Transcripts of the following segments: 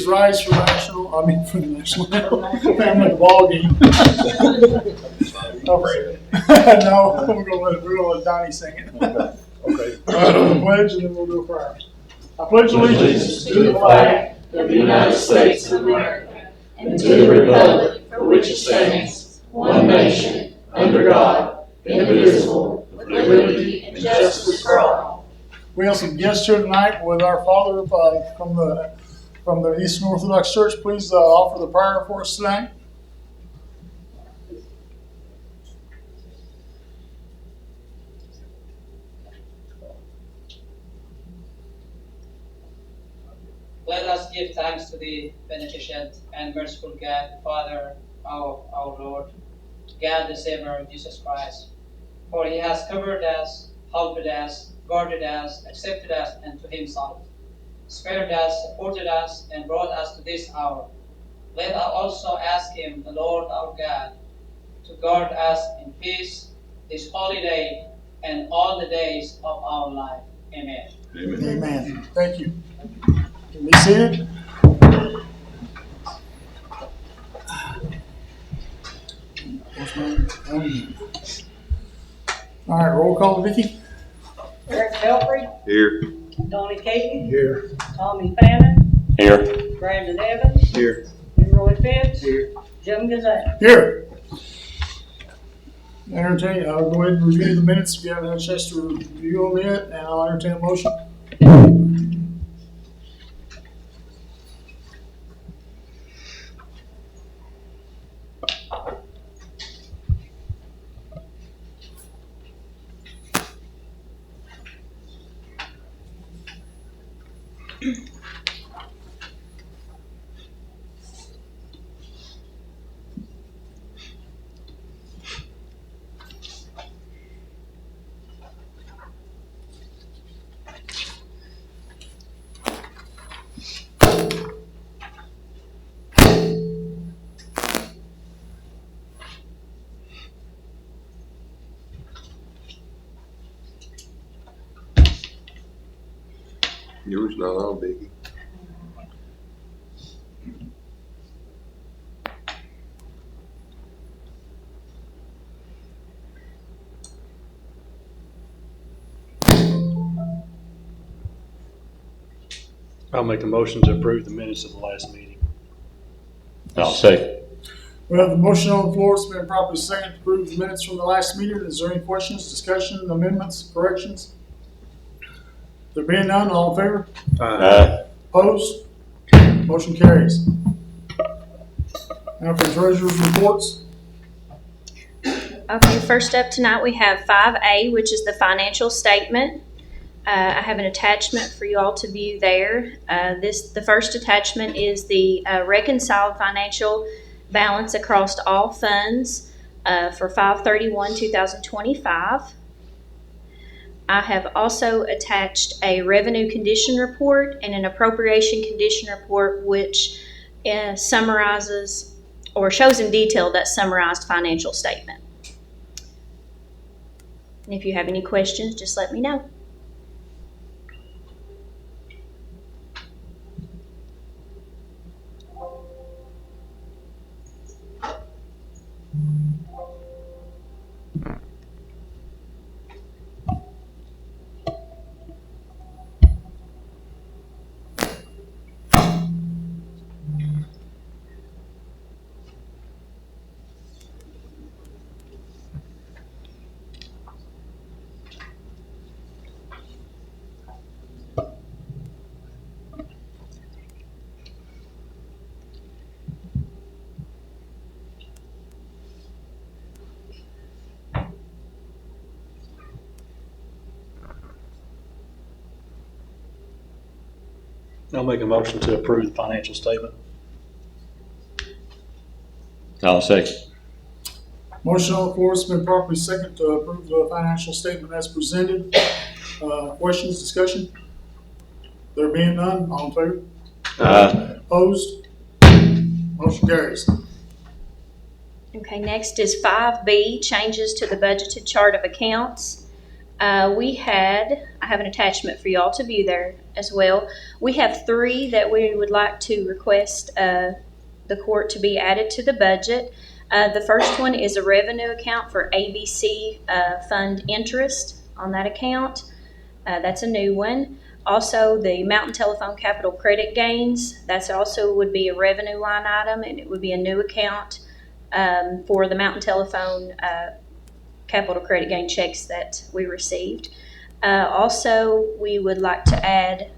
rise for the national, for the national, I'm at the ball game. No, we're gonna let Donnie sing it. Okay. All right, on the pledge, and then we'll do a prayer. I pledge allegiance to the flag of the United States of America and to the republic for which it stands, one nation, under God, indivisible, with liberty and justice for all. We have some guests here tonight with our father from the Eastern Orthodox Church. Please offer the prayer for us tonight. Let us give thanks to the beneficent and merciful God, Father of our Lord, God the Savior, Jesus Christ. For he has covered us, helped us, guarded us, accepted us unto himself, spared us, supported us, and brought us to this hour. Let us also ask him, the Lord our God, to guard us in peace this holy day and all the days of our life. Amen. Amen. Amen. Thank you. Can we see it? All right, roll call, Vicki. Eric Belfry. Here. Donnie Caton. Here. Tommy Fannin. Here. Brandon Evans. Here. Roy Pitts. Here. Jim Gazette. Here. Entertain. I'll go ahead and review the minutes if you haven't had a chance to review them yet, and I'll entertain a motion. Yours not on, Biggie. I'll make a motion to approve the minutes of the last meeting. I'll say. We have the motion on the floor. It's been properly seconded to approve the minutes from the last meeting. Is there any questions, discussion, amendments, corrections? There being none, all in favor? Opposed? Motion carries. Now for treasurer's reports. Okay, first up tonight we have 5A, which is the financial statement. I have an attachment for you all to view there. The first attachment is the reconciled financial balance across all funds for 5/31/2025. I have also attached a revenue condition report and an appropriation condition report, which summarizes or shows in detail that summarized financial statement. And if you have any questions, just let me know. I'll make a motion to approve the financial statement. I'll say. Motion on the floor has been properly seconded to approve the financial statement as presented. Questions, discussion? There being none, all in favor? Opposed? Motion carries. Okay, next is 5B, changes to the budgeted chart of accounts. I have an attachment for y'all to view there as well. We have 3 that we would like to request the court to be added to the budget. The first one is a revenue account for ABC fund interest on that account. That's a new one. Also, the Mountain Telephone Capital Credit Gains, that's also would be a revenue line item, and it would be a new account for the Mountain Telephone capital credit gain checks that we received. Also, we would like to add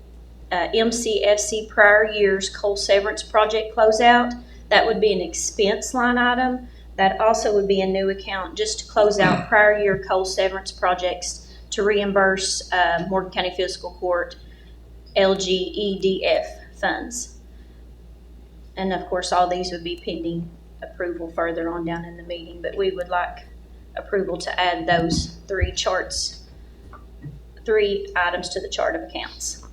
MCFC prior year's coal severance project closeout. That would be an expense line item. That also would be a new account just to close out prior year coal severance projects to reimburse Morgan County Fiscal Court LGEDF funds. And of course, all these would be pending approval further on down in the meeting, but we would like approval to add those 3 items to the chart of accounts.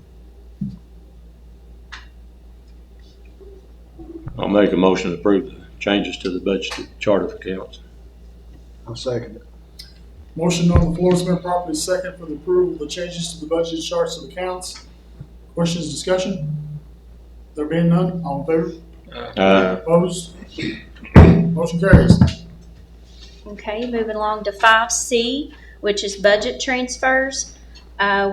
I'll make a motion to approve the changes to the budget chart of accounts. I'll second it. Motion on the floor has been properly second for the approval of the changes to the budget charts of accounts. Questions, discussion? There being none, all in favor? Opposed? Motion carries. Okay, moving along to 5C, which is budget transfers.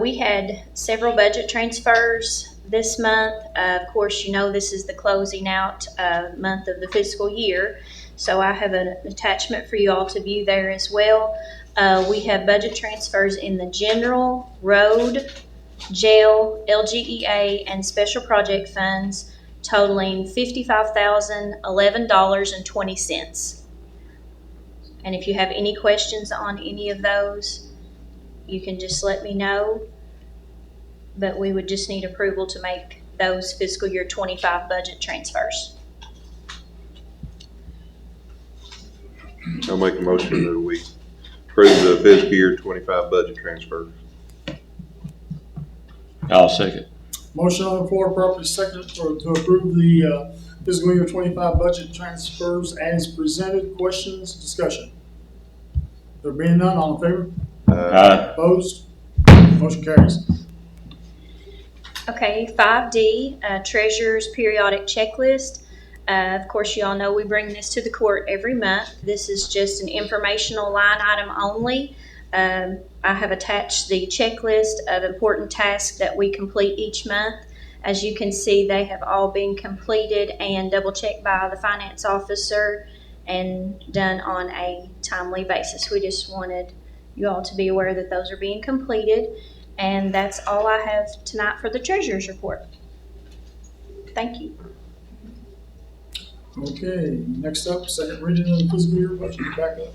We had several budget transfers this month. Of course, you know this is the closing out month of the fiscal year, so I have an attachment for you all to view there as well. We have budget transfers in the general, road, jail, LGEA, and special project funds totaling $55,011.20. And if you have any questions on any of those, you can just let me know. But we would just need approval to make those fiscal year 25 budget transfers. I'll make a motion that we approve the fiscal year 25 budget transfers. I'll second. Motion on the floor properly second to approve the fiscal year 25 budget transfers as presented. Questions, discussion? There being none, all in favor? Opposed? Motion carries. Okay, 5D, Treasurer's Periodic Checklist. Of course, you all know we bring this to the court every month. This is just an informational line item only. I have attached the checklist of important tasks that we complete each month. As you can see, they have all been completed and double-checked by the finance officer and done on a timely basis. We just wanted you all to be aware that those are being completed. And that's all I have tonight for the treasurer's report. Thank you. Okay, next up, second reading of the fiscal year budget. Back up.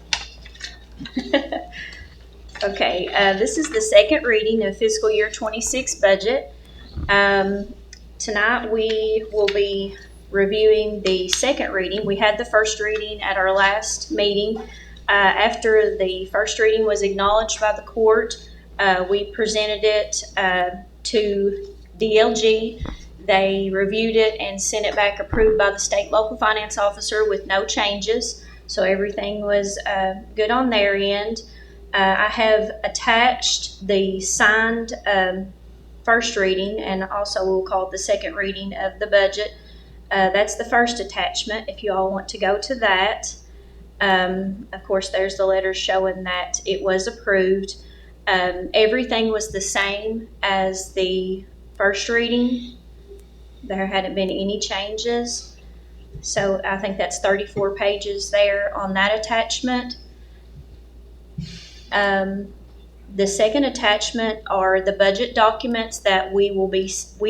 Okay, this is the second reading of fiscal year 26 budget. Tonight we will be reviewing the second reading. We had the first reading at our last meeting. After the first reading was acknowledged by the court, we presented it to DLG. They reviewed it and sent it back approved by the state local finance officer with no changes. So everything was good on their end. I have attached the signed first reading, and also we'll call it the second reading of the budget. That's the first attachment if you all want to go to that. Of course, there's the letter showing that it was approved. Everything was the same as the first reading. There hadn't been any changes. So I think that's 34 pages there on that attachment. The second attachment are the budget documents that we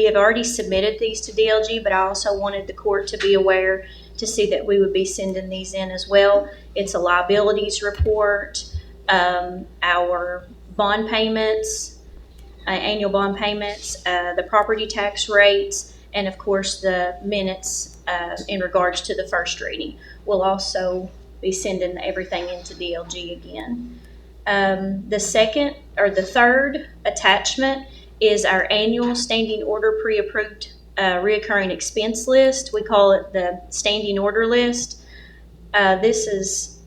have already submitted these to DLG, but I also wanted the court to be aware to see that we would be sending these in as well. It's a liabilities report, our bond payments, annual bond payments, the property tax rates, and of course the minutes in regards to the first reading. We'll also be sending everything into DLG again. The third attachment is our annual standing order pre-approved reoccurring expense list. We call it the standing order list. This is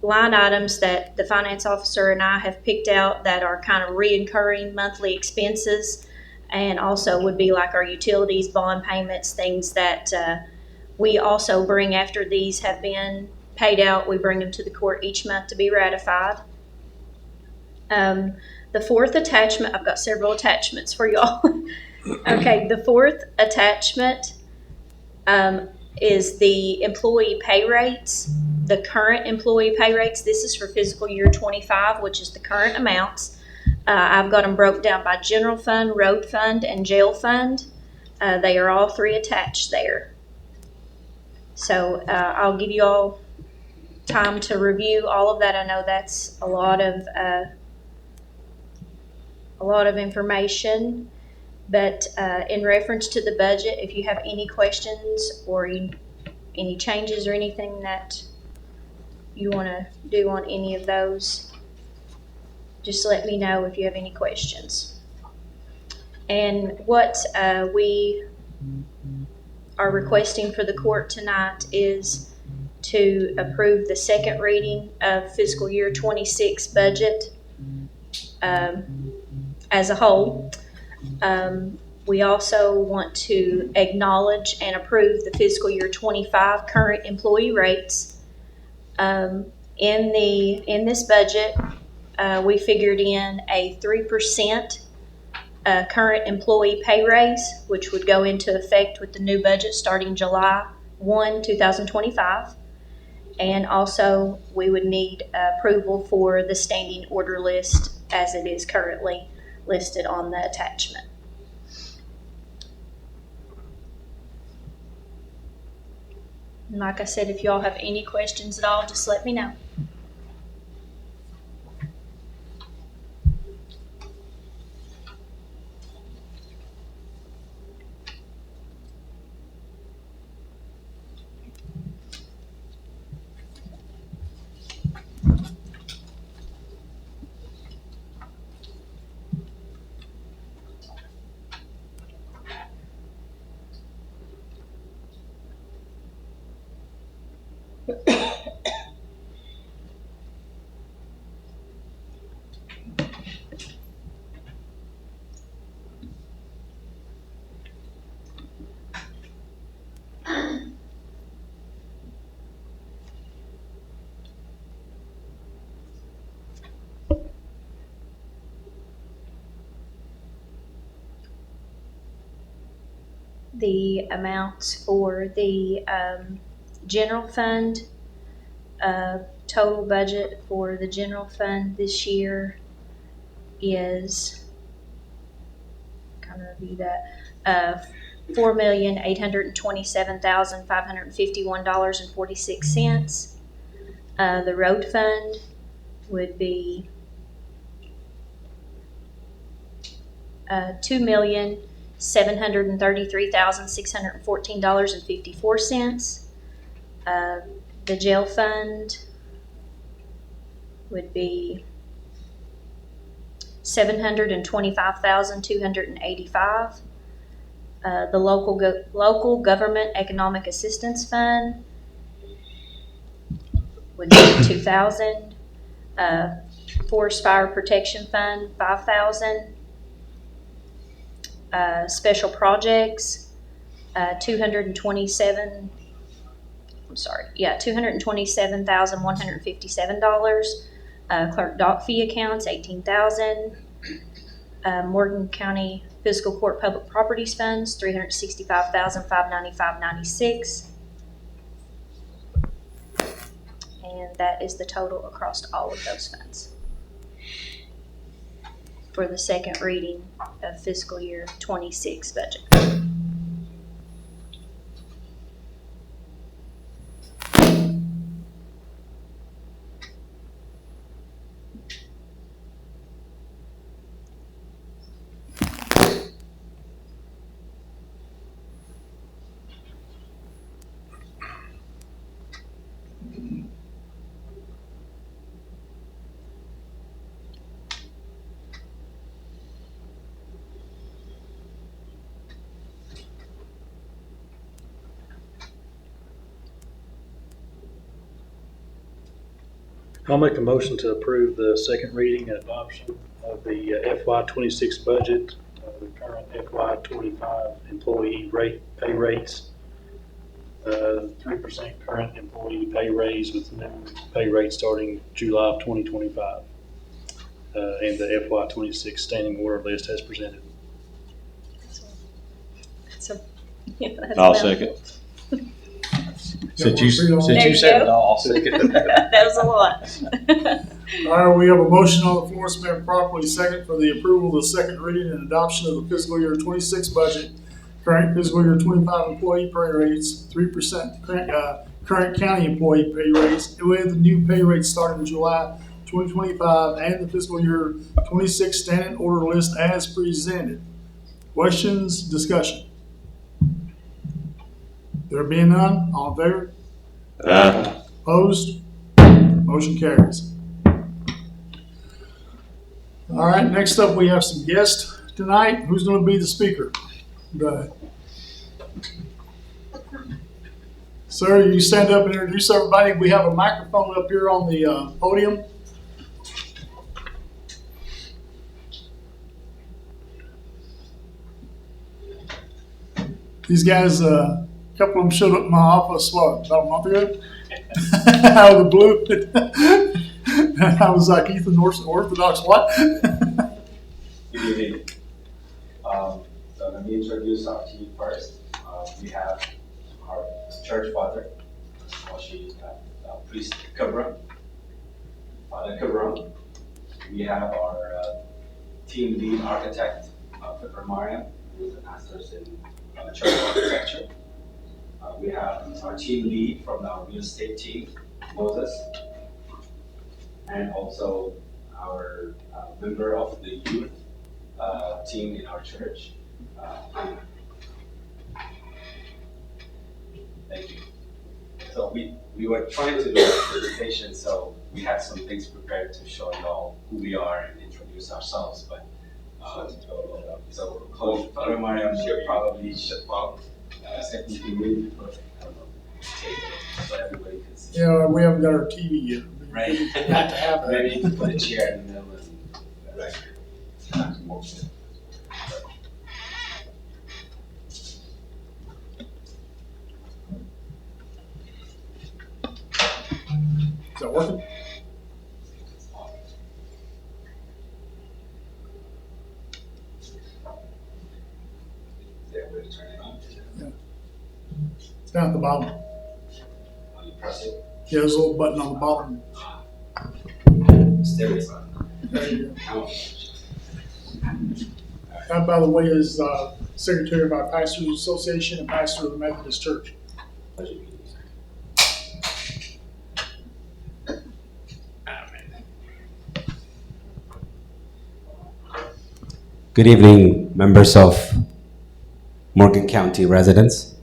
line items that the finance officer and I have picked out that are kind of reoccurring monthly expenses, and also would be like our utilities, bond payments, things that we also bring after these have been paid out. We bring them to the court each month to be ratified. The fourth attachment, I've got several attachments for y'all. Okay, the fourth attachment is the employee pay rates, the current employee pay rates. This is for fiscal year 25, which is the current amounts. I've got them broke down by general fund, road fund, and jail fund. They are all three attached there. So I'll give you all time to review all of that. I know that's a lot of information, but in reference to the budget, if you have any questions or any changes or anything that you want to do on any of those, just let me know if you have any questions. And what we are requesting for the court tonight is to approve the second reading of fiscal year 26 budget as a whole. We also want to acknowledge and approve the fiscal year 25 current employee rates. In this budget, we figured in a 3% current employee pay raise, which would go into effect with the new budget starting July 1, 2025. And also, we would need approval for the standing order list as it is currently listed on the attachment. And like I said, if y'all have any questions at all, just let me know. The amounts for the general fund, total budget for the general fund this year is, kind of review that, $4,827,551.46. The road fund would be $2,733,614.54. The jail fund would be $725,285. The local government economic assistance fund would be $2,000. Forest fire protection fund, $5,000. Special projects, $227,157. Clerk dock fee accounts, $18,000. Morgan County Fiscal Court Public Properties Funds, $365,595.96. And that is the total across all of those funds for the second reading of fiscal year 26 budget. I'll make a motion to approve the second reading and adoption of the FY '26 budget, the current FY '25 employee pay rates, 3% current employee pay raise with new pay rate starting July of 2025, and the FY '26 standing order list as presented. So, yeah, that's I'll about- second. Since you said it all, I'll second. That was a lot. All right, we have a motion on the floor, it's been properly second for the approval of the second reading and adoption of the fiscal year 26 budget. Current fiscal year 25 employee pay rates, 3% current county employee pay rates, with the new pay rates starting in July 2025, and the fiscal year 26 standing order list as presented. Questions, discussion? There being none, all in favor? Opposed? Motion carries. All right, next up, we have some guests tonight. Who's going to be the speaker? Go ahead. Sir, you stand up and introduce everybody. We have a microphone up here on the podium. These guys, a couple of them showed up in my office, what, about a month ago? Out of the blue. I was like, Ethan Orthodox, what? Good evening. So let me introduce our team first. We have our church father, priest Cabra, Father Cabra. We have our team lead architect, Pippa Mariam, who is a master's in church architecture. We have our team lead from our real estate team, Moses, and also our member of the youth team in our church, Hannah. Thank you. So we were trying to do a presentation, so we had some things prepared to show you all who we are and introduce ourselves, but so Father Mariam should probably say something really perfect. I don't know, so everybody can see. Yeah, we haven't got our TV yet. Right. Got to have that. Maybe you can put a chair in the middle and right. Is that working? Is there a way to turn it on? It's down at the bottom. You press it. Yeah, there's a little button on the bottom. There is on. There you go. Oh. That, by the way, is secretary of our Pastors Association and pastor of the Methodist Church. Good evening, members of Morgan County residents.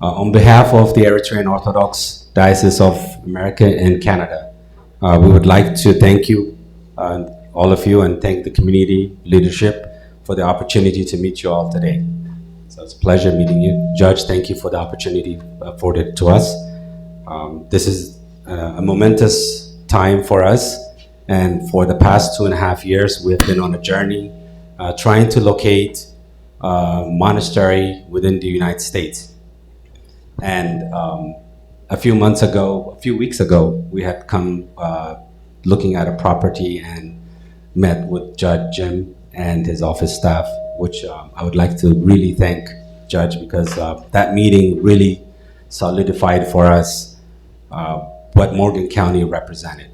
On behalf of the Eritrean Orthodox Diocese of America and Canada, we would like to thank you, all of you, and thank the community leadership for the opportunity to meet you all today. So it's a pleasure meeting you. Judge, thank you for the opportunity afforded to us. This is a momentous time for us, and for the past 2.5 years, we've been on a journey trying to locate a monastery within the United States. And a few weeks ago, we had come looking at a property and met with Judge Jim and his office staff, which I would like to really thank Judge, because that meeting really solidified for us what Morgan County represented.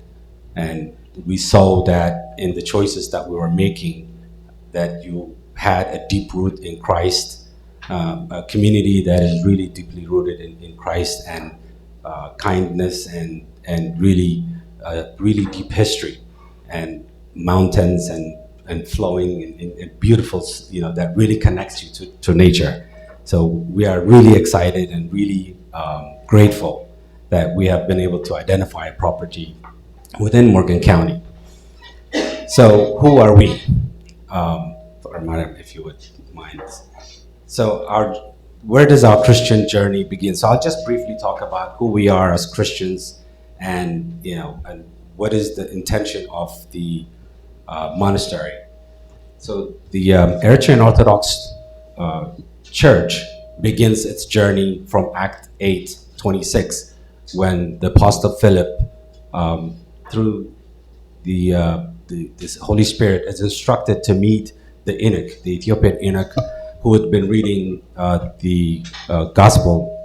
And we saw that in the choices that we were making, that you had a deep root in Christ, a community that is really deeply rooted in Christ, and kindness, and really deep history, and mountains, and flowing and beautiful, that really connects you to nature. So we are really excited and really grateful that we have been able to identify a property within Morgan County. So who are we? Or Madam, if you would mind. So where does our Christian journey begin? So I'll just briefly talk about who we are as Christians, and what is the intention of the monastery. So the Eritrean Orthodox Church begins its journey from Act 8:26, when the Apostle Philip, through this Holy Spirit, is instructed to meet the eunuch, the Ethiopian eunuch, who had been reading the Gospel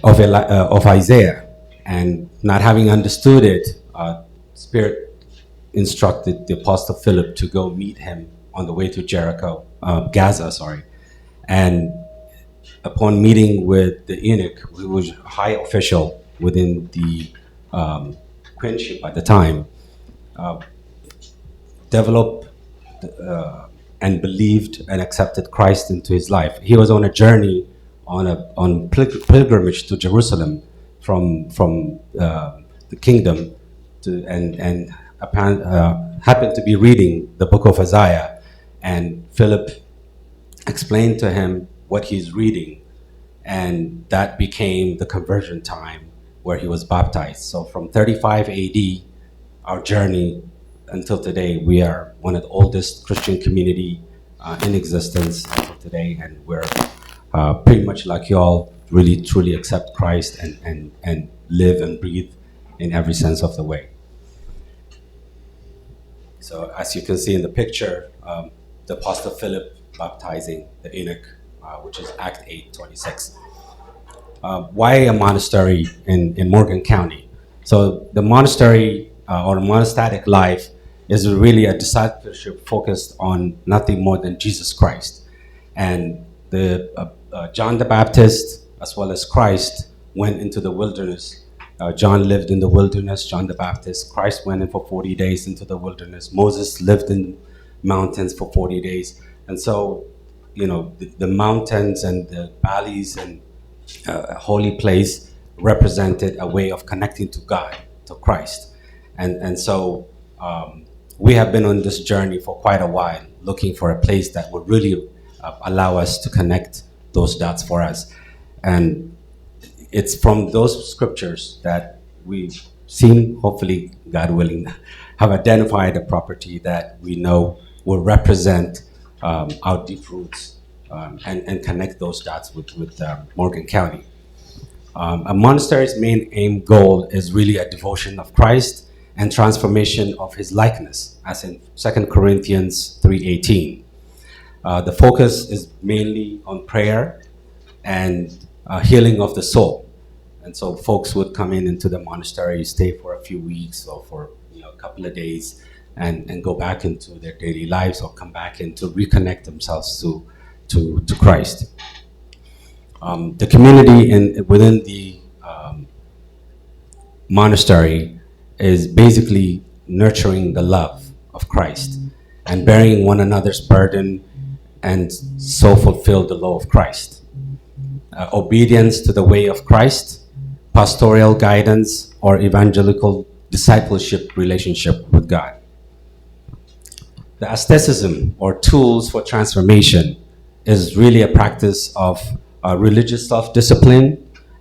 of Isaiah, and not having understood it, Spirit instructed the Apostle Philip to go meet him on the way to Gaza, and upon meeting with the eunuch, who was a high official within the queenship at the time, developed and believed and accepted Christ into his life. He was on a journey, on pilgrimage to Jerusalem from the kingdom, and happened to be reading the book of Isaiah, and Philip explained to him what he's reading, and that became the conversion time where he was baptized. So from 35 AD, our journey until today, we are one of the oldest Christian community in existence until today, and we're pretty much like you all, really truly accept Christ and live and breathe in every sense of the way. So as you can see in the picture, the Apostle Philip baptizing the eunuch, which is Act 8:26. Why a monastery in Morgan County? So the monastery or monastic life is really a discipleship focused on nothing more than Jesus Christ. And the John the Baptist, as well as Christ, went into the wilderness. John lived in the wilderness, John the Baptist. Christ went in for 40 days into the wilderness. Moses lived in mountains for 40 days. And so, the mountains and the valleys and holy place represented a way of connecting to God, to Christ. And so we have been on this journey for quite a while, looking for a place that would really allow us to connect those dots for us. And it's from those scriptures that we've seen, hopefully, God willing, have identified a property that we know will represent our deep roots and connect those dots with Morgan County. A monastery's main goal is really a devotion of Christ and transformation of his likeness, as in 2 Corinthians 3:18. The focus is mainly on prayer and healing of the soul. And so folks would come into the monastery, stay for a few weeks or for a couple of days, and go back into their daily lives, or come back in to reconnect themselves to Christ. The community within the monastery is basically nurturing the love of Christ and bearing one another's burden, and so fulfill the law of Christ. Obedience to the way of Christ, pastoral guidance, or evangelical discipleship relationship with God. The asceticism, or tools for transformation, is really a practice of religious self-discipline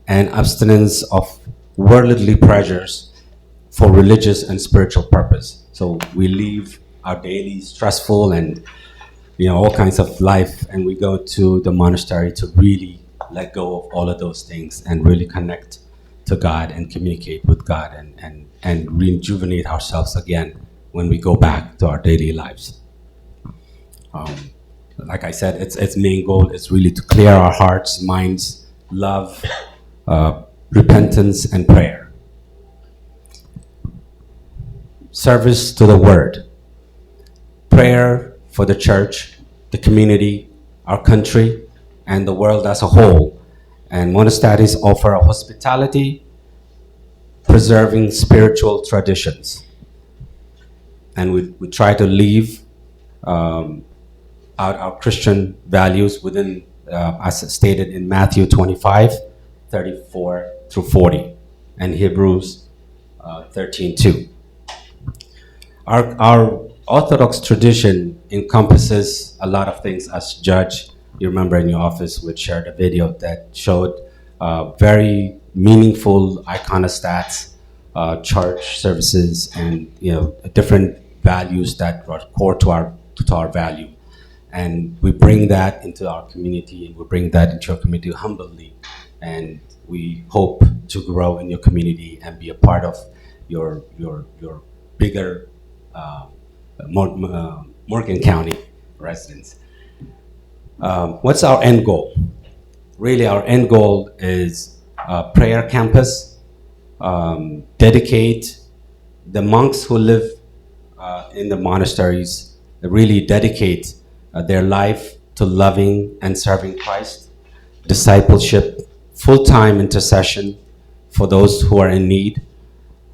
and abstinence of worldly pleasures for religious and spiritual purpose. So we leave our daily stressful and all kinds of life, and we go to the monastery to really let go of all of those things and really connect to God and communicate with God and rejuvenate ourselves again when we go back to our daily lives. Like I said, its main goal is really to clear our hearts, minds, love, repentance, and prayer. Service to the Word. Prayer for the church, the community, our country, and the world as a whole. And monasteries offer a hospitality, preserving spiritual traditions. And we try to leave out our Christian values within, as stated in Matthew 25:34-40, and Hebrews 13:2. Our Orthodox tradition encompasses a lot of things. As Judge, you remember in your office, we shared a video that showed very meaningful iconostats, church services, and different values that are core to our value. And we bring that into our community, and we bring that into your community humbly. And we hope to grow in your community and be a part of your bigger Morgan County residents. What's our end goal? Really, our end goal is prayer campus, dedicate the monks who live in the monasteries, really dedicate their life to loving and serving Christ, discipleship, full-time intercession for those who are in need.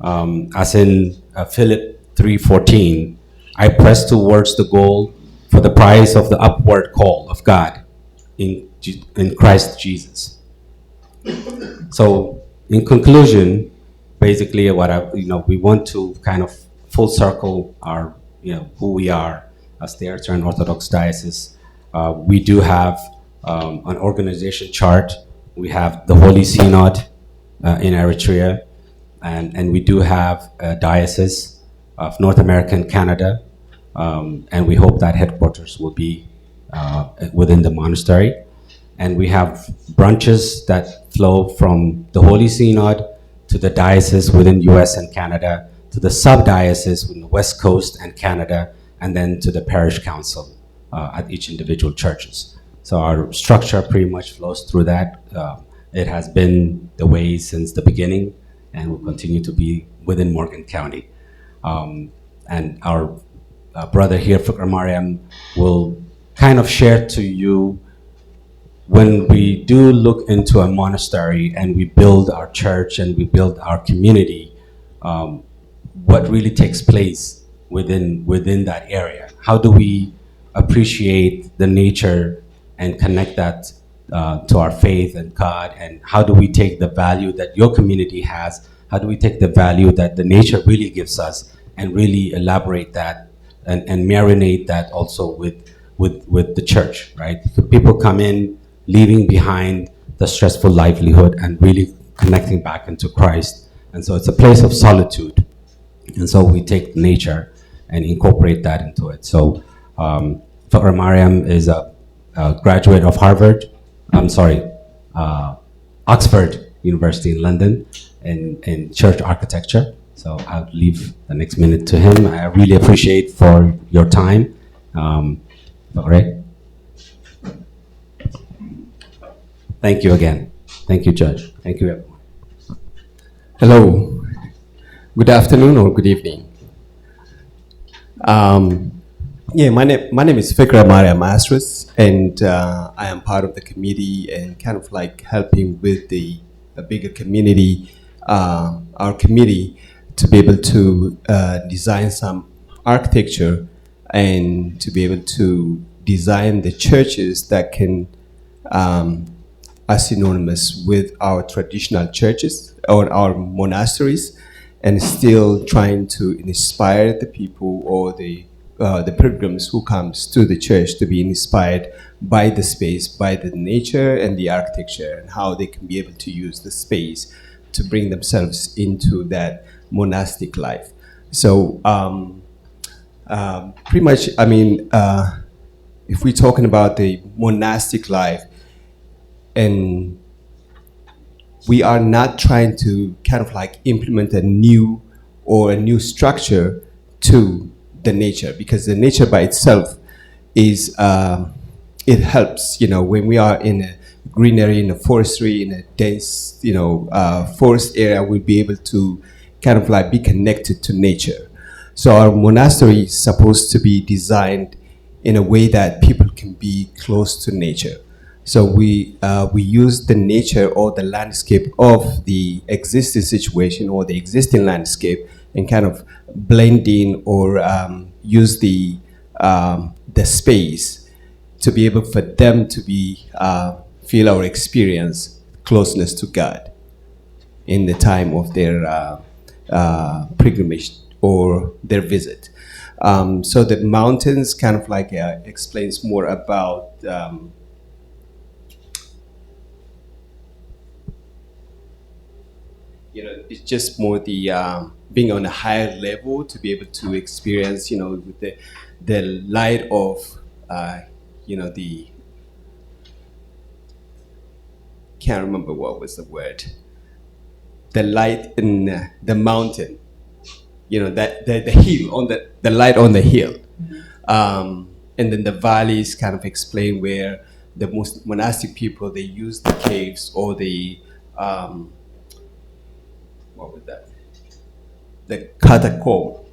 As in Philip 3:14, I press towards the goal for the prize of the upward call of God in Christ Jesus. So, in conclusion, basically, we want to kind of full circle our, who we are as the Eritrean Orthodox Diocese. We do have an organization chart. We have the Holy Synod in Eritrea, and we do have a diocese of North America and Canada, and we hope that headquarters will be within the monastery. And we have branches that flow from the Holy Synod to the diocese within US and Canada, to the sub-diocese within the West Coast and Canada, and then to the parish council at each individual churches. So our structure pretty much flows through that. It has been the way since the beginning, and will continue to be within Morgan County. And our brother here, Fikr Mariam, will kind of share to you, when we do look into a monastery and we build our church and we build our community, what really takes place within that area. How do we appreciate the nature and connect that to our faith and God? And how do we take the value that your community has? How do we take the value that the nature really gives us and really elaborate that and marinate that also with the church, right? People come in leaving behind the stressful livelihood and really connecting back into Christ. And so it's a place of solitude. And so we take nature and incorporate that into it. So Fakr Mariam is a graduate of Oxford University in London in church architecture. So I'll leave the next minute to him. I really appreciate for your time. Fakr. Thank you again. Thank you, Judge. Thank you, everyone. Hello. Good afternoon or good evening. My name is Fikra Maria Mastras, and I am part of the committee and kind of like helping with the bigger community, our committee, to be able to design some architecture and to be able to design the churches that can are synonymous with our traditional churches or our monasteries, and still trying to inspire the people or the pilgrims who comes to the church to be inspired by the space, by the nature and the architecture, and how they can be able to use the space to bring themselves into that monastic life. So pretty much, if we're talking about the monastic life, and we are not trying to kind of like implement a new structure to the nature, because the nature by itself is it helps, when we are in a greenery, in a forestry, in a dense forest area, we'll be able to kind of like be connected to nature. So our monastery is supposed to be designed in a way that people can be close to nature. So we use the nature or the landscape of the existing situation or the existing landscape and kind of blend in or use the space to be able for them to be feel or experience closeness to God in the time of their pilgrimage or their visit. So the mountains kind of like explains more about it's just more the being on a higher level to be able to experience, with the light of, the can't remember what was the word, the light in the mountain, that the hill on the light on the hill, and then the valleys kind of explain where the most monastic people they use the caves or the what was that, the catacomb,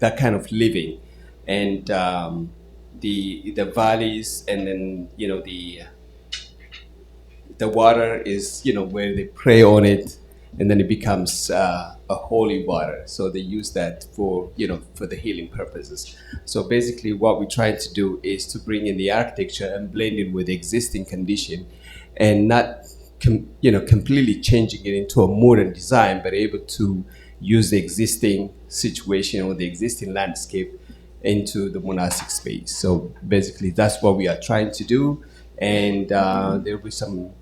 that kind of living, and the valleys, and then the water is where they pray on it, and then it becomes a holy water. So they use that for for the healing purposes. So basically, what we try to do is to bring in the architecture and blend it with the existing condition, and not completely changing it into a modern design, but able to use the existing situation or the existing landscape into the monastic space. So basically, that's what we are trying to do. And there will be some,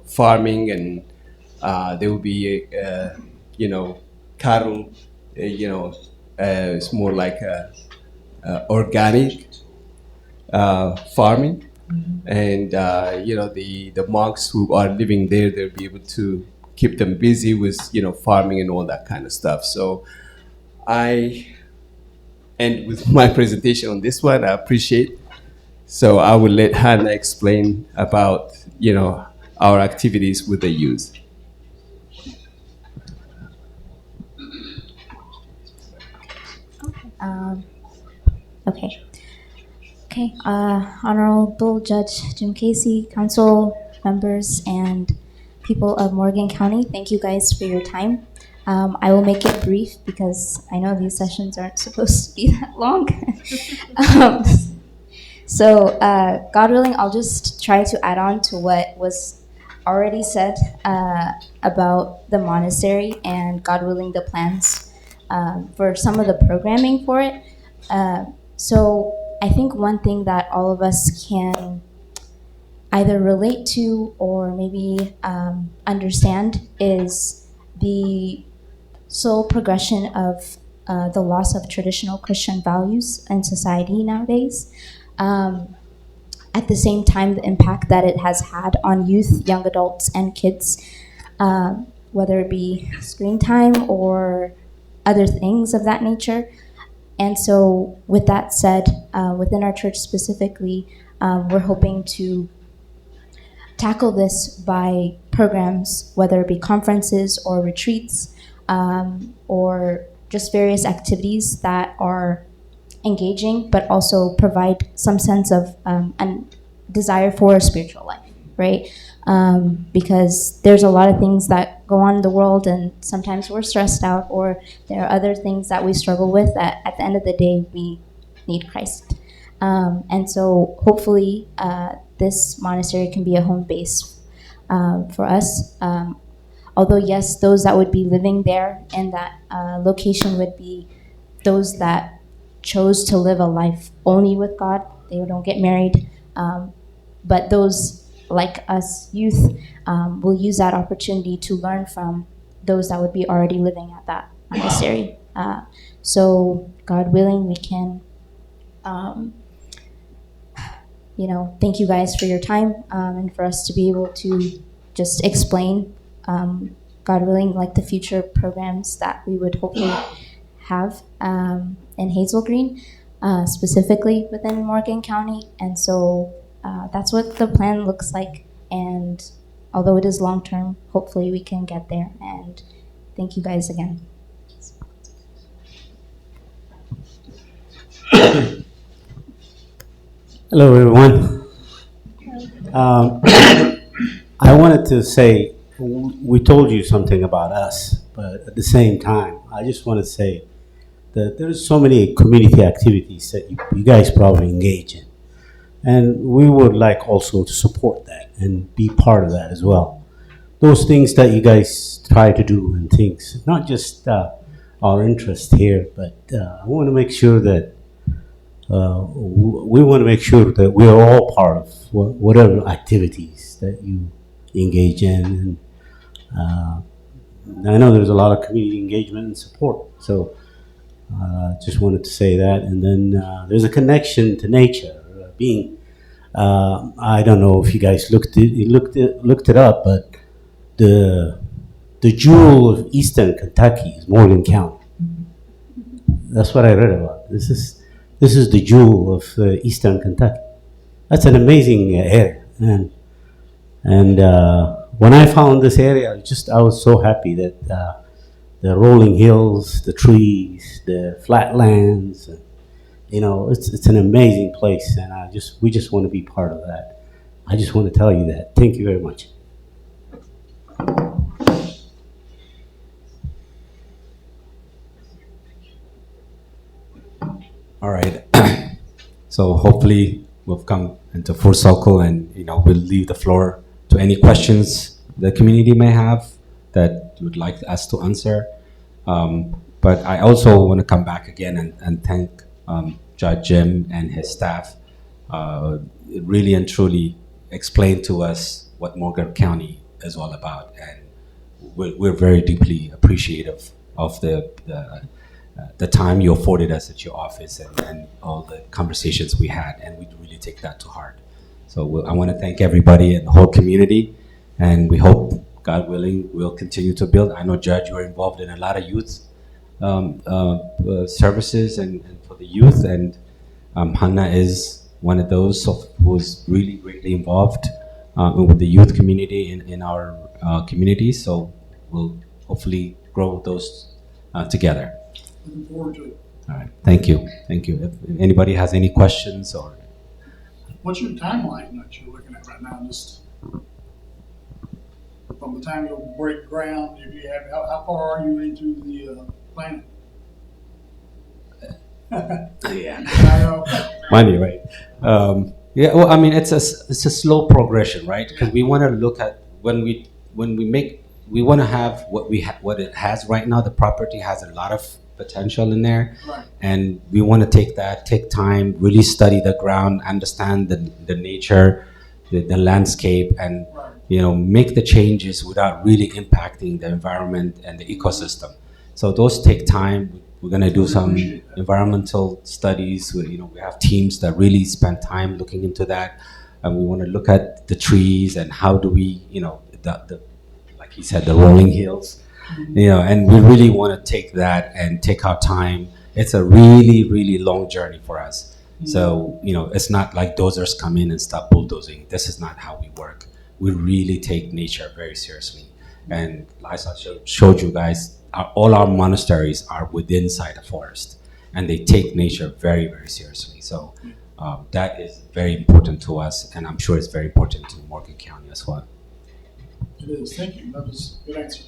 farming, and there will be, cattle. It's more like organic farming, and the monks who are living there, they'll be able to keep them busy with farming and all that kind of stuff. So I end with my presentation on this one. I appreciate. So I will let Hannah explain about our activities with the youth. Um, okay. Okay. Honorable Judge Jim Casey, council members, and people of Morgan County, thank you guys for your time. I will make it brief because I know these sessions aren't supposed to be that long. um, So, God willing, I'll just try to add on to what was already said about the monastery, and God willing, the plans for some of the programming for it. So, I think one thing that all of us can either relate to or maybe understand is the slow progression of the loss of traditional Christian values in society nowadays. At the same time, the impact that it has had on youth, young adults, and kids, whether it be screen time or other things of that nature. And so, with that said, within our church specifically, we're hoping to tackle this by programs, whether it be conferences or retreats, or just various activities that are engaging, but also provide some sense of a desire for a spiritual life, right? Because there's a lot of things that go on in the world, and sometimes we're stressed out, or there are other things that we struggle with that at the end of the day, we need Christ. And so hopefully this monastery can be a home base for us. Although, yes, those that would be living there in that location would be those that chose to live a life only with God. They don't get married. But those like us youth will use that opportunity to learn from those that would be already living at that monastery. So God willing, we can, thank you guys for your time, and for us to be able to just explain, God willing, like the future programs that we would hopefully have in Hazel Green, specifically within Morgan County. And so that's what the plan looks like. And although it is long term, hopefully we can get there. And thank you guys again. Hello, everyone. I wanted to say, we told you something about us, but at the same time, I just want to say that there's so many community activities that you guys probably engage in. And we would like also to support that and be part of that as well. Those things that you guys try to do and things, not just our interest here, but I want to make sure that we want to make sure that we are all part of whatever activities that you engage in. And I know there's a lot of community engagement and support. So just wanted to say that. And then there's a connection to nature, being. I don't know if you guys looked it up, but the jewel of Eastern Kentucky is Morgan County. That's what I read about. This is the jewel of Eastern Kentucky. That's an amazing area, and when I found this area, I was so happy that the rolling hills, the trees, the flatlands, it's an amazing place, and we just want to be part of that. I just want to tell you that. Thank you very much. All right. So hopefully we've come into full circle, and we'll leave the floor to any questions the community may have that you would like us to answer. But I also want to come back again and thank Judge Jim and his staff. Really and truly explained to us what Morgan County is all about, and we're very deeply appreciative of the time you afforded us at your office, and all the conversations we had, and we really take that to heart. So I want to thank everybody and the whole community, and we hope, God willing, we'll continue to build. I know, Judge, you're involved in a lot of youth services and for the youth, and Hannah is one of those who's really greatly involved with the youth community in our community. So we'll hopefully grow those together. Looking forward to it. All right. Thank you. Thank you. If anybody has any questions or. What's your timeline that you're looking at right now? Just from the time you'll break ground, if you have, how far are you into the planning? Yeah. I know. Money, right? Yeah. Well, I mean, it's a slow progression, right? Because we want to look at when we make, we want to have what it has right now. The property has a lot of potential in there, Right. and we want to take time, really study the ground, understand the nature, the landscape, and Right. make the changes without really impacting the environment and the ecosystem. So those take time. We're going to do some environmental studies. We have teams that really spend time looking into that, and we want to look at the trees and how do we, the like he said, the rolling hills, and we really want to take that and take our time. It's a really, really long journey for us. So, it's not like dozers come in and stop bulldozing. This is not how we work. We really take nature very seriously. And as I showed you guys, all our monasteries are within inside a forest, and they take nature very, very seriously. So that is very important to us, and I'm sure it's very important to Morgan County as well. It is. Thank you. That was a good answer.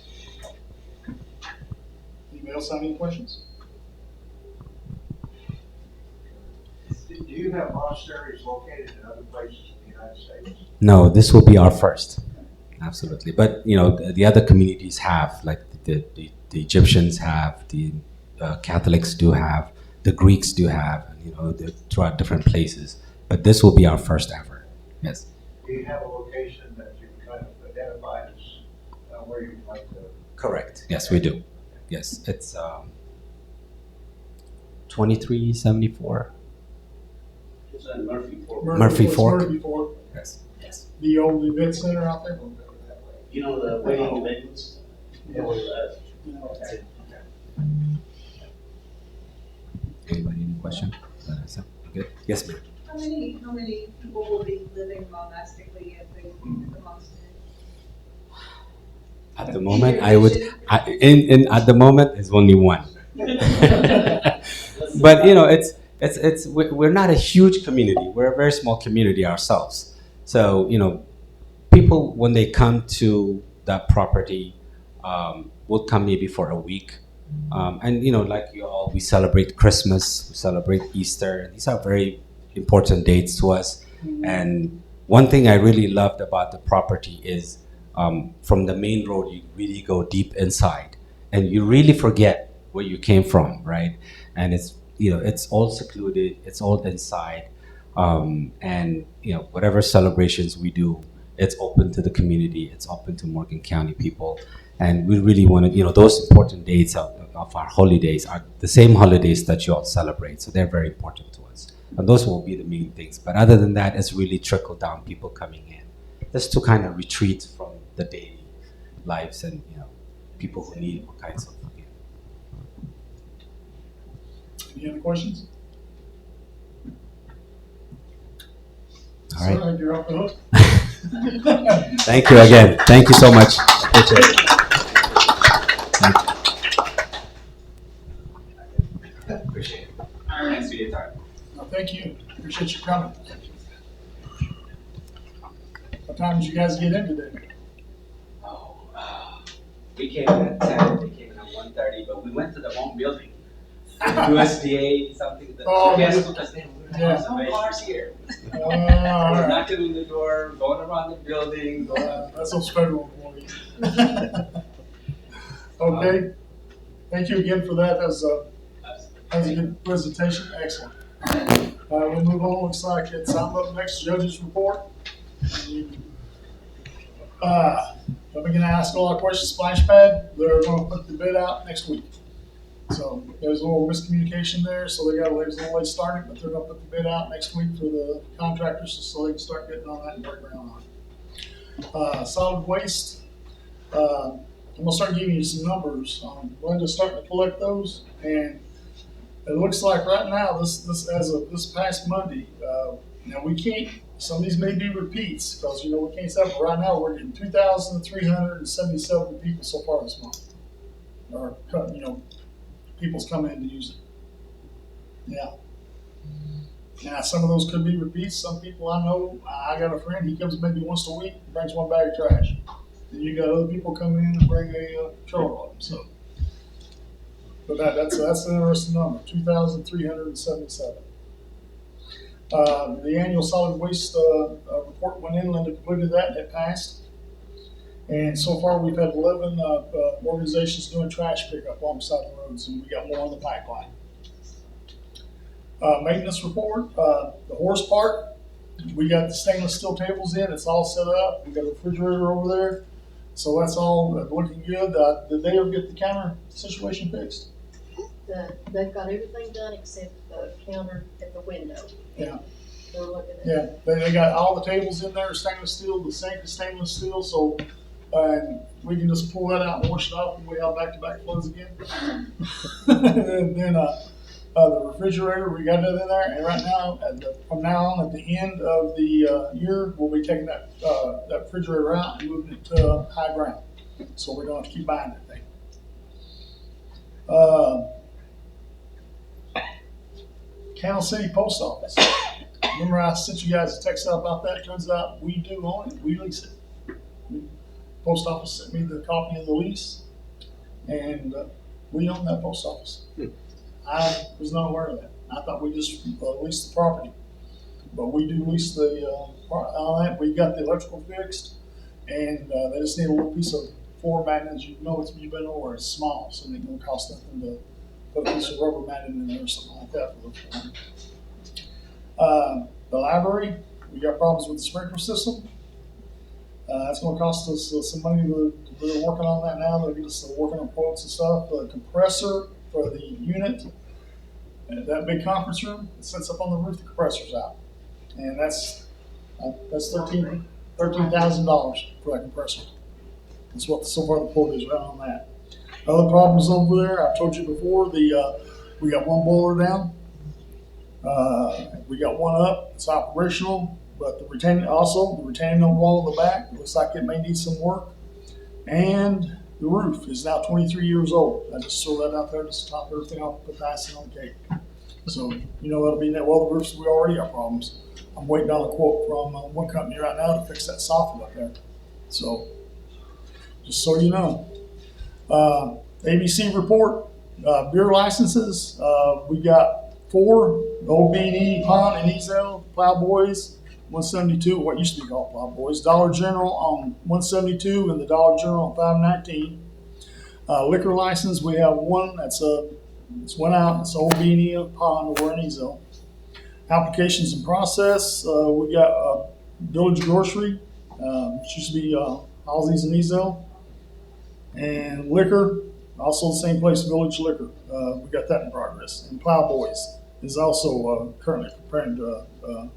Anybody else have any questions? Do you have monasteries located in other places in the United States? No, this will be our first. Absolutely. But, the other communities have, like the Egyptians have, the Catholics do have, the Greeks do have, they're throughout different places. But this will be our first ever. Yes. Do you have a location that you kind of identify as where you'd like to? Correct. Yes, we do. Yes, it's 2374. It's in Murphy Fork. Murphy Fork. Murphy Fork. Yes. Yes. The old event center out there. You know the wedding venues? Yeah, where that. Okay. Anybody any question? Good. Yes, ma'am. How many people will be living monastically at the monastery? At the moment, at the moment, it's only one. But we're not a huge community. We're a very small community ourselves. So people, when they come to that property, will come maybe for a week. And like you all, we celebrate Christmas, we celebrate Easter. These are very important dates to us. And one thing I really loved about the property is from the main road, you really go deep inside, and you really forget where you came from, right? And it's all secluded, it's all inside, and whatever celebrations we do, it's open to the community, it's open to Morgan County people, And we really want to, those important dates of our holidays are the same holidays that you all celebrate. So they're very important to us. And those will be the main things. But other than that, it's really trickle down people coming in. Just to kind of retreat from the daily lives and, people who need all kinds of. Any other questions? All right. Sir, you're off the hook. Thank you again. Thank you so much. Appreciate it. Appreciate it. Thanks for your time. No, thank you. Appreciate you coming. What time did you guys get in today? Oh, we came in at 10, they came in at 1:30, but we went to the wrong building. USDA, something, the Oh, GPS took us there, we were like, yeah. there's no cars here. All We're right. knocking on the door, going around the building, That's those federal employees. Okay. Thank you again for that. That was a good presentation. Excellent. We'll move on. Looks like it's up next, judge's report. I'm gonna ask all our questions. Splash Pad, they're gonna put the bid out next week. So there's a little miscommunication there, so they got a little late starting, but they're gonna put the bid out next week for the contractors, so they can start getting on that and break ground on it. Solid waste, I'm gonna start giving you some numbers. Linda's starting to collect those, and it looks like right now, this as of this past Monday, now we can't, some of these may be repeats, because we can't say, but right now we're getting 2,377 people so far this month. Or, people's coming in to use it. Yeah. Now, some of those could be repeats. Some people I know, I got a friend, he comes maybe once a week, brings one bag of trash. And you got other people come in and bring a truckload, so. But that's an interesting number, 2,377. The annual solid waste report went in, Linda completed that, and it passed. And so far, we've had 11 organizations doing trash pickup alongside the roads, and we got more on the pipeline. Maintenance report, the horse park, we got the stainless steel tables in, it's all set up, we got a refrigerator over there, so that's all looking good. Did they ever get the counter situation fixed? They've got everything done except the counter at the window. Yeah. They're looking at. Yeah, they got all the tables in there, stainless steel, the sink is stainless steel, so, and we can just pull that out and wash it off when we have back-to-back floods again. And then, the refrigerator, we got it in there, and right now, from now on, at the end of the year, we'll be taking that refrigerator out and moving it to high ground, so we don't have to keep buying that thing. Canal City Post Office. Remember I sent you guys a text out about that? Turns out we do own it, we lease it. Post office sent me the copy of the lease, and we own that post office. I was not aware of that. I thought we just leased the property, but we do lease the on that. We got the electrical fixed, and they just need a little piece of floor mat. As you know, you've been over, it's small, so it ain't gonna cost nothing to put a piece of rubber matting in there or something like that for the floor. The library, we got problems with the sprinkler system. That's going to cost us some money. We're working on that now. They're just working on quotes and stuff. The compressor for the unit, that big conference room, it sits up on the roof. The compressor's out, and that's $13,000 for that compressor. That's what so far the quote is right on that. Other problems over there, I've told you before. We got one boiler down. We got one up. It's operational. But the retaining wall in the back looks like it may need some work. And the roof is now 23 years old. I just throw that out there to top everything off and put the icing on the cake. So, that'll be that. Well, the roofs, we already have problems. I'm waiting on a quote from one company right now to fix that soffit up there. So, just so you know. ABC report, beer licenses. We got 4, Old B&E, Pond, and Ezel, Plowboys. 172, what used to be called Plowboys. Dollar General on 172 and the Dollar General on 519. Liquor license, we have one it's went out. It's Old B&E, Pond, or Ezel. Applications in process, we got Village Grocery, which used to be Halsey's and Ezel. And liquor, also the same place, Village Liquor. We got that in progress. And Plowboys is also currently preparing to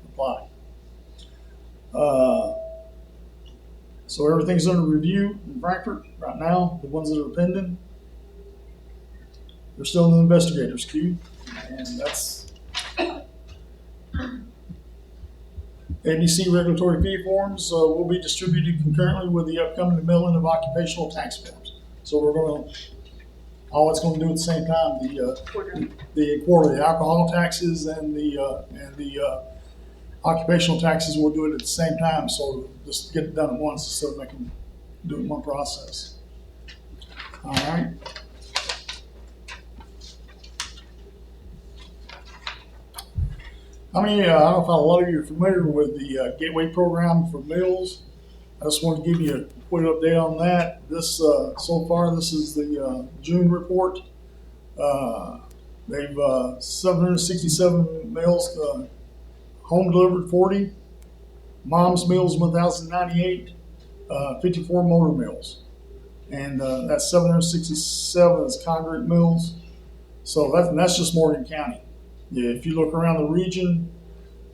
apply. So everything's under review in Frankfurt right now. The ones that are pending, they're still in the investigators queue, and that's ABC regulatory fee forms will be distributed concurrently with the upcoming mailing of occupational tax forms. So we're going to, all it's going to do at the same time, the quarterly alcohol taxes and the occupational taxes, we'll do it at the same time. So just get it done at once instead of making do it in one process. All right. I don't know if a lot of you are familiar with the Gateway program for meals. I just want to give you a quick update on that. This so far, this is the June report. They've 767 meals, home delivered 40, mom's meals 1,098, 54 motor meals, and that's 767 is congregate meals. So that's just Morgan County. Yeah, if you look around the region,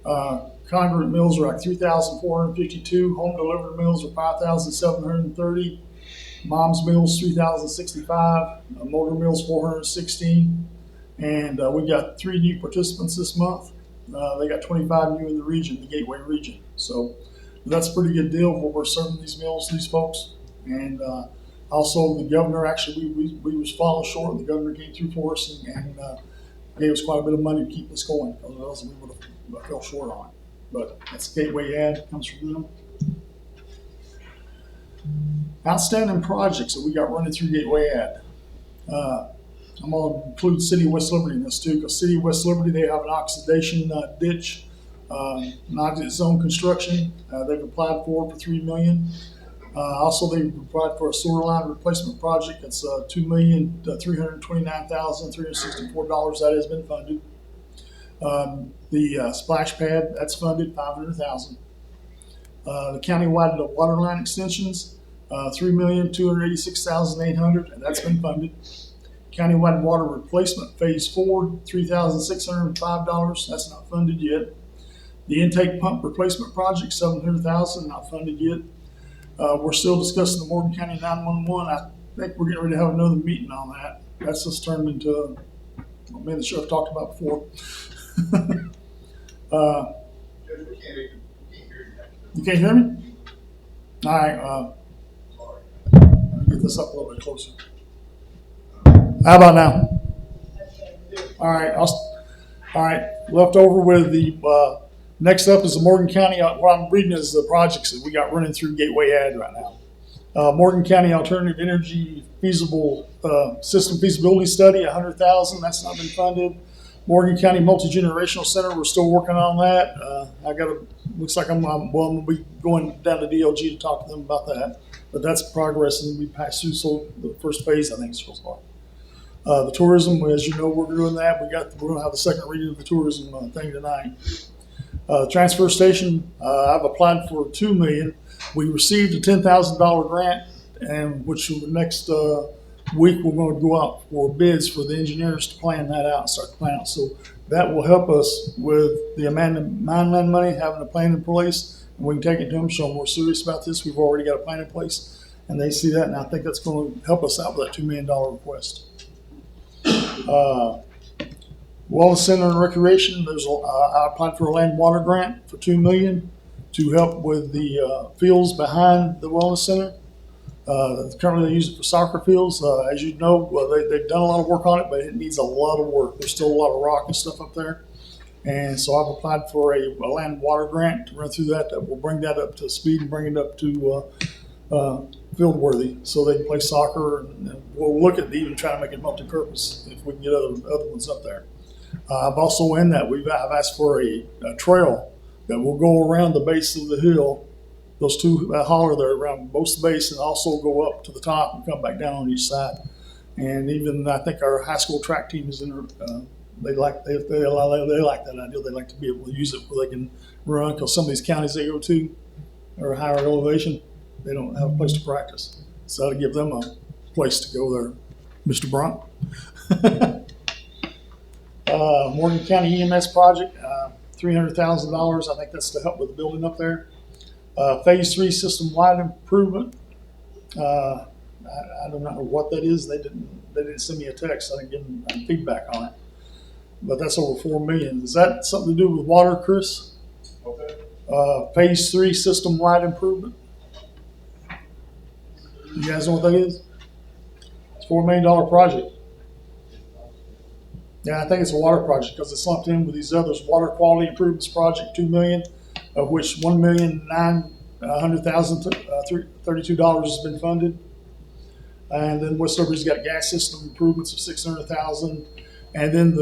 congregate meals are like 3,452. Home delivered meals are 5,730. Mom's meals 3,065. Motor meals 416. And we got 3 new participants this month. They got 25 new in the region, the Gateway region. So that's a pretty good deal for we're serving these meals to these folks. And also the governor, actually, we was falling short. The governor came through for us and gave us quite a bit of money to keep us going, because else we would have fell short on it. But that's Gateway ad, comes from them. Outstanding projects that we got running through Gateway ad. I'm going to include City of West Liberty in this too, because City of West Liberty, they have an oxidation ditch, not its own construction. They've applied for $3 million. Also, they've applied for a sewer line replacement project. That's $2,329,364. That has been funded. The splash pad, that's funded $500,000. The countywide water line extensions, $3,286,800, and that's been funded. Countywide water replacement phase 4, $3,605. That's not funded yet. The intake pump replacement project, $700,000, not funded yet. We're still discussing the Morgan County 911. I think we're getting ready to have another meeting on that. That's just turned into, me and the sheriff talked about before. You can't hear me? All right. Let me get this up a little bit closer. How about now? All right. All right. Left over with the next up is the Morgan County. What I'm reading is the projects that we got running through Gateway ad right now. Morgan County Alternative Energy Feasible System Feasibility Study, $100,000. That's not been funded. Morgan County Multi-Generational Center, we're still working on that. Looks like I'm going to be going down to DLG to talk to them about that. But that's progress, and we passed through the first phase, I think, is supposed to be. The tourism, as you know, we're doing that. We're going to have the second reading of the tourism thing tonight. Transfer station, I've applied for $2 million. We received a $10,000 grant, and which next week we're going to go out for bids for the engineers to plan that out and start the plan out. So that will help us with the Mineland money, having a plan in place, and we can take it to them, show them we're serious about this. We've already got a plan in place, and they see that, and I think that's going to help us out with that $2 million request. Wellness Center and Recreation, I applied for a land water grant for $2 million to help with the fields behind the Wellness Center. Currently they use it for soccer fields. As you know, they've done a lot of work on it, but it needs a lot of work. There's still a lot of rock and stuff up there. And so I've applied for a land water grant to run through that will bring that up to speed and bring it up to field worthy, so they can play soccer, and we'll look at even trying to make it multi-purpose if we can get other ones up there. I've also in that I've asked for a trail that will go around the base of the hill, those two holler there around both the base, and also go up to the top and come back down on each side. And even I think our high school track team is in there. They like that idea. They like to be able to use it where they can run, because some of these counties they go to are higher elevation. They don't have a place to practice. So to give them place to go there, Mr. Brunt. Morgan County EMS project, $300,000. I think that's to help with the building up there. Phase 3 system-wide improvement. I do not know what that is. They didn't send me a text. I didn't give them feedback on it. But that's over $4 million. Is that something to do with water, Chris? Okay. Phase 3 system-wide improvement. You guys know what that is? It's a $4 million project. Yeah, I think it's a water project because it's lumped in with these others. Water quality improvements project, $2 million, of which $1,900,032 has been funded. And then Westover's got gas system improvements of $600,000. And then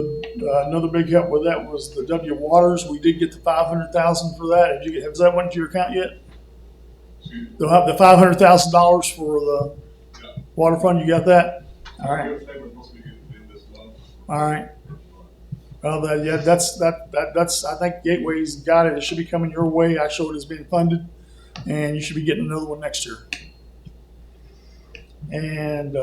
another big help with that was the W Waters. We did get the $500,000 for that. Has that went to your account yet? They'll have the $500,000 for the water fund. You got that? All right. All right. Well, that's I think Gateway's got it. It should be coming your way. I showed it's being funded, and you should be getting another one next year. And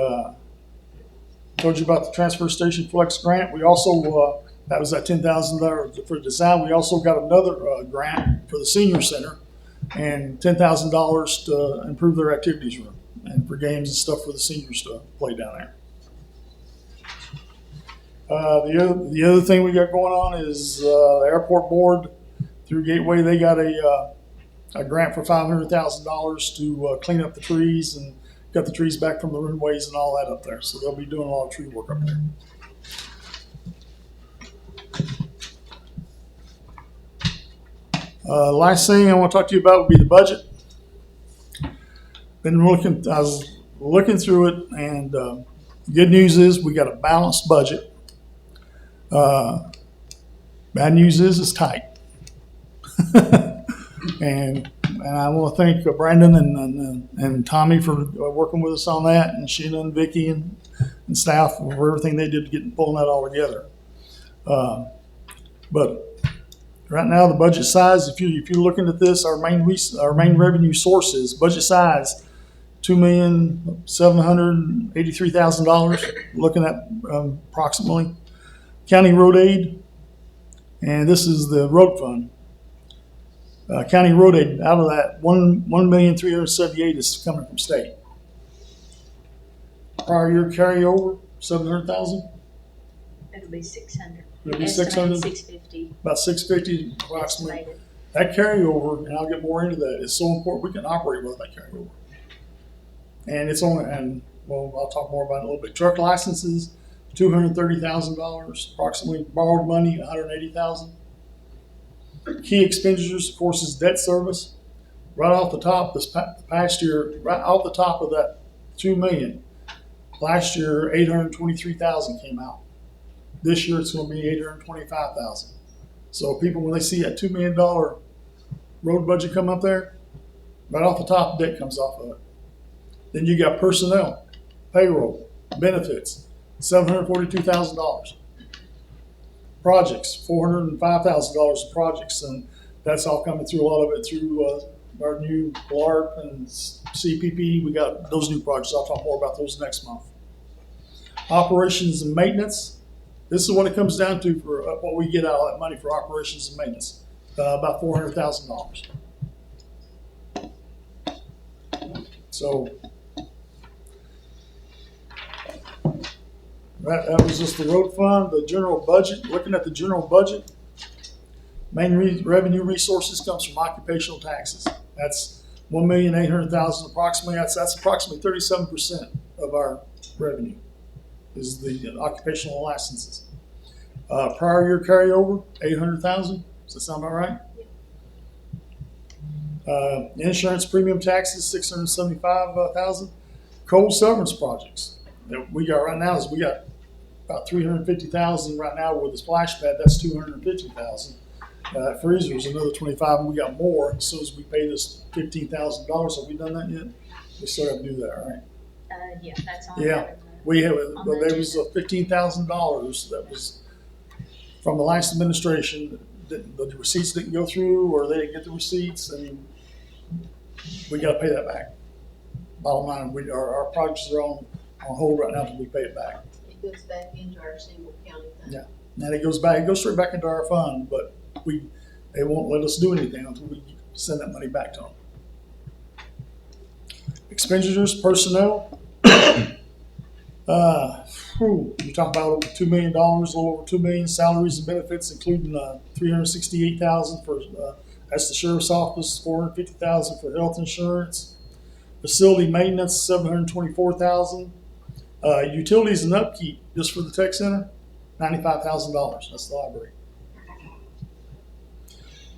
told you about the transfer station flex grant. We also that was that $10,000 for design. We also got another grant for the senior center, and $10,000 to improve their activities room and for games and stuff for the seniors to play down there. The other thing we got going on is the airport board through Gateway. They got a grant for $500,000 to clean up the trees and got the trees back from the runways and all that up there. So they'll be doing a lot of tree work up there. Last thing I want to talk to you about would be the budget. I was looking through it, and good news is we got a balanced budget. Bad news is it's tight. And I want to thank Brandon and Tommy for working with us on that, and Sheena and Vicky and staff for everything they did to get pulling that all together. But right now, the budget size, if you're looking at this, our main revenue sources, budget size, $2,783,000, looking at approximately. County road aid, and this is the road fund. County road aid, out of that, $1,378,000 is coming from state. Prior year carryover, $700,000. It'll be 600. It'll be 600. 650. About 650 approximately. That carryover, and I'll get more into that, is so important. We can operate with that carryover. And it's only, and well, I'll talk more about it in a little bit. Truck licenses, $230,000, approximately. Borrowed money, $180,000. Key expenditures, of course, is debt service. Right off the top, this past year, right off the top of that $2 million, last year $823,000 came out. This year it's going to be $825,000. So people, when they see that $2 million road budget come up there, right off the top, debt comes off of it. Then you got personnel, payroll, benefits, $742,000. Projects, $405,000 of projects, and that's all coming through, a lot of it through our new LARP and CPP. We got those new projects. I'll talk more about those next month. Operations and maintenance. This is what it comes down to for what we get out of that money for operations and maintenance. About $400,000. So that was just the road fund, the general budget. Looking at the general budget, main revenue resources comes from occupational taxes. That's $1,800,000 approximately. That's approximately 37% of our revenue is the occupational licenses. Prior year carryover, $800,000. Does that sound about right? Insurance premium taxes, $675,000. Cold severance projects that we got right now is we got about $350,000 right now with the splash pad. That's $250,000. Freezer is another $25,000, and we got more as soon as we pay this $15,000. Have we done that yet? We still have to do that, right? Yeah, that's on. Yeah, we have. But there was $15,000 that was from the last administration. The receipts didn't go through, or they didn't get the receipts, and we got to pay that back. Bottom line, our projects are on on hold right now until we pay it back. It goes back into our single county fund. Yeah. And it goes straight back into our fund, but they won't let us do anything until we send that money back to them. Expenditures, personnel. You talk about over $2 million, a little over $2 million, salaries and benefits, including $368,000 for that's the sheriff's office, $450,000 for health insurance, facility maintenance, $724,000, utilities and upkeep just for the tech center, $95,000. That's the library.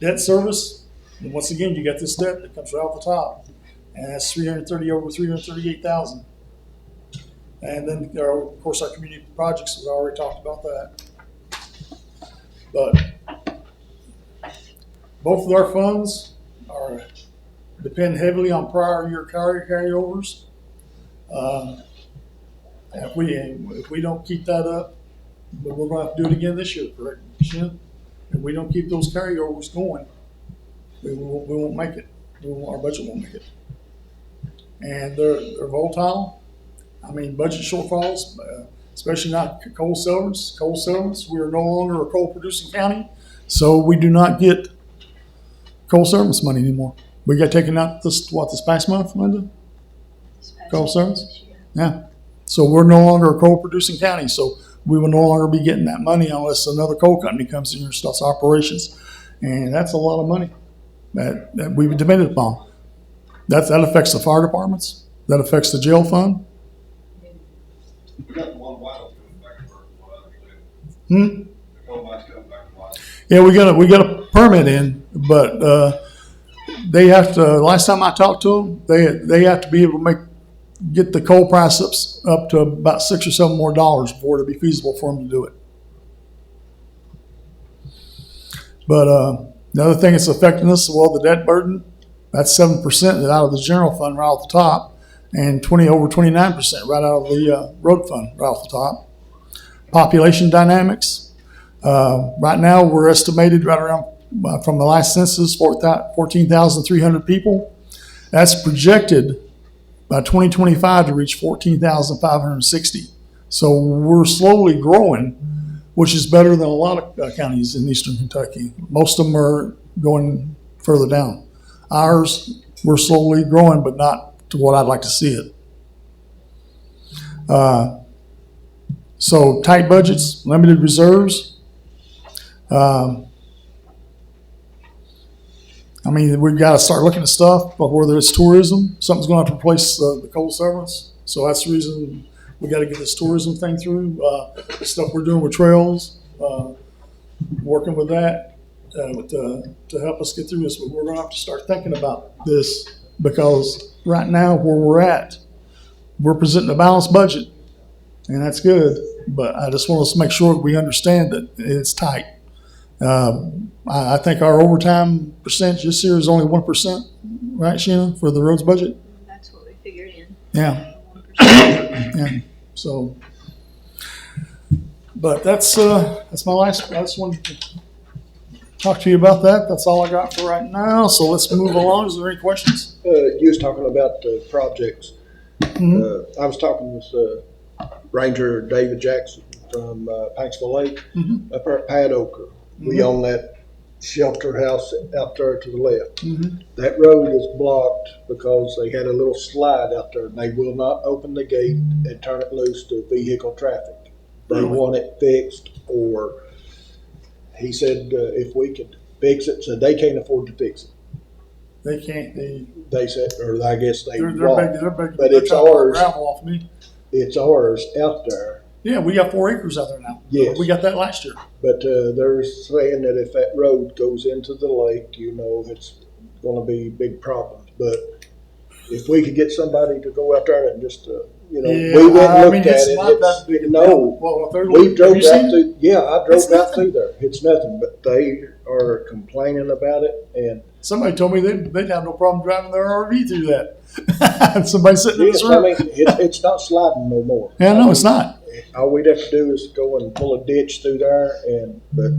Debt service, and once again, you got this debt that comes right off the top, and that's over $338,000. And then, of course, our community projects, we've already talked about that. But both of our funds depend heavily on prior year carryovers. If we don't keep that up, but we're going to have to do it again this year, correct, Shannon? If we don't keep those carryovers going, we won't make it. Our budget won't make it. And they're volatile. I mean, budget shortfalls, especially not coal sellers. Coal sellers, we are no longer a coal producing county, so we do not get coal service money anymore. We got taken out this past month, Linda? Coal service? Yeah. So we're no longer a coal producing county, so we will no longer be getting that money unless another coal company comes in here and starts operations. And that's a lot of money that we've depended upon. That affects the fire departments. That affects the jail fund. Yeah, we got a permit in, but they have to. Last time I talked to them, they have to be able to get the coal price up to about $6 or $7 more before it'll be feasible for them to do it. But the other thing that's affecting us, well, the debt burden, that's 7% out of the general fund right off the top, and over 29% right out of the road fund right off the top. Population dynamics. Right now, we're estimated right around, from the last census, 14,300 people. That's projected by 2025 to reach 14,560. So we're slowly growing, which is better than a lot of counties in eastern Kentucky. Most of them are going further down. Ours, we're slowly growing, but not to what I'd like to see it. So tight budgets, limited reserves. I mean, we've got to start looking at stuff, but whether it's tourism, something's going to have to replace the coal service. So that's the reason we got to get this tourism thing through. Stuff we're doing with trails, working with that to help us get through this. But we're going to have to start thinking about this because right now where we're at, we're presenting a balanced budget, and that's good. But I just want us to make sure that we understand that it's tight. I think our overtime percentage this year is only 1%, right, Shannon, for the roads budget? That's what we figured in. Yeah. Yeah. So, but that's my last. I just wanted to talk to you about that. That's all I got for right now. So let's move along. Is there any questions? You was talking about projects. Mm-hmm. I was talking with Ranger David Jackson from Paintsville Lake up there at Padoker. We own that shelter house out there to the left. That road is blocked because they had a little slide out there and they will not open the gate and turn it loose to vehicle traffic. They want it fixed, or he said if we could fix it, so they can't afford to fix it. They can't. They said, or I guess they They're won't. big, But it's ours. Gravel off me. It's ours out there. Yeah, we got 4 acres out there now. Yes. We got that last year. But they're saying that if that road goes into the lake, it's going to be big problems. But if we could get somebody to go out there and just, we went and looked at it. Not that big. We drove out through. Yeah, I drove out through there. It's nothing, but they are complaining about it. And somebody told me they'd have no problem driving their RV through that. Somebody sitting in this room. I mean, it's not sliding no more. Yeah, no, it's not. All we'd have to do is go and pull a ditch through there, but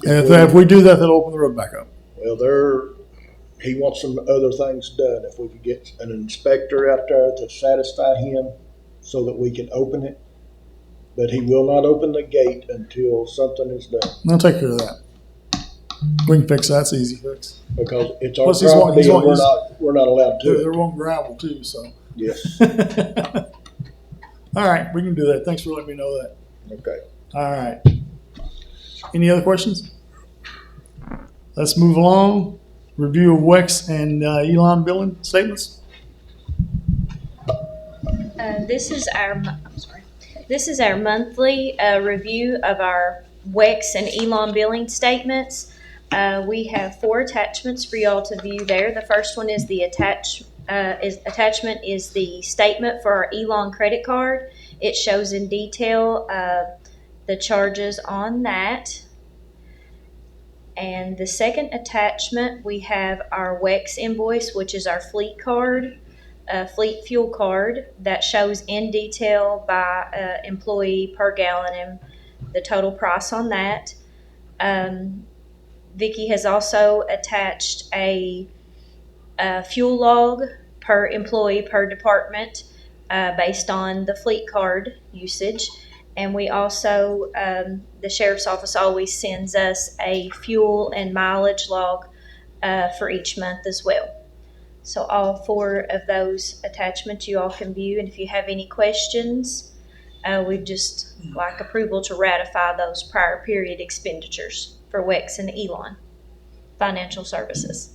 if we do that, they'll open the road back up. Well, he wants some other things done. If we could get an inspector out there to satisfy him, so that we can open it. But he will not open the gate until something is done, I'll take care of that. We can fix that. It's an easy fix. because it's our Plus, he's property and wanting- we're not allowed to. They're on gravel too, so. Yes, All right, we can do that. Thanks for letting me know that. okay. All right. Any other questions? Let's move along. Review of WEX and Elon billing statements. This is our, This is our monthly review of our WEX and Elon billing statements. We have 4 attachments for y'all to view there. The first one is the attachment is the statement for our Elon credit card. It shows in detail the charges on that. And the second attachment, we have our WEX invoice, which is our fleet card, fleet fuel card that shows in detail by employee per gallon and the total price on that. Vicki has also attached a fuel log per employee per department based on the fleet card usage. And we also, the sheriff's office always sends us a fuel and mileage log for each month as well. So all 4 of those attachments you all can view. And if you have any questions, we'd just like approval to ratify those prior period expenditures for WEX and Elon Financial Services.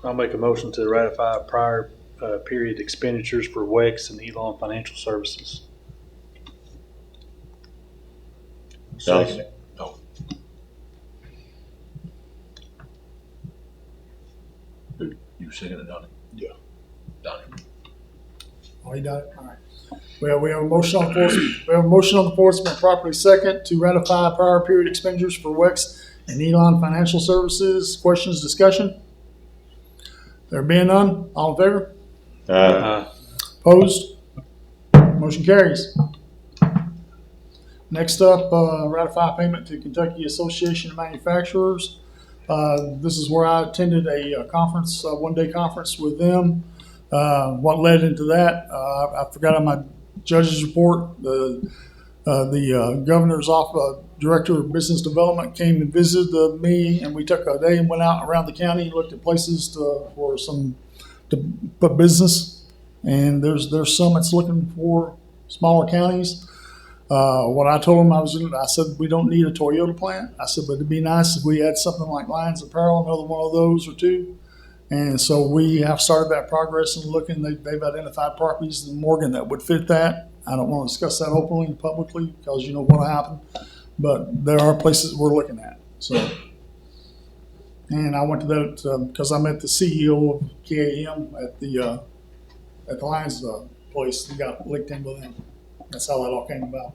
I'll make a motion to ratify prior period expenditures for WEX and Elon Financial Services. Second. You second it, Donnie? Yeah. Donnie. Oh, you got it? All right. Well, we have a motion on the floor. We have a motion on the floor. It's been properly second to ratify prior period expenditures for WEX and Elon Financial Services. Questions, discussion? There being none, all in favor? Opposed? Motion carries. Next up, ratify payment to Kentucky Association of Manufacturers. This is where I attended a conference, a one-day conference with them. What led into that, I forgot on my judge's report, the governor's office, director of business development came and visited me, and we took a day and went out around the county and looked at places to put business. And there's some that's looking for smaller counties. What I told him, I said, we don't need a Toyota plant. I said, but it'd be nice if we had something like Lions Apparel, another one of those or 2. And so we have started that progress and looking. They've identified properties in Morgan that would fit that. I don't want to discuss that openly and publicly because you know what'll happen. But there are places we're looking at. So, and I went to that because I met the CEO of KAM at the Lions place and got linked in with him. That's how that all came about.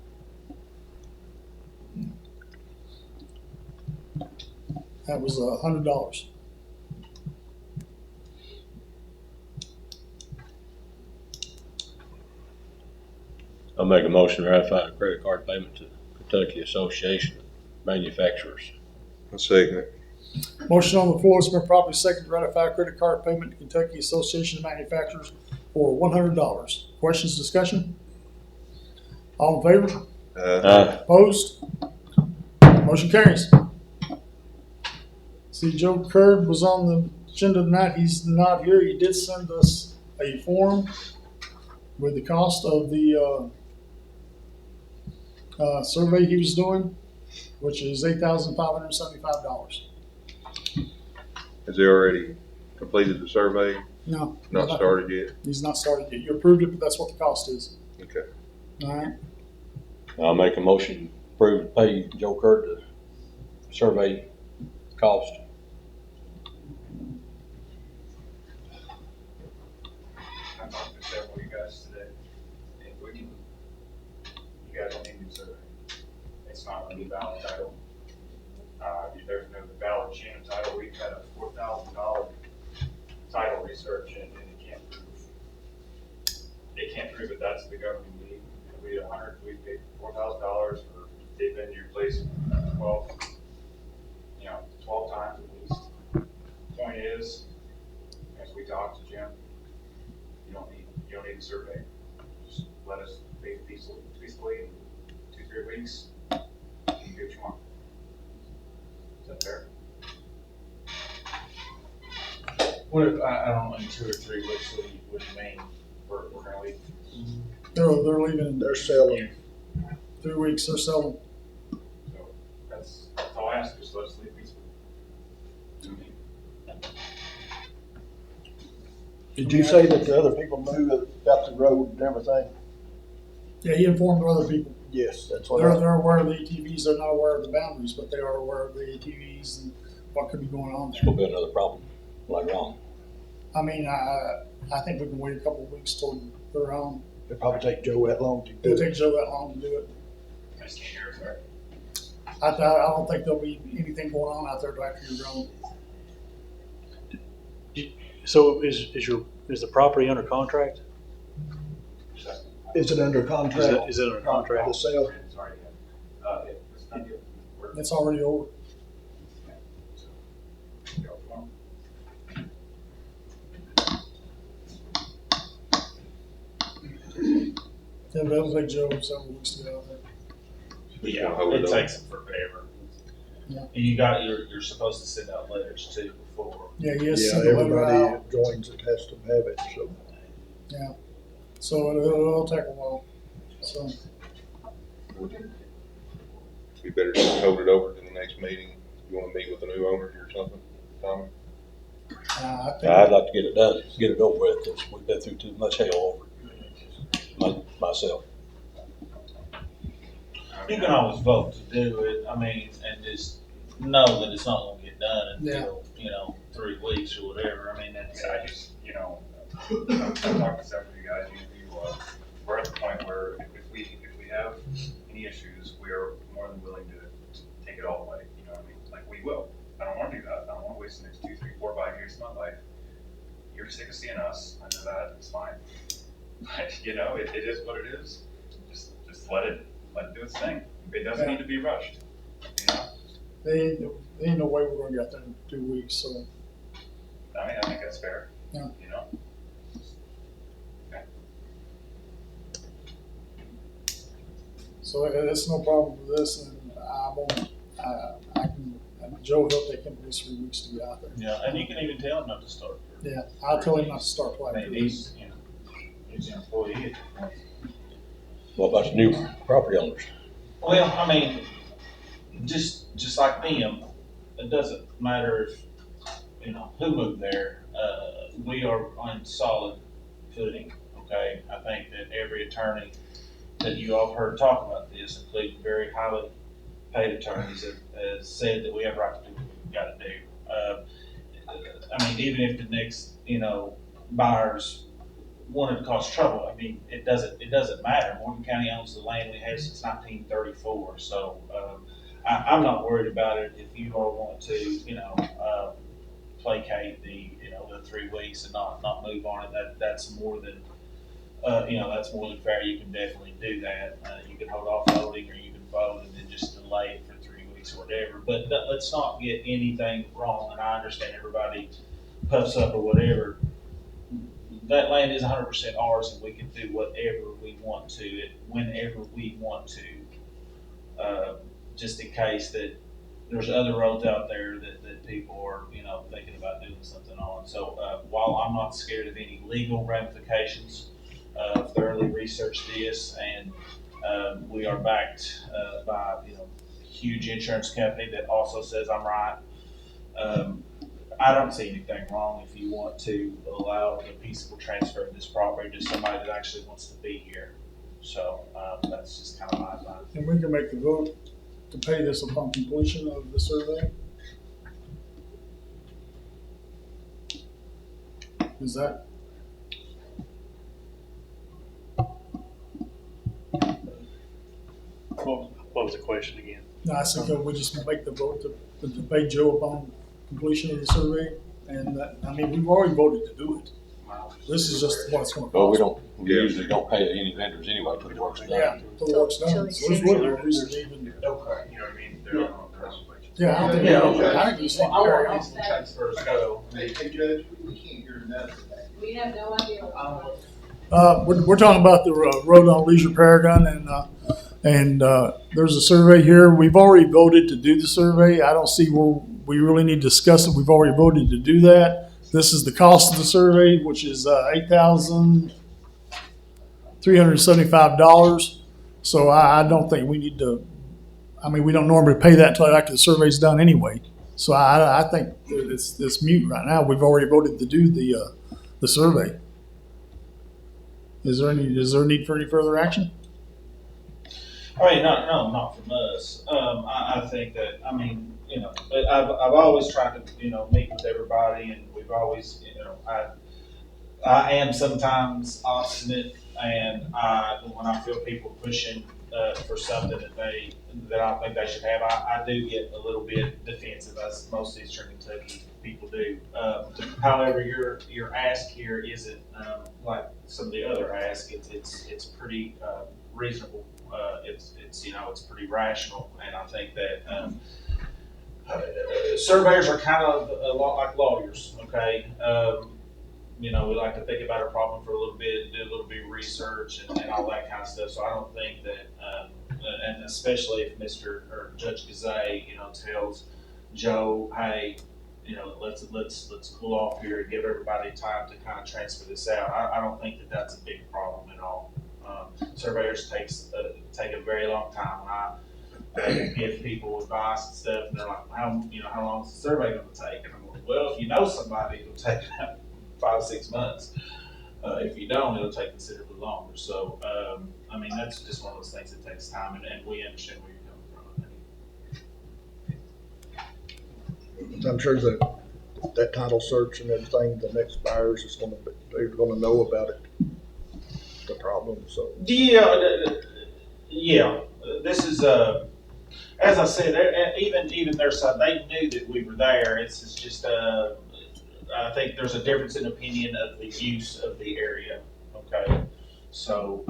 That was $100. I'll make a motion to ratify a credit card payment to Kentucky Association of Manufacturers. I second it. Motion on the floor has been properly seconded to ratify credit card payment to Kentucky Association of Manufacturers for $100. Questions, discussion? All in favor? Opposed? Motion carries. See, Joe Curd was on the agenda tonight. He's not here. He did send us a form with the cost of the survey he was doing, which is $8,575. Has he already completed the survey? No. Not started yet? He's not started yet. You approved it, but that's what the cost is. Okay. All right. I'll make a motion to approve to pay Joe Kurt to survey cost? I talked to several of you guys today, and we can, you guys don't need to survey. It's not gonna be valid title. There's no valid chain of title. We've had a $4,000 title research and it can't prove that that's the governing deed. We paid $4,000 for, they've been to your place 12 times at least. Point is, as we talked to Jim, you don't need a survey. Just let us pay it peacefully in 2-3 weeks. You can do what you want. Is that fair? What if, I don't know, in 2 or 3 weeks, what do you mean? We're gonna leave? They're leaving. They're selling. 3 weeks, they're selling. So that's all I ask, just let us leave peacefully. Did you say that the other people knew about the road and everything? Yeah, he informed other people. Yes, that's what They're aware of the ATVs, they're not aware of the boundaries, but they are aware of the ATVs and what could be going on It's there. gonna be another problem later on. I mean, I think we can wait a couple of weeks till they're on. It'd probably take Joe that long to do It'll it. take Joe that long to do it. I just can't hear it, sorry. I don't think there'll be anything going on out there after you're gone. So is the property under contract? Is it under contract? Is it under contract? The sale? Sorry, it's not good. It's already over. Yeah, but it'll take Joe several weeks to get out there. Yeah, Hold it it takes them forever. Yeah. And you're supposed to send out letters too before. Yeah, he has to Yeah, send a letter everybody out. that joins it has to have it, so. Yeah. So it'll take a while. So We better just hold it over to the next meeting. You wanna meet with the new owners or something, Tommy? I think I'd like to get it done, get it over with, because we've been through too much hell over it, myself. You can always vote to do it, I mean, and just know that it's not gonna get done until, 3 weeks or whatever, I mean, that's. I just, I've talked to several of you guys, we're at the point where if we have any issues, we are more than willing to take it all away, you know what I mean? Like, we will. I don't wanna do that. I don't wanna waste the next 2, 3, 4, 5 years of my life. You're sick of seeing us, I know that, it's fine. But, it is what it is. Just let it do its thing. It doesn't need to be rushed, they ain't no way we're gonna get there in 2 weeks, so. I think that's fair. Yeah. Okay. So it's no problem with this, and Joe, he'll take him at least 3 weeks to get out there. Yeah, and you can even tell him not to start. Yeah, I'll tell him not to start I playing. mean, he's an employee. What about the new property owners? Well, I mean, just like them, it doesn't matter if, who moved there, we are on solid footing, okay? I think that every attorney that you all heard talk about this, including very highly paid attorneys, have said that we have a right to do what we've got to do. I mean, even if the next, buyers wanted to cause trouble, I mean, it doesn't matter. Morgan County owns the land we have since 1934, so I'm not worried about it. If you all want to, placate the 3 weeks and not move on it, that's more than that's more than fair. You can definitely do that. You can hold off voting, or you can vote and then just delay it for 3 weeks or whatever. But let's not get anything wrong. And I understand everybody puffs up or whatever. That land is 100% ours, and we can do whatever we want to it whenever we want to. Just in case that there's other roads out there that people are, thinking about doing something on. So while I'm not scared of any legal ramifications, thoroughly researched this, and we are backed by a huge insurance company that also says I'm right. I don't see anything wrong if you want to allow the peaceful transfer of this property to somebody that actually wants to be here. So that's just kind of my advice. And we can make the vote to pay this upon completion of the survey. Is that, What was the question again? no, I think we just make the vote to pay Joe upon completion of the survey. And that, I mean, we've already voted to do it. This is just what it's gonna Well, cost. we usually don't pay any vendors anyway till the work's done. Yeah, till the work's done. So there's really no reason to even, Okay, you know what I mean? They're not- yeah, I don't think, Yeah, okay. I think we just need to I carry want on. these transfers to go. Hey, Judge, we can't hear nothing. We have no idea. We're talking about the road on Leisure Paragon, and there's a survey here. We've already voted to do the survey. I don't see where we really need to discuss it. We've already voted to do that. This is the cost of the survey, which is $8,375. So I don't think we need to. I mean, we don't normally pay that until after the survey's done anyway. So I think it's mute right now. We've already voted to do the survey. Is there a need for any further action? I mean, not from us. I think that, I mean, you know, I've always tried to, you know, meet with everybody, and we've always, you know, I am sometimes obstinate, and when I feel people pushing for something that I think they should have, I do get a little bit defensive, as most of Eastern Kentucky people do. However, your ask here isn't like some of the other asks. It's pretty reasonable. It's you know, it's pretty rational, and I think that surveyors are kind of a lot like lawyers. Okay. You know, we like to think about a problem for a little bit, do a little bit of research and all that kind of stuff. So I don't think that, and especially if Mr. or Judge Gazay, you know, tells Joe, hey, you know, let's cool off here and give everybody time to kind of transfer this out. I don't think that that's a big problem at all. Surveyors take a very long time. When I give people advice and stuff, and they're like, how long is the survey going to take? And I'm like, well, if you know somebody, it'll take 5 to 6 months. If you don't, it'll take considerably longer. So, I mean, that's just one of those things that takes time, and we understand where you're coming from. I'm sure that title search and everything, the next buyers is they're gonna know about it, the problem, so. Yeah. This is, as I said, even their side, they knew that we were there. It's just, I think there's a difference in opinion of the use of the area. Okay, so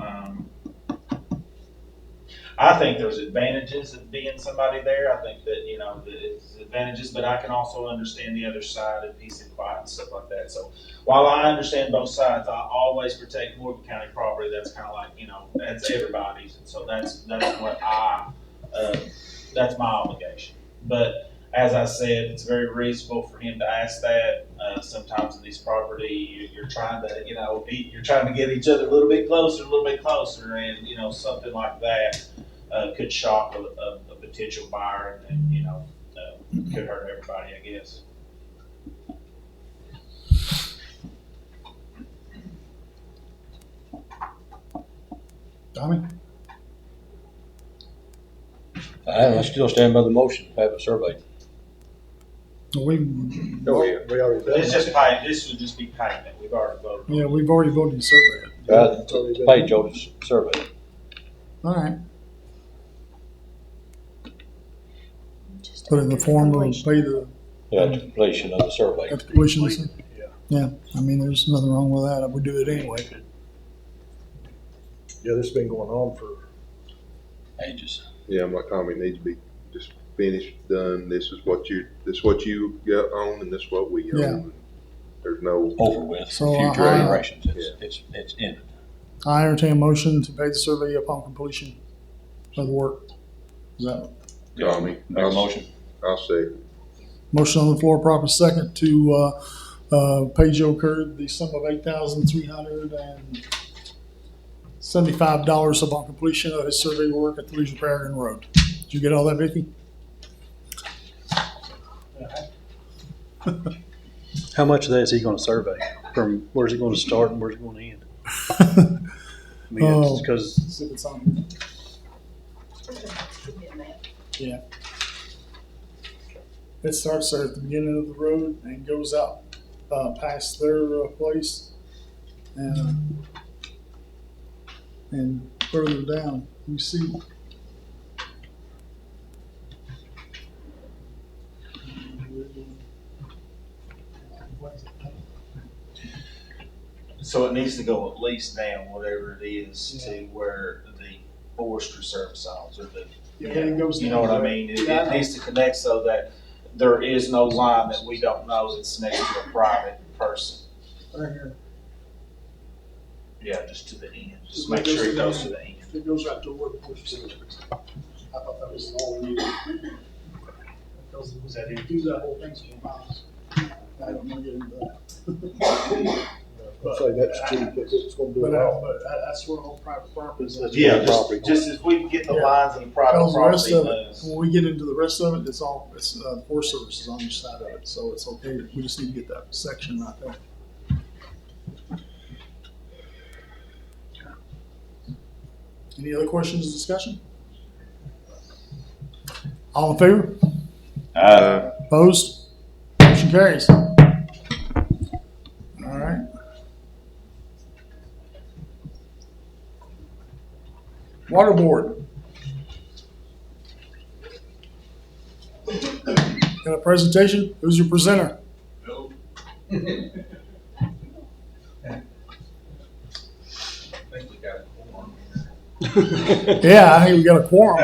I think there's advantages of being somebody there. I think that, you know, there's advantages, but I can also understand the other side of peace and quiet and stuff like that. So while I understand both sides, I always protect Morgan County property. That's kind of like, you know, that's everybody's, and so that's what that's my obligation. But as I said, it's very reasonable for him to ask that. Sometimes in these property, you're trying to, you know, you're trying to get each other a little bit closer, and you know, something like that could shock a potential buyer, and you know, could hurt everybody, I guess. Tommy? I still stand by the motion to have it surveyed. We already done It's just that. this would just be payment. We've already voted. Yeah, we've already voted to survey it. To pay Joe to survey it. All right. Put it in the form of pay the. At the completion of the survey. At the completion of the survey. Yeah, I mean, there's nothing wrong with that. We do it anyway. Yeah, this has been going on for ages. Yeah, my comment needs to be just finished, done. This is what you got on, and this is what we Yeah. own. There's no Over with. So, Future I- generations. It's ended. I entertain a motion to pay the survey upon completion of the work. Is that Tommy. Make a motion. I'll say. motion on the floor, proper second to pay Joe Curd the sum of $8,375 upon completion of his survey work at the Leisure Paragon Road. Did you get all that, Vicky? How much of that is he gonna survey? From where's he gonna start and where's he gonna end? I mean, Oh. it's because See if it's on here. Yeah. It starts there at the beginning of the road and goes out past their place. And further down, you see. So it needs to go at least down, whatever it is, to where the forestry service officer, It goes you know what I down. mean? It Yeah, I know. needs to connect so that there is no line that we don't know that's next to a private person. Right here. Yeah, just to the end. Just Just make sure it goes to the the end. It goes right to where the forestry service is. I thought that was all we needed. Because it was that, do that whole thing's for miles. I don't want to get into that. I'll say that's cheap, if it's gonna do But, it all. but that's where all private property is. Yeah, just as we can get the lines and the private Because the rest property of it, moves. when we get into the rest of it, it's all, it's, Forest Service is on each side of it, so it's okay. We just need to get that section right there. Any other questions or discussion? All in favor? Opposed? Motion carries. All right. Water Board. Got a presentation? Who's your presenter? Yeah, I think we got a quorum.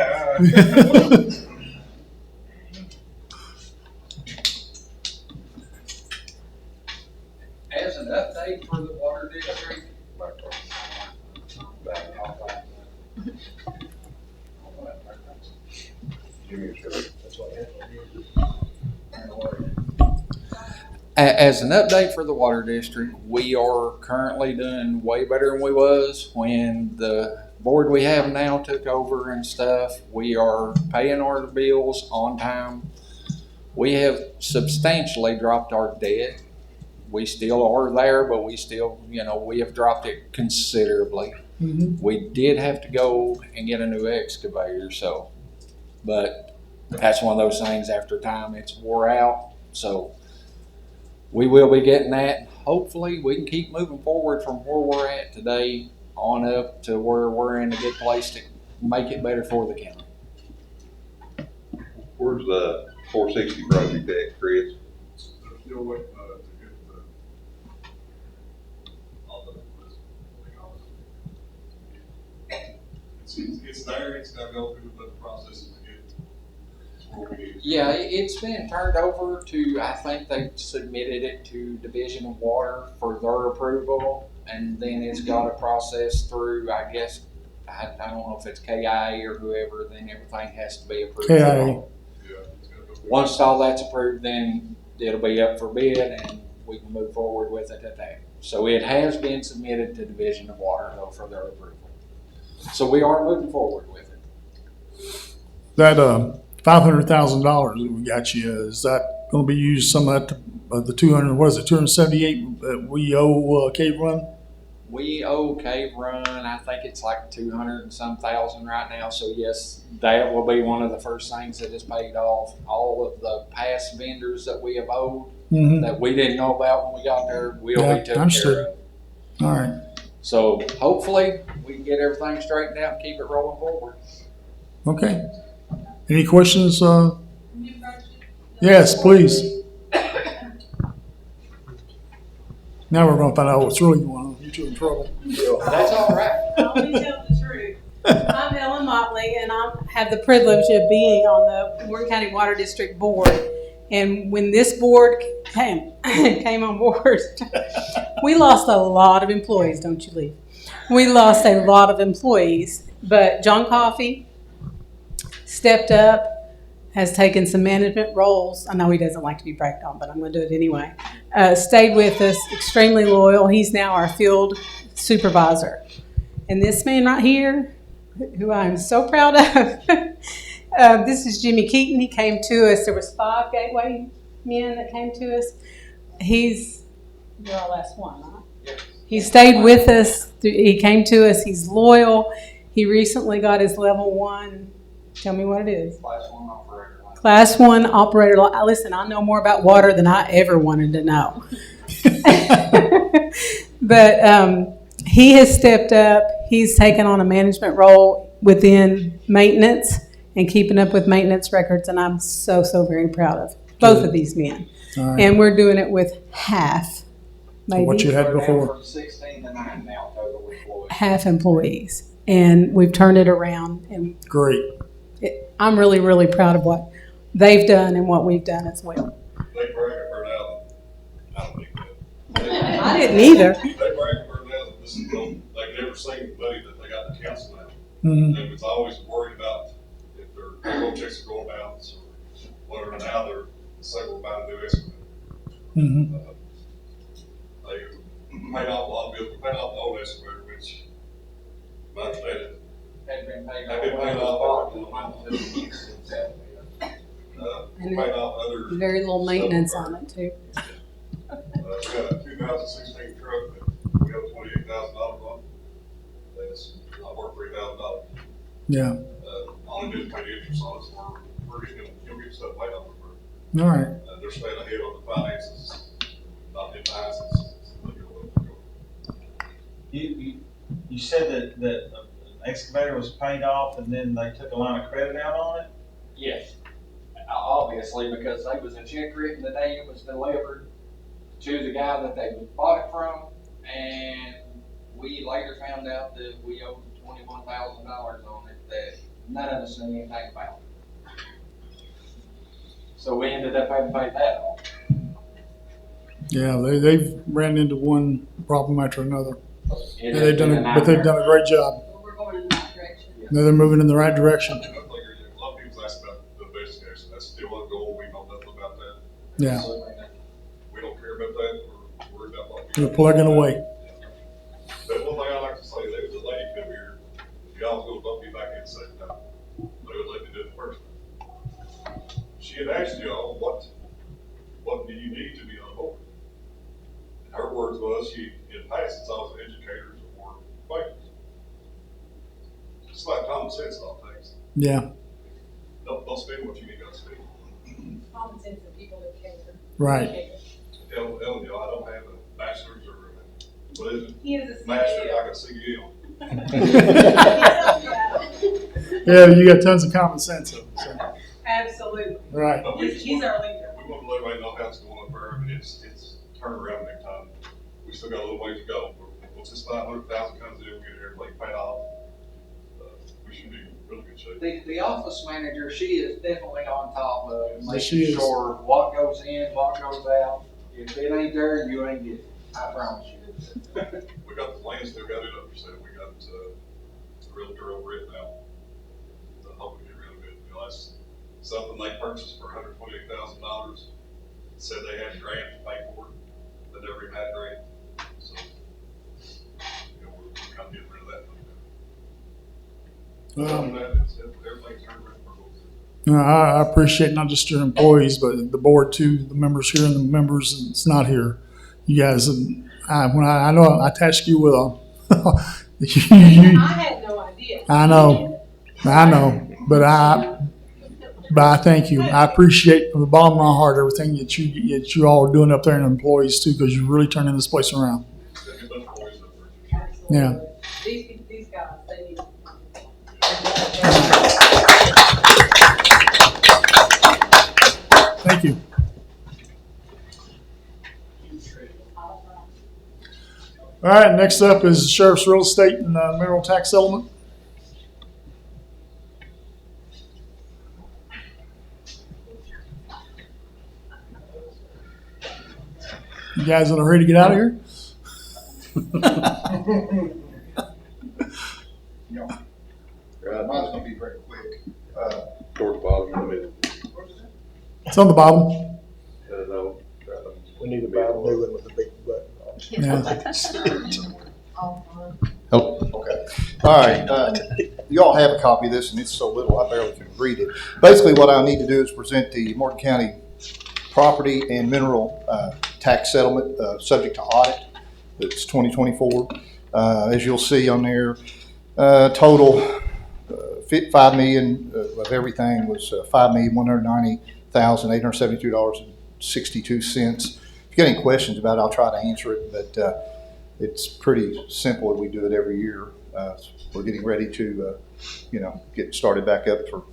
As an update for the water district, as an update for the water district, we are currently doing way better than we was when the board we have now took over and stuff. We are paying our bills on time. We have substantially dropped our debt. We still are there, but we still, we have dropped it considerably. Mhm. We did have to go and get a new excavator, but that's one of those things after time it's wore out. So we will be getting that. Hopefully we can keep moving forward from where we're at today on up to where we're in a good place to make it better for the county. Where's the 460 project at, Chris? Still waiting to get all the it's there, it's gotta go through the process to get where we need. Yeah, it's been turned over to, I think they submitted it to Division of Water for their approval, and then it's got a process through, I guess, I don't know if it's KIA or whoever, then everything has to be approved. KIA. Once all that's approved, then it'll be up for bid and we can move forward with it at that. So it has been submitted to Division of Water though for their approval. So we are moving forward with it. That $500,000 that we got you, is that going to be used some of that, the 200, what is it, 278 that we owe Cave Run? We owe Cave Run, I think it's like 200 and some thousand right now. So yes, that will be one of the first things that is paid off. All of the past vendors that we have owed Mhm. that we didn't know about when we got there will Yeah, be taken understood. care of. All right. So hopefully we can get everything straightened out and keep it rolling forward. Okay. Any questions? Yes, please. Now we're going to find out what's really going on. You two in trouble. That's all right. I always tell the truth. I'm Ellen Motley, and I have the privilege of being on the Morgan County Water District Board. And when this board came on board, we lost a lot of employees, don't you leave. We lost a lot of employees, but John Coffey stepped up, has taken some management roles. I know he doesn't like to be bragged on, but I'm going to do it anyway. Stayed with us, extremely loyal. He's now our field supervisor. And this man right here, who I'm so proud of, this is Jimmy Keaton. He came to us. There was 5 Gateway men that came to us. You're our last one, huh? Yes. He stayed with us. He came to us. He's loyal. He recently got his level 1. Tell me what it is. Class 1 operator. Class 1 operator. Listen, I know more about water than I ever wanted to know. But he has stepped up. He's taken on a management role within maintenance and keeping up with maintenance records, and I'm so very proud of both of these men. All right. And we're doing it with half, maybe. What you had We're down before. from 16 to 9 now total employees. Half employees. And we've turned it around, and Great. I'm really proud of what they've done and what we've done as well. They brag her out. I don't think that. I didn't either. They brag her out. This is they never seen the money that they got to council now. Mhm. They was always worried about if their payroll checks are going out or whatever. Now they're several buying new estimate. Mm-hmm. They paid off a lot of bills. We paid off the old estimator, which my understanding They've been paid have been paid off. And Paid off other. very little maintenance on it too. We got a 2016 truck that we have $28,000 on. That's not worth $3,000. Yeah. All they do is pay the interest on it, so we're just gonna get stuff paid off of her. All right. They're staying ahead on the finances, not in behind since they go. You said that an excavator was paid off and then they took a line of credit out on it? Yes, obviously, because there was a check written the day it was delivered to the guy that they bought it from, and we later found out that we owed $21,000 on it that none of us knew anything about. So we ended up having to pay that off. Yeah, they've ran into one problem after another. It And has they've done been a, a but they've nightmare. done a great job. We're going in the right direction. Now they're moving in the right direction. A lot of people ask about the investigation. That's still ongoing. We know nothing about that. Yeah. We don't care about that. We're worried about what They're plugging away. But one thing I like to say, there was a lady come here, if y'all was gonna vote me back in the second time, they would let me do it the first time. She had asked y'all, what do you need to be on board? And her words was, in the past, it's always educators or faiths. It's like common sense on things. Yeah. Don't spend what you ain't got to spend. Common sense of people that care. Right. Tell y'all, I don't have a bachelor's or a, what is it? He is a Master's, CDL. I got CDL. Yeah, you got tons of common sense of it. So. Absolutely. Right. But we He's our leader. We want to let everybody know how it's going up there, and it's turned around big time. We still got a little ways to go. Once this 500,000 comes in, we get everybody paid off. We should be in really good shape. The office manager, she is definitely on top of it, Yes, she making is. sure what goes in, what goes out. If it ain't there, you ain't getting it, I promise you. We got the land still got it up for sale. We got the realtor over it now. I hope we get rid of it. You know, that's something they purchased for $128,000. Said they had a grant to pay for it. They never even had a grant. So, you know, we're kind of getting rid of that thing now. Other than that, everything's turned around for a little bit. I appreciate not just your employees, but the board too, the members here and the members that's not here. You guys, I know I tasked you with a. I had no idea. I know, but I thank you. I appreciate from the bottom of my heart everything that you all are doing up there and employees too, because you're really turning this place around. Yeah. These guys, they need. Thank you. All right, next up is Sheriff's Real Estate and Mineral Tax Settlement. You guys in a hurry to get out of here? Mine's gonna be very quick. Towards the bottom in the middle. It's on the bottom. No. We need a brand new one with a big button on it. Yeah. Oh, okay. All right, you all have a copy of this, and it's so little I barely can read it. Basically, what I need to do is present the Morgan County property and mineral tax settlement subject to audit. It's 2024. As you'll see on there, total $5 million of everything was $5,190,872.62. If you you got any questions about it, I'll try to answer it, but it's pretty simple. We do it every year. We're getting ready to, get started back up for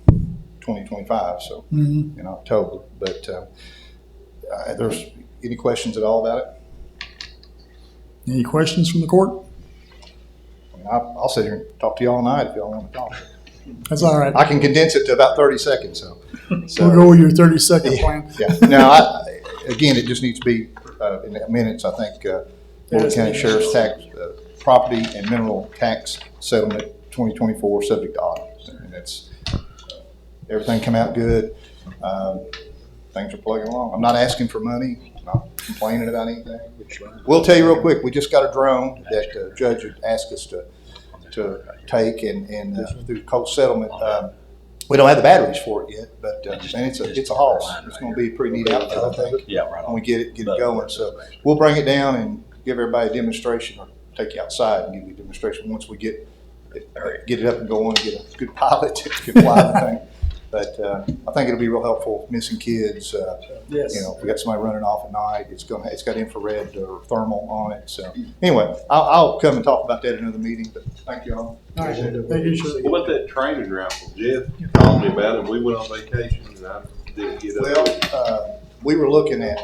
2025, so in October. But there's any questions at all about it? Any questions from the court? I mean, I'll sit here and talk to you all night if y'all want to talk. That's all right. I can condense it to about 30 seconds. So we'll go with your 30-second plan. Yeah. Now, again, it just needs to be in the minutes. I think Morgan County Sheriff's tax, property and mineral tax settlement 2024 subject to audit. And it's everything come out good. Things are plugging along. I'm not asking for money. I'm not complaining about anything. We'll tell you real quick. We just got a drone that the judge had asked us to take, and through cold settlement. We don't have the batteries for it yet, but man, it's a haul. It's going to be a pretty neat outfit, I think. Yeah, right. When we get it going, so we'll bring it down and give everybody a demonstration, or take you outside and give you a demonstration once we get it up and going, get a good pilot to fly the thing. But I think it'll be real helpful. Missing kids, yes. If we got somebody running off at night, it's got infrared or thermal on it. So anyway, I'll come and talk about that at another meeting. But thank you all. All right. Thank you, sir. What about that training ground? Jeff called me about it. We went on vacation and I didn't get up. Well, we were looking at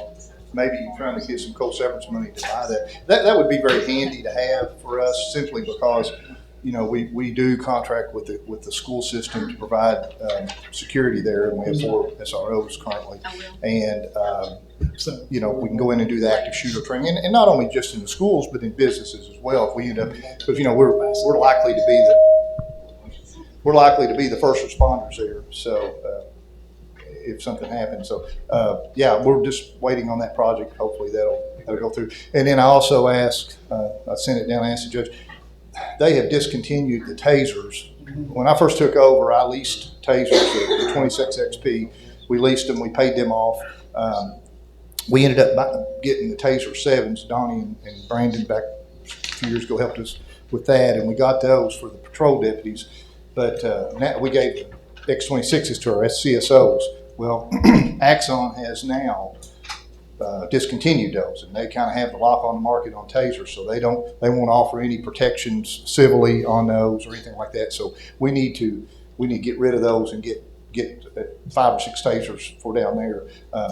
maybe trying to get some coal severance money to buy that. That would be very handy to have for us, simply because we do contract with the school system to provide security there, and we have 4 SROs currently. And we can go in and do the active shooter training, and not only just in the schools, but in businesses as well. If we end up, because we're likely to be the first responders there. So if something happens, so we're just waiting on that project. Hopefully that'll go through. And then I also asked, I sent it down. I asked the judge. They have discontinued the tasers. When I first took over, I leased tasers, the 26 XP. We leased them. We paid them off. We ended up getting the Taser 7s. Donnie and Brandon back a few years ago helped us with that, and we got those for the patrol deputies. But now we gave the X26s to our CSOs. Well, Axon has now discontinued those, and they kind of have the lock on the market on tasers, so they won't offer any protections civilly on those or anything like that. So we need to get rid of those and get 5 or 6 tasers for down there.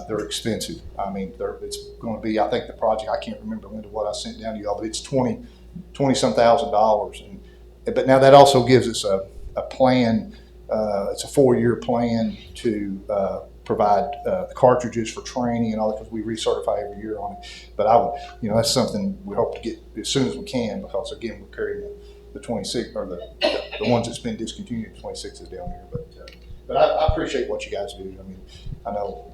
They're expensive. I mean, it's going to be, I think the project, I can't remember, Linda, what I sent down to y'all, but it's $20-some thousand. But now that also gives us a plan. It's a 4-year plan to provide cartridges for training and all that, because we recertify every year on it. But that's something we hope to get as soon as we can, because again, we're carrying the 26 or the ones that's been discontinued. 26 is down here, but I appreciate what you guys do. I mean, I know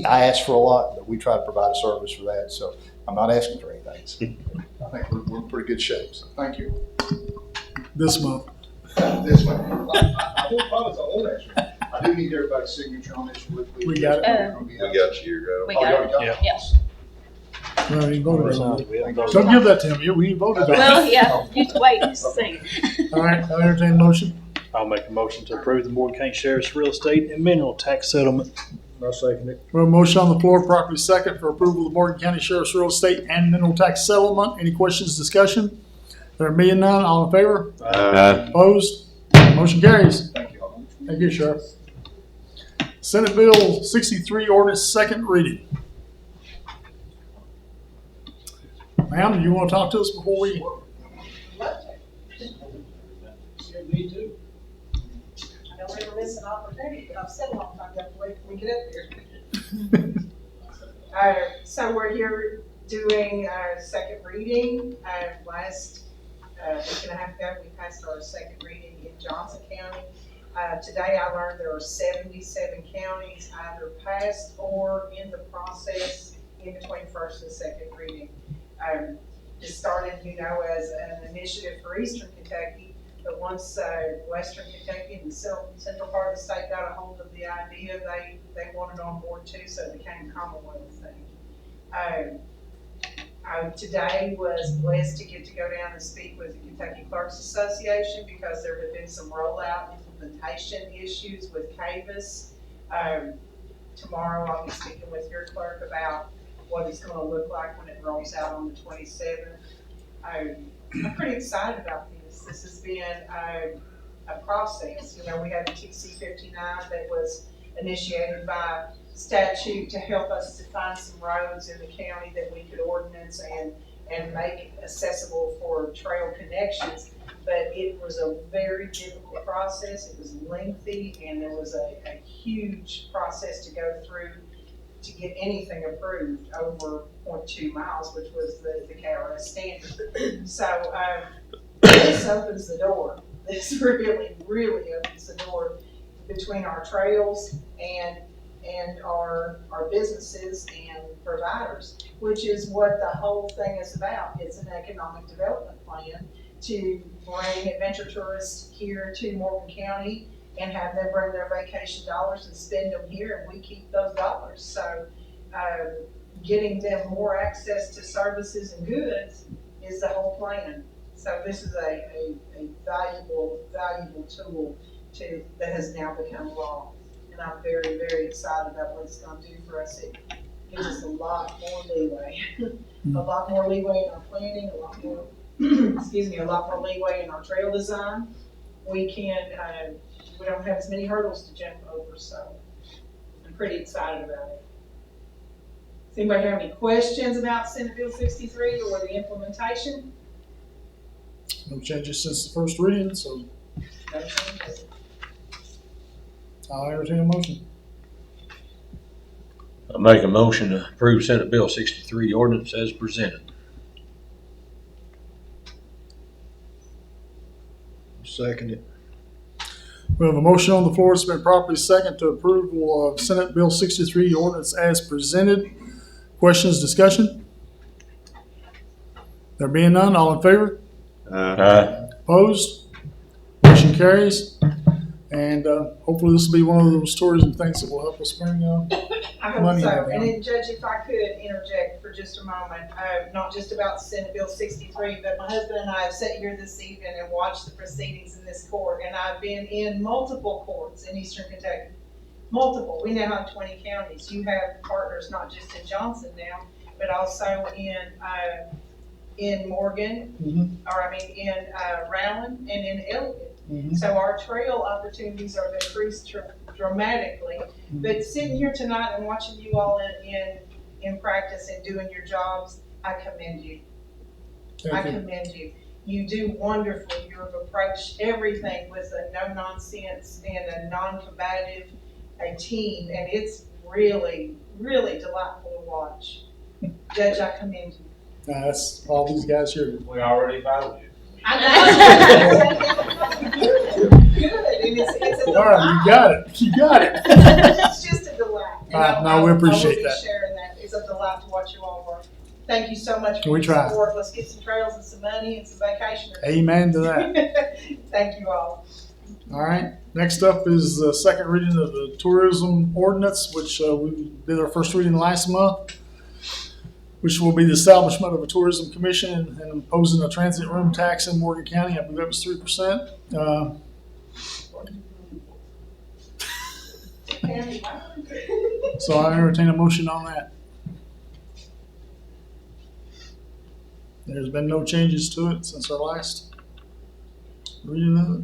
I ask for a lot, but we try to provide a service for that. So I'm not asking for anything. So I think we're in pretty good shape. So thank you. This month. This month. I won't promise I won't ask you. I do need everybody's signature on this. We got it. We got you, girl. We got it. Yes. No, you voted on it. Don't give that to him. We voted on it. Well, yeah. Just wait and see. All right. I'll entertain a motion. I'll make a motion to approve the Morgan County Sheriff's real estate and mineral tax settlement. I'll second it. We have a motion on the floor, properly second, for approval of the Morgan County Sheriff's real estate and mineral tax settlement. Any questions, discussion? There being none, all in favor? Opposed? Motion carries. Thank you all. Thank you, Sheriff. Senate Bill 63, ordinance, second reading. Ma'am, do you want to talk to us before we? Me too. I don't ever miss an opportunity, but I've said a long time, I have to wait till we get up there. So we're here doing our second reading. Last week and a half ago, we passed our second reading in Johnson County. Today I learned there are 77 counties either passed or in the process in between first and second reading. It started, as an initiative for Eastern Kentucky, but once Western Kentucky and the central part of the state got a hold of the idea, they wanted on board too, so it became a Commonwealth thing. Today was blessed to get to go down and speak with the Kentucky Clerks Association, because there had been some rollout implementation issues with CAVIS. tomorrow I'll be speaking with your clerk about what it's gonna look like when it rolls out on the 27th. I'm pretty excited about this. This has been a process. You know, we had the TC 59 that was initiated by statute to help us to find some roads in the county that we could ordinance and make accessible for trail connections. But it was a very difficult process. It was lengthy, and there was a huge process to go through to get anything approved over 0.2 miles, which was the KRS standard. So this opens the door. This really, really opens the door between our trails and our businesses and providers, which is what the whole thing is about. It's an economic development plan to bring adventure tourists here to Morgan County and have them bring their vacation dollars and spend them here, and we keep those dollars. So getting them more access to services and goods is the whole plan. So this is a valuable tool that has now become law. And I'm very, very excited about what it's gonna do for us. It gives us a lot more leeway. A lot more leeway in our planning, a lot more, a lot more leeway in our trail design. We don't have as many hurdles to jump over, so I'm pretty excited about it. Does anybody have any questions about Senate Bill 63 or the implementation? No changes since the first reading, so No changes. I'll entertain a motion. I make a motion to approve Senate Bill 63 ordinance as presented. Second it. We have a motion on the floor. It's been properly second to approval of Senate Bill 63 ordinance as presented. Questions, discussion? There being none, all in favor? Opposed? Motion carries. And hopefully this will be one of those tourism things that will help us bring I hope money so. in. And then, Judge, if I could interject for just a moment, not just about Senate Bill 63, but my husband and I have sat here this evening and watched the proceedings in this court, and I've been in multiple courts in Eastern Kentucky. Multiple. We now have 20 counties. You have partners not just in Johnson now, but also in Morgan, in Rowan, and in Elgin. So our trail opportunities have increased dramatically. But sitting here tonight and watching you all in practice and doing your jobs, I commend you. I commend you. You do wonderfully. You have approached everything with a no nonsense and a non-combative team, and it's really, really delightful to watch. Judge, I commend you. That's all these guys here. We already voted. I know. Good. And it's a All right, you got it. You got it. It's just a delight. No, we appreciate that. Sharing that. It's a delight to watch you all work. Thank you so much for We your try. support. Let's get some trails and some money and some vacation. Amen to that. Thank you all. All right. Next up is the second reading of the tourism ordinance, which we did our first reading last month, which will be the establishment of a tourism commission and imposing a transit room tax in Morgan County. I believe that was 3%. So I entertain a motion on that. There's been no changes to it since our last reading of it.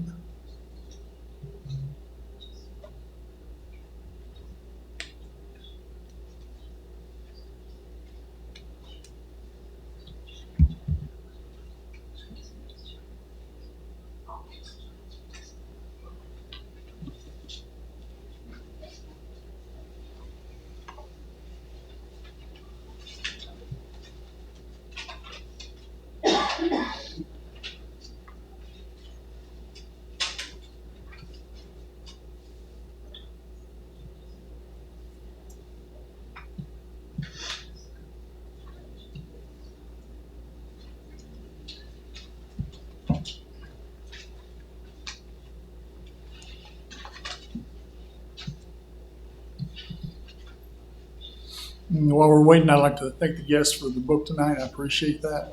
While we're waiting, I'd like to thank the guests for the book tonight. I appreciate that.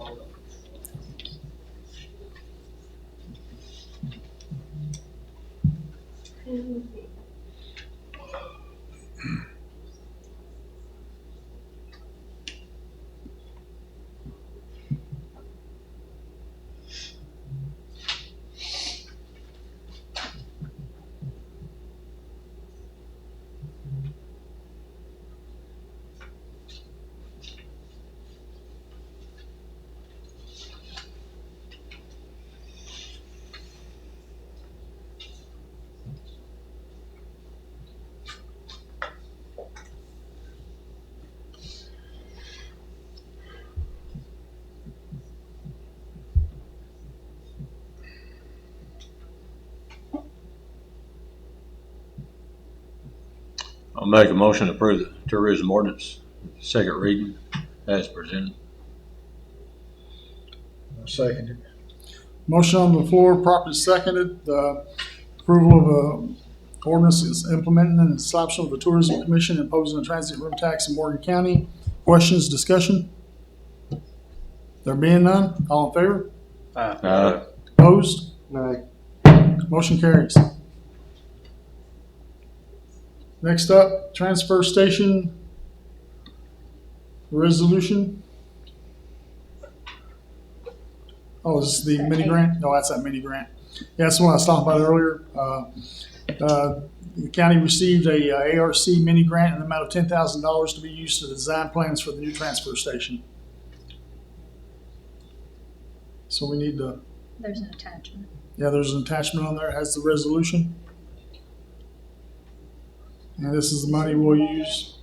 I'll make a motion to approve the tourism ordinance, second reading as presented. Second. Motion on the floor, properly seconded, approval of ordinance is implementing and establishment of a tourism commission imposing a transit room tax in Morgan County. Questions, discussion? There being none, all in favor? Aye. Opposed? Aye. Motion carries. Next up, transfer station resolution. Oh, is this the mini grant? No, that's that mini grant. Yeah, that's the one I was talking about earlier. The county received a ARC mini grant in the amount of $10,000 to be used to design plans for the new transfer station. So we need to, There's an attachment. yeah, there's an attachment on there. It has the resolution. And this is the money we'll use.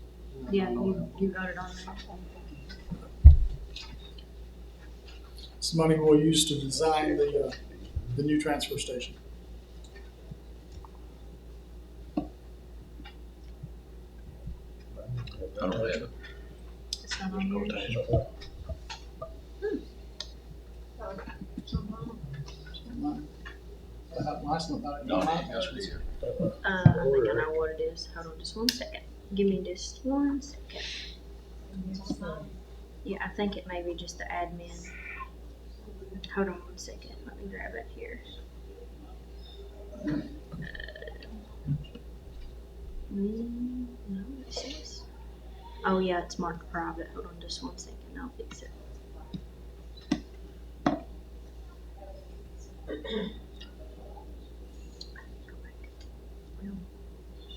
Yeah, you got it on there. It's the money we'll use to design the new transfer station. I don't have it. It's not on here. I think I know what it is. Hold on just one second. Give me just 1 second. Yeah, I think it may be just the admin. Hold on 1 second. Let me grab it here. No, it says. Oh yeah, it's marked private. Hold on just 1 second. I'll fix it.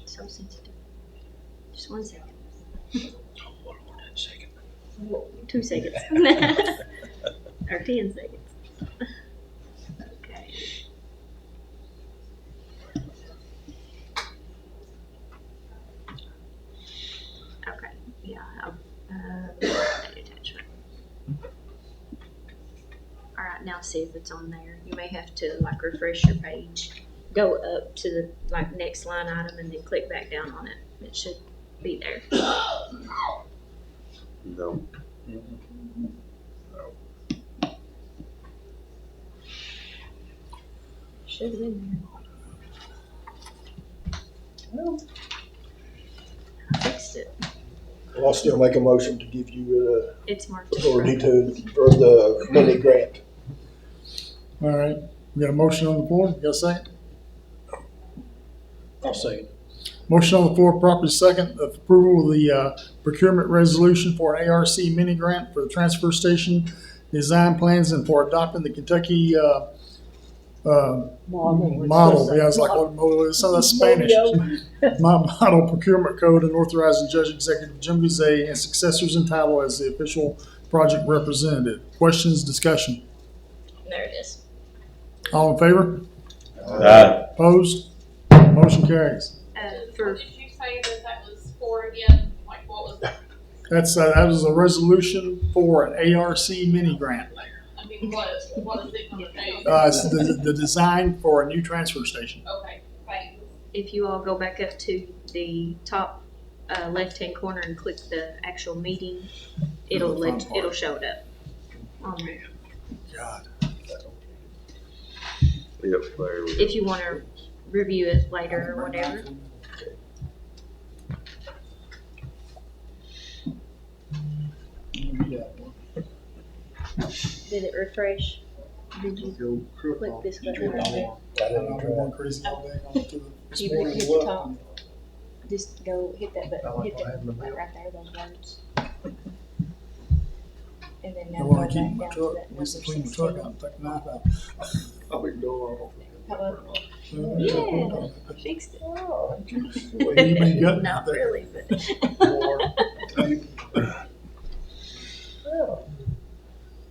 So sensitive. Just 1 second. 2 seconds. Or 10 seconds. Okay. Okay, yeah, attachment. All right, now see if it's on there. You may have to like refresh your page. Go up to the like next line item and then click back down on it. It should be there. No. Should have been there. I fixed it. Well, I'll still make a motion to give you It's marked. authority for the mini grant. All right, we got a motion on the floor. You got a second? I'll second. Motion on the floor, properly second, of approval of the procurement resolution for an ARC mini grant for the transfer station design plans and for adopting the Kentucky model. Yeah, I was like, what model is? So that's Spanish. Model procurement code and authorizing Judge Executive Jim Guzet and successors in title as the official project representative. Questions, discussion? There it is. All in favor? Aye. Opposed? Motion carries. For What did you say that was for again? Like, what was that? That was a resolution for an ARC mini grant. I mean, what is it gonna do? It's the design for a new transfer station. Okay, thanks. if you all go back up to the top left-hand corner and click the actual meeting, it'll show it up on there. God. Yep, there we go. If you want to review it later or whatever. Did it refresh? Did you click this button right there? I've been going crazy all day. I went to this You morning hit as the well. top. Just go hit that button. Hit that like right there, those words. And then I now want go to keep back my down to truck, that at number least to clean the 16. truck out and take the knife out. I'll be doing Hello? Yeah, fixed it. You been gutting out Not there. really, but.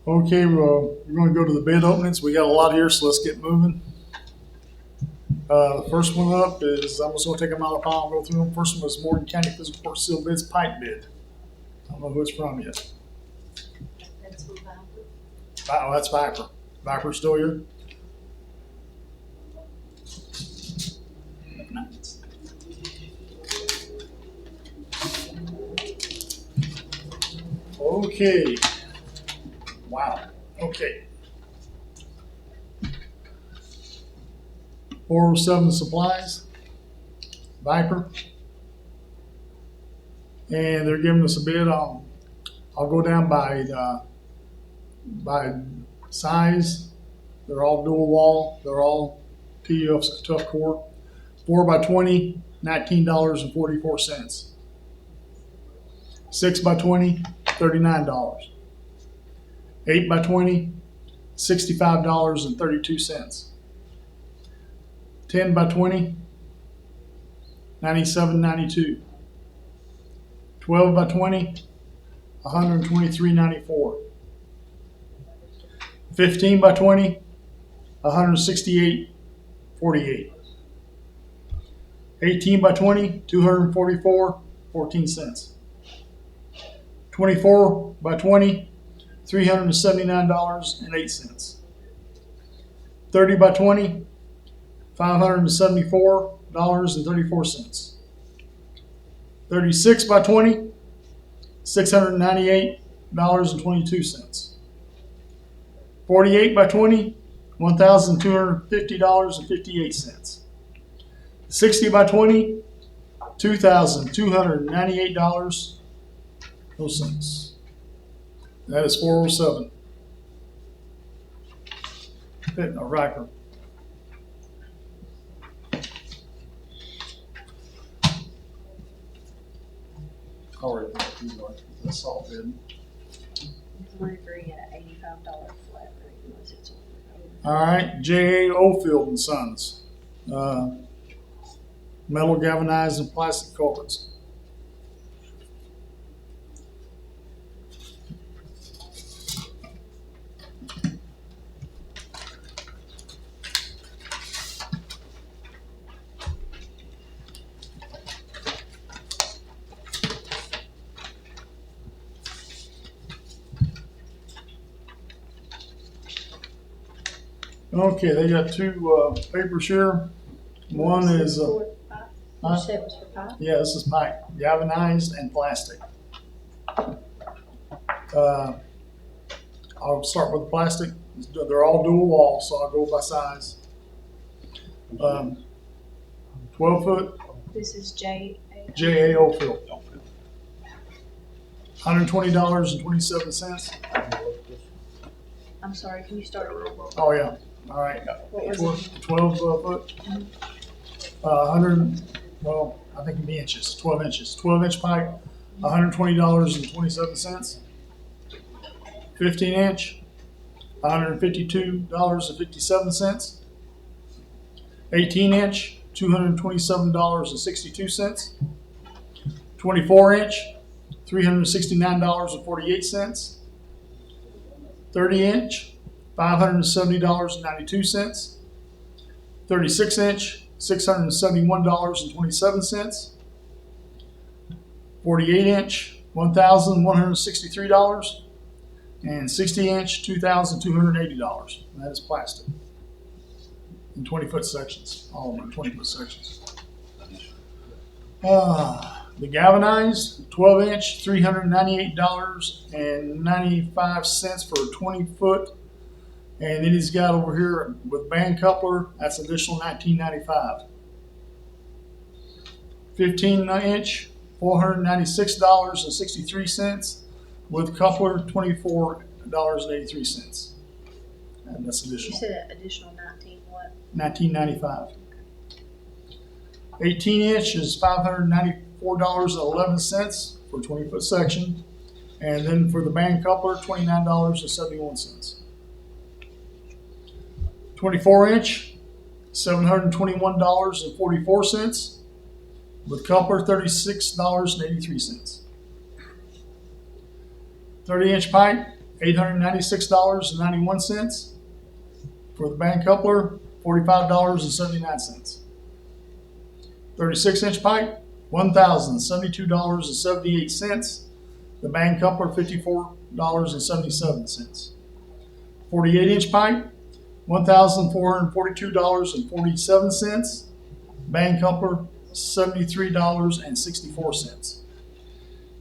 Okay, well, we're gonna go to the bid openings. We got a lot here, so let's get moving. The first one up is, I'm just gonna take them out of the pile and go through them. First one was Morgan County Physical Court Seal Bids Pipe Bid. I don't know who it's from yet. That's from Viper. Oh, that's Viper. Viper's still here? Okay. Wow, okay. 407 supplies, Viper. And they're giving us a bid on, I'll go down by size. They're all dual wall, they're all TUF tough core. 4x20, $19.44. 6x20, $39. 8x20, $65.32. 10x20, $97.92. 12x20, $123.94. 15x20, $168.48. 18x20, $244.14. 24x20, $379.08. 30x20, $574.34. 36x20, $698.22. 48x20, $1,250.58. 60x20, $2,298.00. That is 407. Hitting a Riker. Already, that's all good. We're agreeing at an $85 flat rate unless it's over. All right, J.A. Oldfield and Sons. Metal galvanized and plastic culverts. Okay, they got two papers here. One is, You said it was for pipe? yeah, this is pipe, galvanized and plastic. I'll start with the plastic. They're all dual wall, so I'll go by size. 12 foot, This is J.A. J.A. Oldfield. $120.27. I'm sorry, can you start over? Oh, yeah, all right. What was 12 foot. 100, well, I think it'd be inches, 12 inches. 12-inch pipe, $120.27. 15-inch, $152.57. 18-inch, $227.62. 24-inch, $369.48. 30-inch, $570.92. 36-inch, $671.27. 48-inch, $1,163. And 60-inch, $2,280. That is plastic. In 20-foot sections, all of them are 20-foot sections. The galvanized 12-inch, $398.95 for a 20-foot. And then he's got over here with band coupler, that's additional $19.95. 15-inch, $496.63. With coupler, $24.83. And that's You additional. said additional 19 what? $19.95. 18-inch is $594.11 for a 20-foot section. And then for the band coupler, $29.71. 24-inch, $721.44. With coupler, $36.83. 30-inch pipe, $896.91. For the band coupler, $45.79. 36-inch pipe, $1,072.78. The band coupler, $54.77. 48-inch pipe, $1,442.47. Band coupler, $73.64.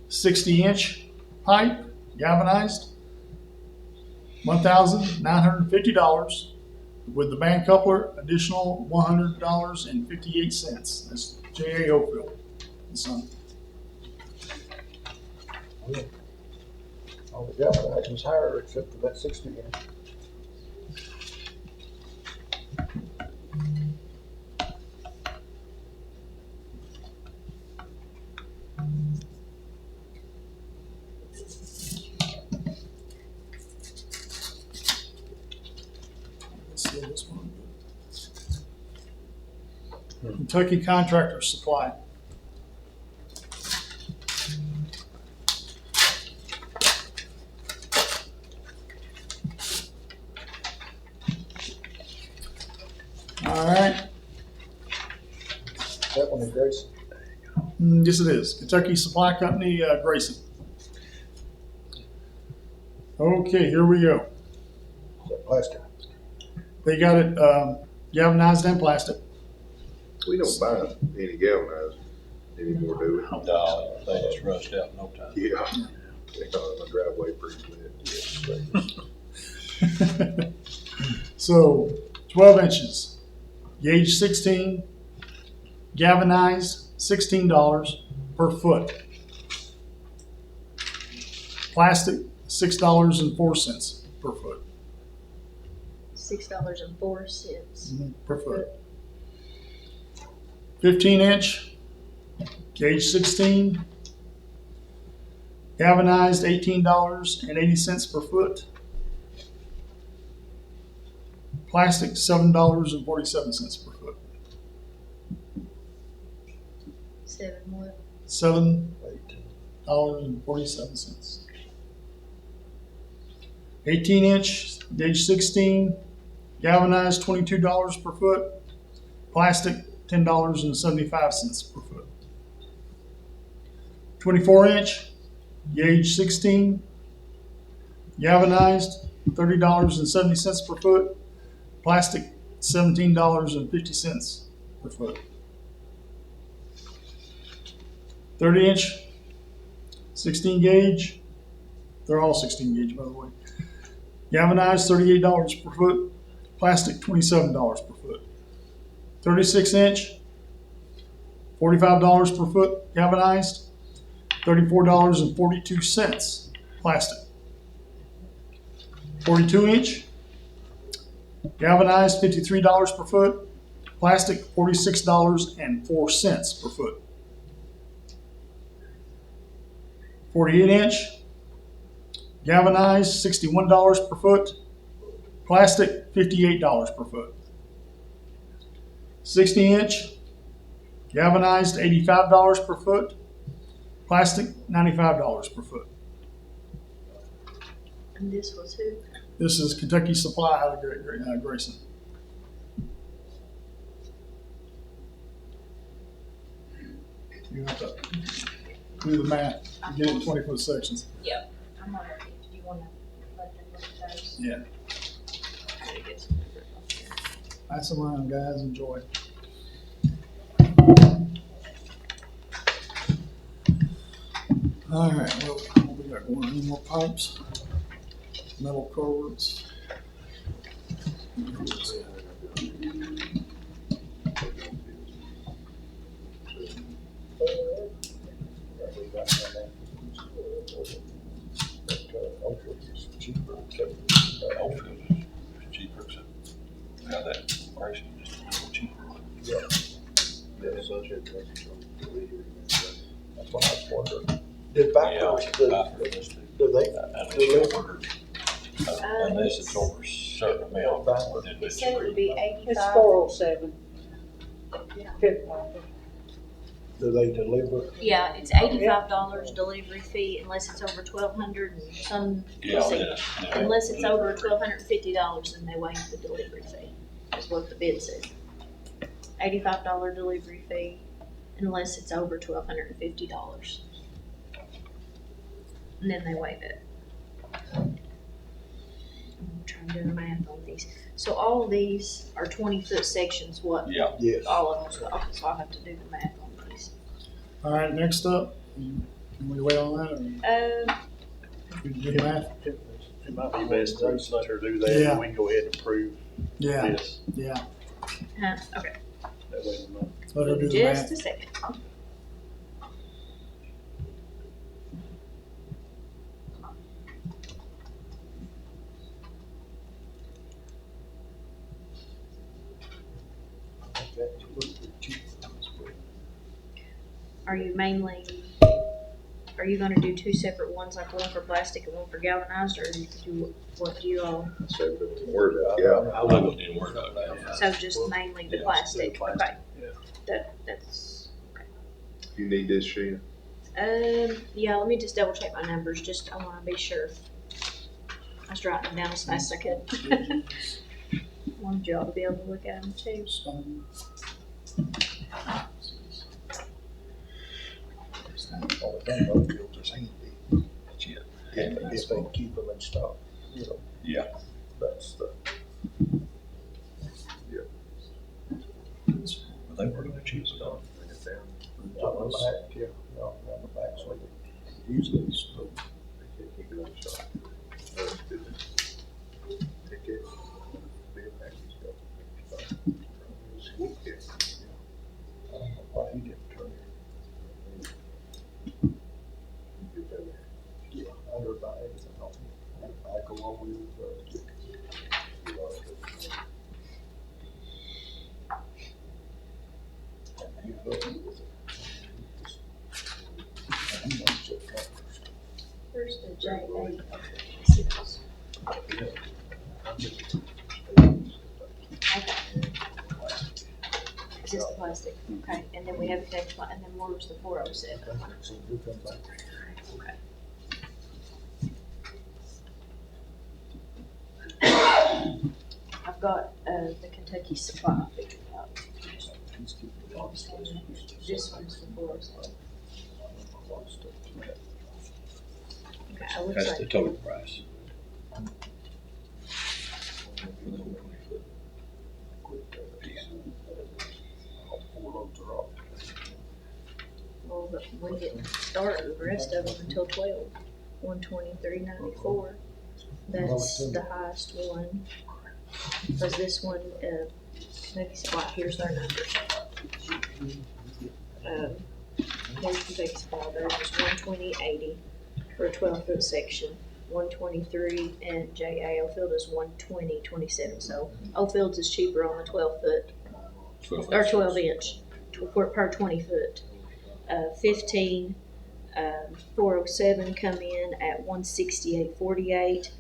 60-inch pipe, galvanized, $1,950. With the band coupler, additional $100.58. That's J.A. Oakville and Son. All the galvanizing was higher except for that 60 inch. Let's see this one. Kentucky Contractor Supply. All right. That one is Grayson. Yes, it is. Kentucky Supply Company, Grayson. Okay, here we go. Is that plastic? They got it galvanized and plastic. We don't buy any galvanized anymore, do we? No, they just rust out in no time. Yeah. My driveway pretty lit. So 12 inches, gauge 16, galvanized $16 per foot. Plastic $6.04 per foot. $6.04 Per foot. 15 inch, gauge 16, galvanized $18.80 per foot. Plastic $7.47 per foot. $7.47. 18 inch, gauge 16, galvanized $22 per foot. Plastic $10.75 per foot. 24 inch, gauge 16, galvanized $30.70 per foot. Plastic $17.50 per foot. 30 inch, 16 gauge. They're all 16 gauge, by the way. Galvanized $38 per foot. Plastic $27 per foot. 36 inch, $45 per foot galvanized, $34.42 plastic. 42 inch, galvanized $53 per foot, plastic $46.04 per foot. 48 inch, galvanized $61 per foot, plastic $58 per foot. 60 inch, galvanized $85 per foot, plastic $95 per foot. And this was who? This is Kentucky Supply out of Grayson. You have to do the math to get it in 20-foot sections. Yep. I'm not ready. Do you want to let them look at those? Yeah. Pass them around, guys. Enjoy. All right. Well, what we got going? Any more pipes? Metal cords. How that pricing just a little cheaper. That's what I was wondering. Did Backers, do they deliver? Unless it's over a certain amount. then It it's said it would be free. 85. It's 407. Do they deliver? Yeah, it's $85 delivery fee unless it's over 1,200 and some. Yeah, let's see, yeah. Unless it's over $1,250, then they waive the delivery fee. Is what the bid says. $85 delivery fee unless it's over $1,250. And then they waive it. I'm trying to do the math on these. So all of these are 20-foot sections, what? Yeah. Yes. All of them, okay, so I'll have to do the math on these. All right. Next up, can we wait on that? Or? You can do the math. It might be best to let her do that, Yeah. and we can go ahead and approve Yeah, this. yeah. Okay, That way we're not. Let her do the math. just a second. Are you gonna do two separate ones, like one for plastic and one for galvanized, or what do you all? So the word out, yeah. I wouldn't go any word out now. So just mainly the Yeah, plastic, okay. Yeah. That's, You need this, Sheena? yeah, let me just double check my numbers, just, I wanna be sure. I was writing them down as fast as I could. Wanted y'all to be able to look at them too. If they keep them in stock, you know. Yeah. That's the. But they were gonna choose it on. On the back, yeah, on the back, so they usually it's the. Keep it on stock. Take it. Be a package. I don't know why he didn't turn it. Yeah, under bags and all. I go along with, and he looked with it. And he knows it covers. Where's the J8? Is this the plastic? Okay, and then we have the next one, and then where's the 407? So you come back. Okay. I've got, the Kentucky Supply figured out. This one's the 407. Okay, I would That's say. the total price. Well, but we didn't start the rest of them until 12. 123.94. That's the highest one. Because this one, Kentucky Supply, here's their numbers. There's Kentucky Supply, theirs is 120.80 for a 12-foot section. 123, and J.A. Oldfield is 120.27. So Oldfield's is cheaper on the 12-foot, or 12 inch, per 20 foot. 15, 407 come in at 168.48.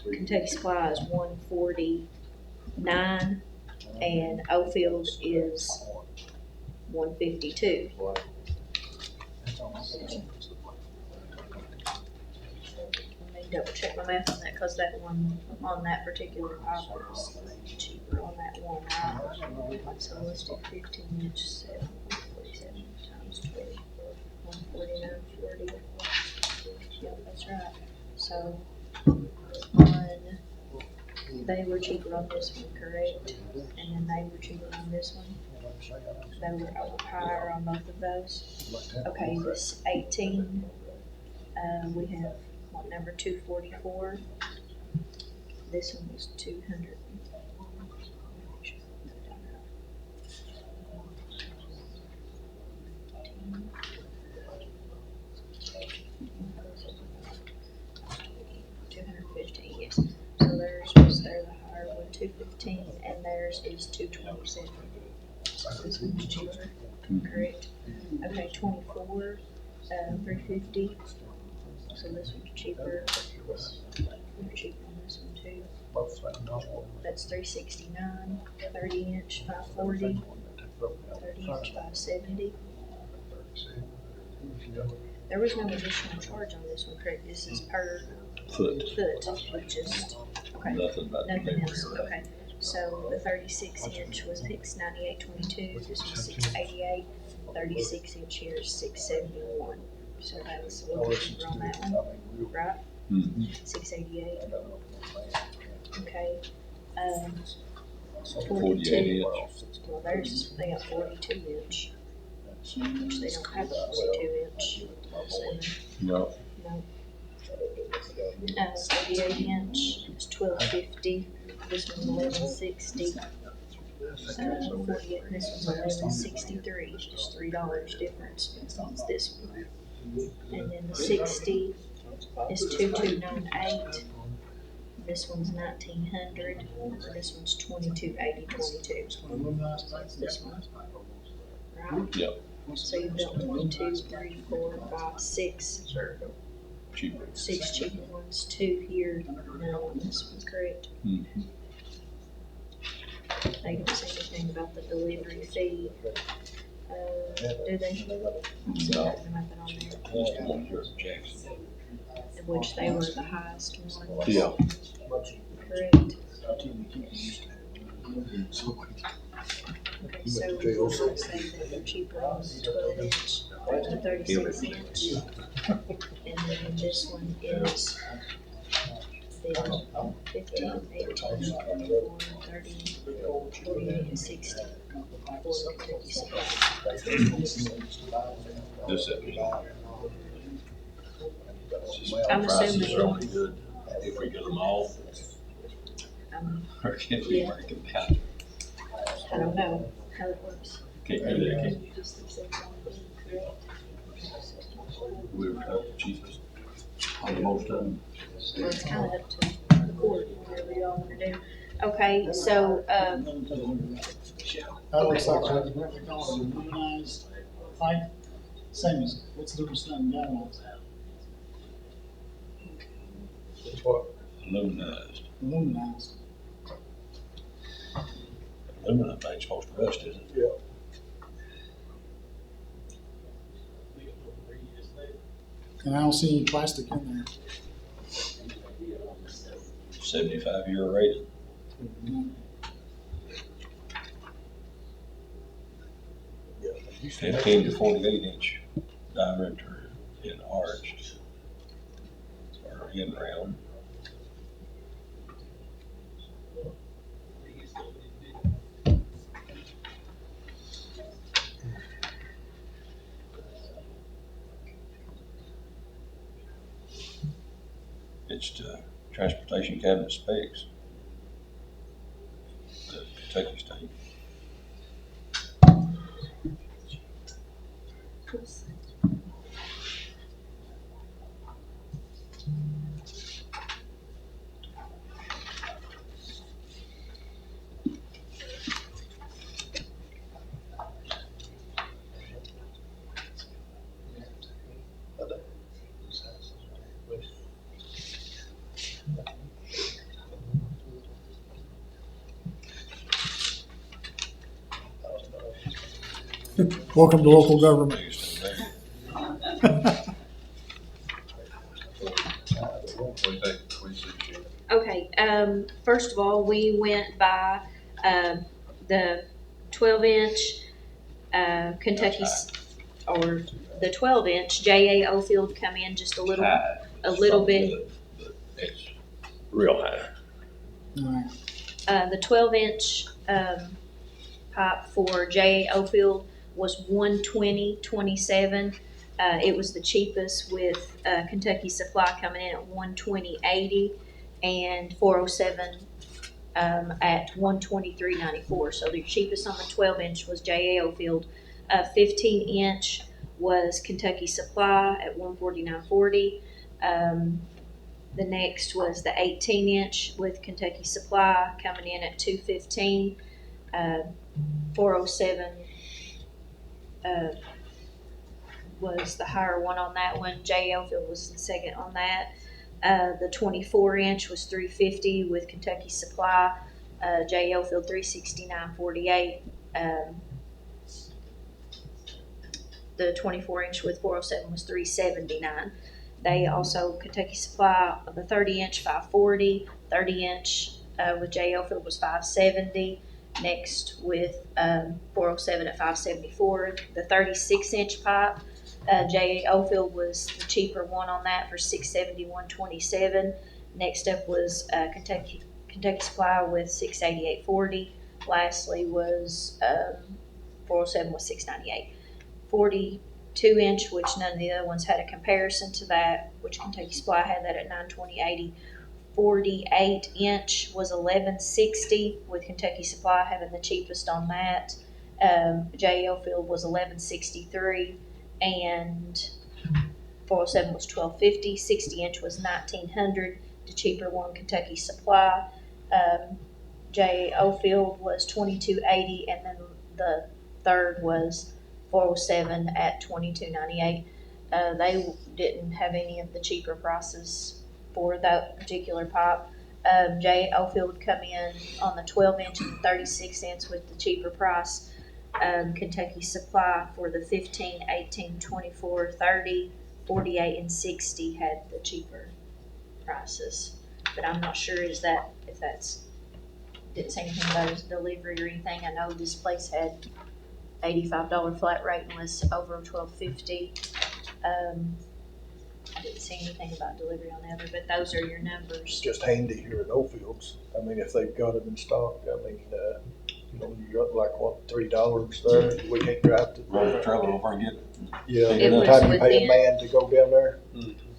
Kentucky Supply is 149, and Oldfield is 152. Let me double check my math on that, because that one on that particular pipe was cheaper on that one, right? So let's do 15 inch, 747 times 20, 149.40. Yep, that's right. So they were cheaper on this one, correct? And then they were cheaper on this one. They were higher on both of those. Okay, this 18, we have what, number 244. This one was 200. Yes. So theirs was the higher one, 215, and theirs is 227. So this one's cheaper, correct? Okay, 24, 350. So this one's cheaper. They're cheaper on this one too. That's 369. 30 inch, 540. 30 inch, 570. There was no additional charge on this one, correct? This is per Foot. with just, okay. Nothing but. Nothing else, okay. So the 36 inch was $698.22, this was $688. 36 inch here is $671. So that's what we're on that one, right? Mm-hmm. 688. Okay. 48 42. inch. Well, theirs is, they got 42 inch, which they don't have a 42 inch. So, No. No. The 8-inch is $12.50. This one's $11.60. 48. This one's $11.63. It's just $3 difference. It's this one. And then the 60 is 2298. This one's 1900. This one's 2280. This one. Right? Yep. So you built 1, 2, 3, 4, 5, 6. Cheaper. 6 cheaper ones. 2 here. No, this one's correct. Mm-hmm. They don't say anything about the delivery fee. Do they? See nothing about that on there. Which they were the highest one. Yeah. Correct. Okay, so we'll say that the cheaper one is 12-inch, the 36-inch. And then this one is the 15, 18, 24, 30, 48, and 60. Just I'm assuming. Really good if we get them all. Or can we Yeah. break it down? I don't know how it works. Can't do that, can you? We were the cheapest on most of them. Well, it's kind of up to the court, whatever y'all want to do. Okay, so, That looks like we're calling it aluminized pipe. Same as, what's the difference in galvanized? Aluminized. Aluminized. Aluminum ain't supposed to rust, is it? Yeah. And I don't see any plastic in there. 75-year rating. 15 to 48-inch diameter in arched or in round. It's the transportation cabinet specs. The Kentucky State. Welcome to local government. okay, first of all, we went by, the 12-inch, Kentucky's, or the 12-inch J.A. Ofield come in just a little bit. It's real high. The 12-inch, pipe for J.A. Ofield was $120.27. It was the cheapest, with Kentucky Supply coming in at $120.80 and 407 at $123.94. So the cheapest on the 12-inch was J.A. Ofield. 15-inch was Kentucky Supply at $149.40. The next was the 18-inch with Kentucky Supply coming in at $215. 407 was the higher one on that one. J.A. Ofield was the second on that. The 24-inch was $350 with Kentucky Supply. J.A. Ofield $369.48. The 24-inch with 407 was $379. They also, Kentucky Supply, the 30-inch $540. 30-inch with J.A. Ofield was $570. Next with 407 at $574. The 36-inch pipe, J.A. Ofield was the cheaper one on that for $671.27. Next up was Kentucky Supply with $688.40. Lastly was 407 was $698. 2-inch, which none of the other ones had a comparison to that, which Kentucky Supply had that at $920.80. 48-inch was $1160, with Kentucky Supply having the cheapest on that. JL Field was $1163, and 407 was $1250. 60-inch was $1900. The cheaper one, Kentucky Supply. JO Field was $2280, and then the third was 407 at $2298. They didn't have any of the cheaper prices for that particular pipe. JO Field would come in on the 12-inch and 36-inch with the cheaper price. Kentucky Supply for the 15, 18, 24, 30, 48, and 60 had the cheaper prices. But I'm not sure if that's, didn't say anything about his delivery or anything. I know this place had $85 flat rate unless over $12.50. I didn't see anything about delivery on the other, but those are your numbers. It's just handy here at Oldfields. I mean, if they've got it in stock, I mean, you know, you got like, what, $3 there? We can't drive to. Rather travel over and get it. Yeah, It was time you pay a within- man to go down there.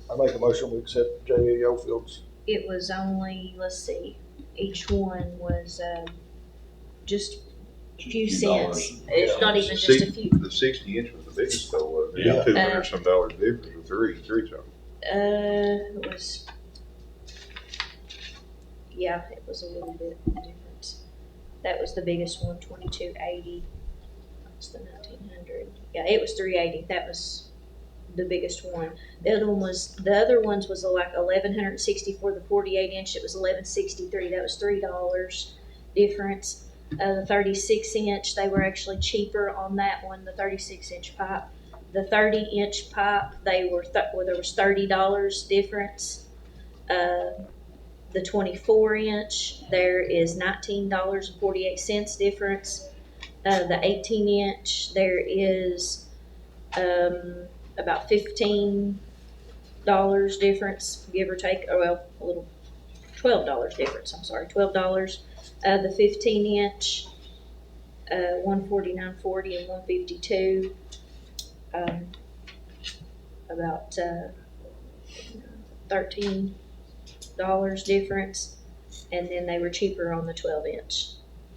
I make a motion, we accept JAO Fields. It was only, let's see, each one was just a few cents. It's not even just a few. The 60-inch was the biggest though, wasn't it? Yeah. $200 some dollars difference with three something. It was, yeah, it was a little bit difference. That was the biggest one, $2280. That's the 1900. Yeah, it was $380. That was the biggest one. The other ones was like $1,160 for the 48-inch. It was $1,163. That was $3 difference. The 36-inch, they were actually cheaper on that one. The 36-inch pipe. The 30-inch pipe, there was $30 difference. The 24-inch, there is $19.48 difference. The 18-inch, there is about $15 difference, give or take. Oh, well, a little $12 difference. I'm sorry, $12. The 15-inch, $149.40 and $152. About $13 difference, and then they were cheaper on the 12-inch.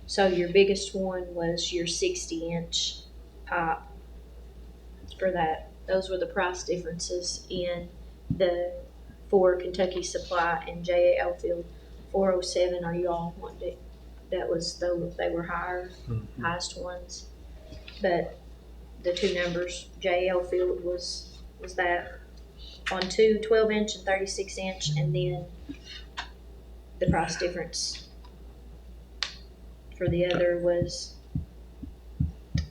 So your biggest one was your 60-inch pipe for that. Those were the price differences in the for Kentucky Supply and JAL Field. 407 are you all wanted? That was they were higher, highest ones, but the two numbers, JL Field was that on 12-inch and 36-inch, and then the price difference for the other was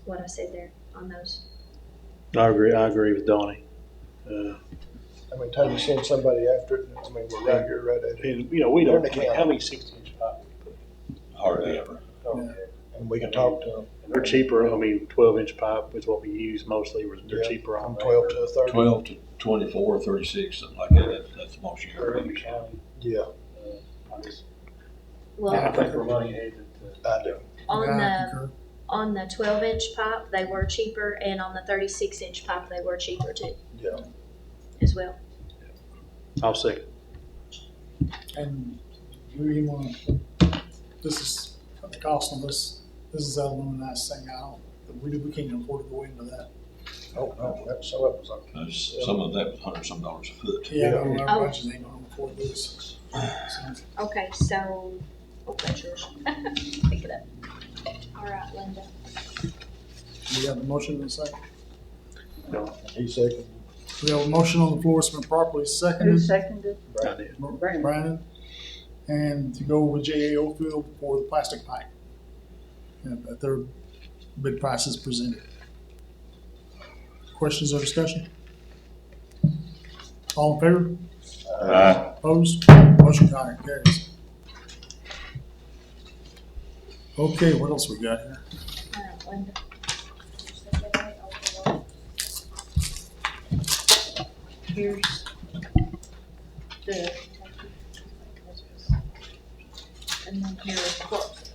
what I said there on those. I agree with Donnie. I mean, time you send somebody after it, I mean, we're right here, right at it. And, you know, we don't, They're in the county. how many 60-inch pipe? Hardly ever. And we can talk to them. And they're cheaper. I mean, 12-inch pipe is what we use mostly. They're Yeah, cheaper on from that. 12 to 30. 12 to 24, 36, something like that. That's the most you Or heard. in the county. Yeah, Well, I think we're running ahead. I do. on the 12-inch pipe they were cheaper, and on the 36-inch pipe they were cheaper too. Yeah. As well. I'll second. And do you want, this is the cost of this is aluminized thing out. We can't afford to go into that. Oh, no, some of it was like. Some of that was $100 some a foot. Yeah, no, Oh. our budget ain't gonna afford this. So, Okay, so that's yours. Pick it up. All right, Linda. we have a motion in a second. He seconded. We have a motion on the floor, it's been properly seconded. Who seconded? I did. Brandon. And to go with JAO Field for the plastic pipe. At their bid prices presented. Questions or discussion? All in favor? Aye. Opposed? Motion carries. Okay, what else we got here? All right, Linda. Here's the, and then here's what.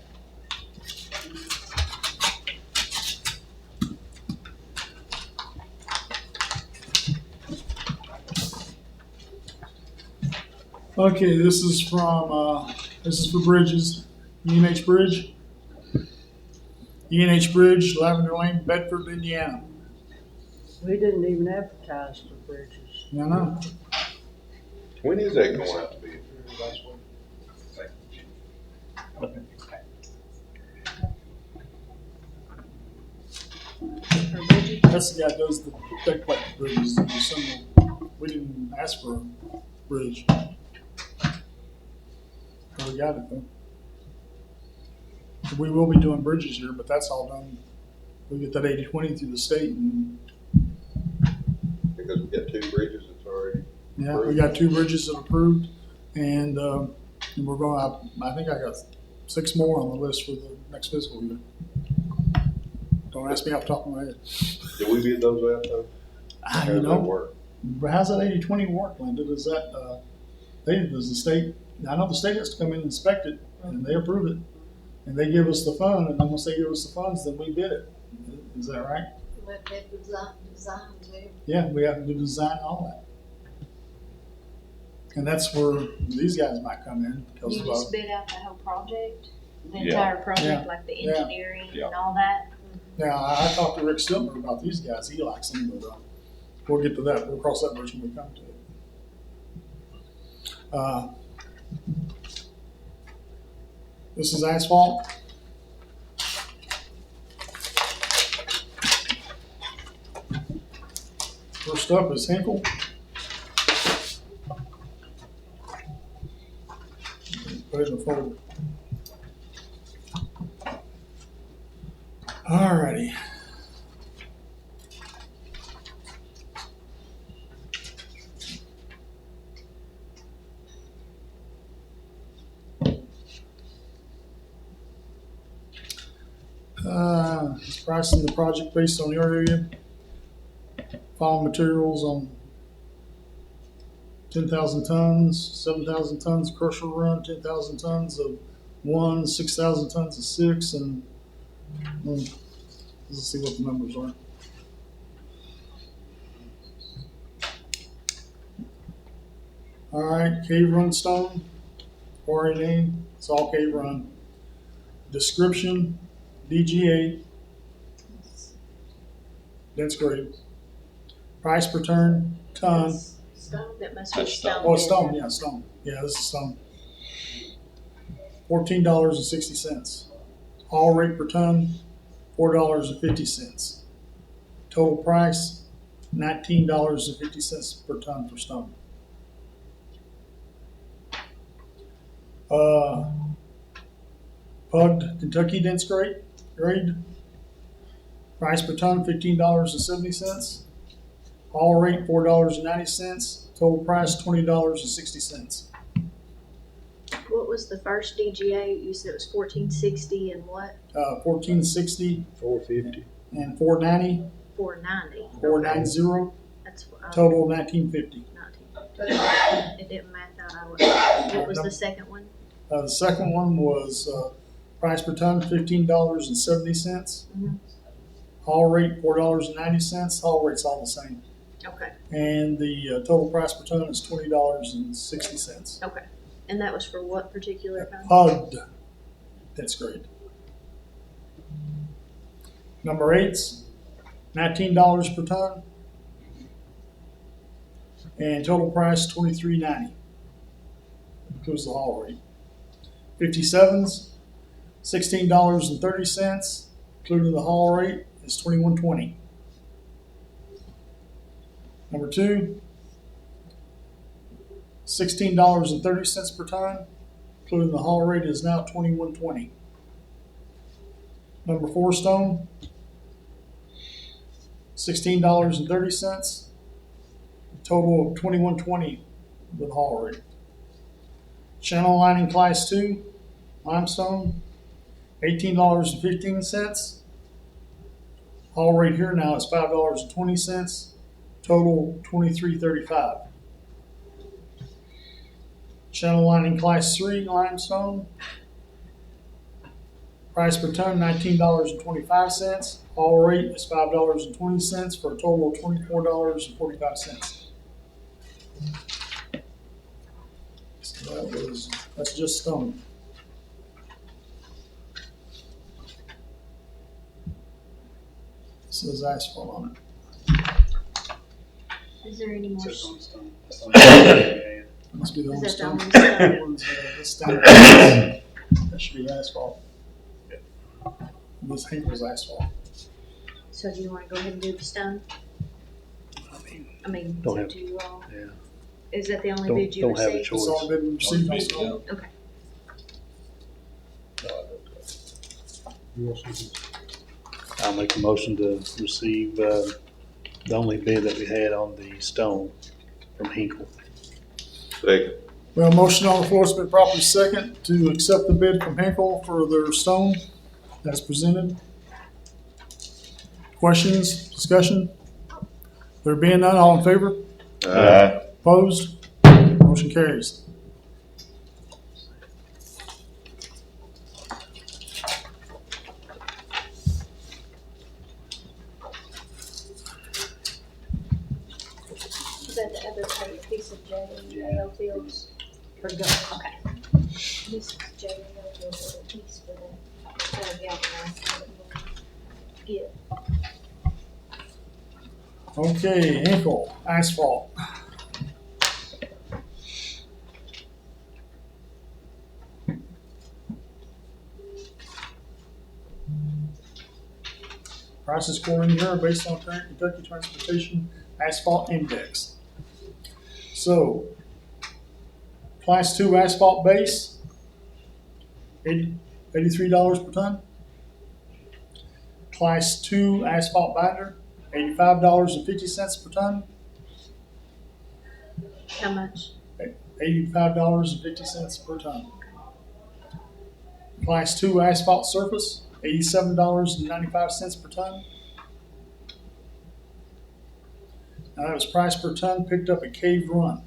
Okay, this is from, this is for bridges, UNH Bridge. UNH Bridge, Lavender Lane, Bedford, Indiana. We didn't even advertise for bridges. I know. When is that going out to bid? That's the guy that does the deck plate bridges. We didn't ask for a bridge. But we got it though. We will be doing bridges here, but that's all done. We get that 80/20 through the state, and Because we got 2 bridges that's already. yeah, we got 2 bridges that are approved, and we're going. I think I got 6 more on the list for the next fiscal year. Don't ask me off the top of my head. Did we bid those out though? How You does know, that work? but how's that 80/20 work, Linda? Does that does the state? I know the state has to come in and inspect it, and they approve it, and they give us the fund, and then once they give us the funds, then we bid it. Is that right? Let that design too. Yeah, we have to do design and all that. And that's where these guys might come in because You just bid out the whole project, the Yeah. entire project, Yeah. like the Yeah. engineering Yeah. and all that. now I talked to Rick Stiltner about these guys. He likes them, but we'll get to that. We'll cross that bridge when we come to it. This is asphalt. First up is Hinkle. Put it in the folder. Alrighty. It's pricing the project based on your area. Following materials on 10,000 tons, 7,000 tons of crusher run, 10,000 tons of 1, 6,000 tons of 6, and let's see what the numbers are. All right, cave run stone, quarry name, it's all cave run. Description, DGA, dense grade. Price per ton, Stone, that must be That's stone. Oh, it's stone, yeah, stone. Yeah, this is stone. $14.60. Haul rate per ton, $4.50. Total price, $19.50 per ton for stone. Pugged Kentucky dense grade. Price per ton, $15.70. Haul rate, $4.90. Total price, $20.60. What was the first DGA? You said it was 1460 and what? 1460 450. and 490, 490. 490. That's Total 1950. 19. It didn't math out. What was the second one? The second one was price per ton, $15.70. Mhm. Haul rate, $4.90. Haul rate's all the same. Okay. And the total price per ton is $20.60. Okay. And that was for what particular kind? Pugged. That's great. Number 8's $19 per ton. And total price $23.90. Includes the haul rate. 57's $16.30, including the haul rate is $21.20. Number 2, $16.30 per ton, including the haul rate is now $21.20. Number 4 stone, $16.30, total of $21.20 with haul rate. Channel lining class 2, limestone, $18.15. Haul rate here now is $5.20. Total $23.35. Channel lining class 3, limestone. Price per ton $19.25. Haul rate is $5.20 for a total of $24.45. That's just stone. It says asphalt on Is there any more? Says on the stone. That's on the- it. Must be the only Is that stone. the only stone? That one's, this stone. That should be asphalt. This Hinkle's asphalt. So do you want to go ahead and do the stone? I mean, Don't it's up have- to you all. Yeah. Is that the only Don't- bid you don't have a received? choice. It's all been received on stone. Okay. I'll make a motion to receive, the only bid that we had on the stone from Hinkle. Second. Well, motion on the floor has been properly second to accept the bid from Hinkle for their stone as presented. Questions, discussion? There being none, all in favor? Aye. Opposed? Motion carries. Is that the other piece of J.L. Fields? For go, okay. This is J.L. Fields, a piece for that, galvanized. Yeah. Okay, Hinkle, asphalt. Prices quoted here are based on current Kentucky Transportation Asphalt Index. So, Class 2 asphalt base, $83 per ton. Class 2 asphalt binder, $85.50 per ton. How much? $85.50 per ton. Class 2 asphalt surface, $87.95 per ton. Now that was price per ton picked up at Cave Run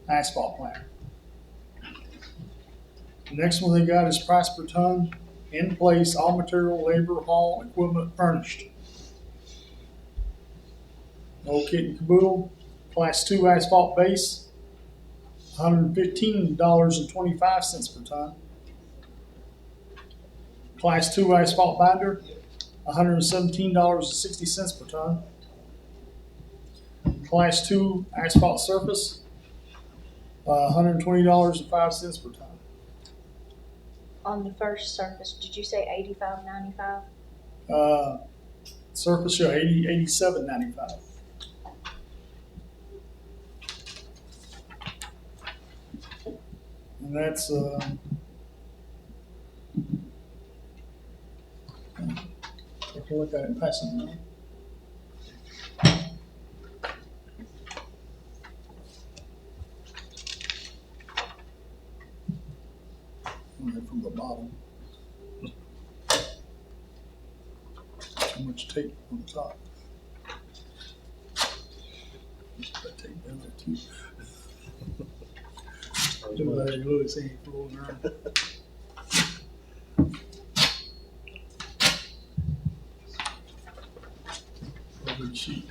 asphalt plant. The next one they got is price per ton, in place, all material, labor, haul, equipment furnished. No kit and caboodle. Class 2 asphalt base, $115.25 per ton. Class 2 asphalt binder, $117.60 per ton. Class 2 asphalt surface, $120.05 per ton. On the first surface, did you say $85.95? Surface, yeah, $87.95. And that's, take a look at it and pass it around. From the bottom. Too much tape on the top. That tape down there too. Look at that, Louis, he ain't fooling around. Rubber sheet.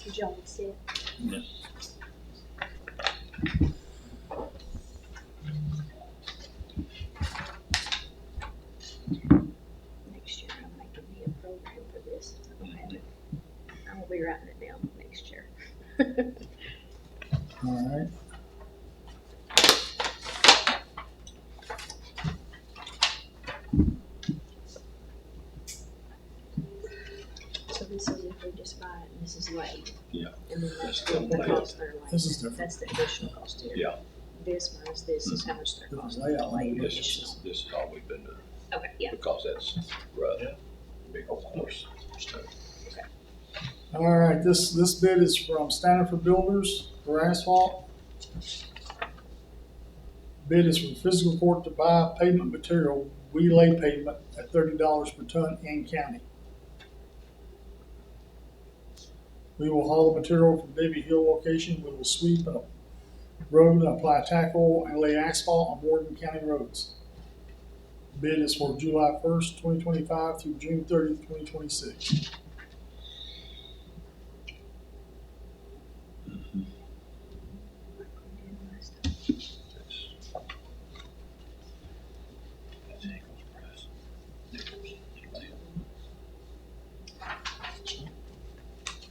Did y'all see it? Yeah. Next year, I'm making me a program for this. I will be writing it down next year. All right. So this is if we just buy it, and this is laid. Yeah. And then that's That's the laid. cost they're laying. This is different. That's the additional cost here. Yeah. This minus this is how much they're This is costing. layout. Laid This additional. this is all we've been doing, Okay, yeah. because that's rough, big old horse stuff. All right, this bid is from Stanford Builders for asphalt. Bid is from Fiscal Court to buy pavement material, we lay pavement at $30 per ton in county. We will haul the material from Davy Hill location. We will sweep a road, apply tackle, and lay asphalt on Morgan County roads. Bid is for July 1st, 2025 through June 30th, 2026.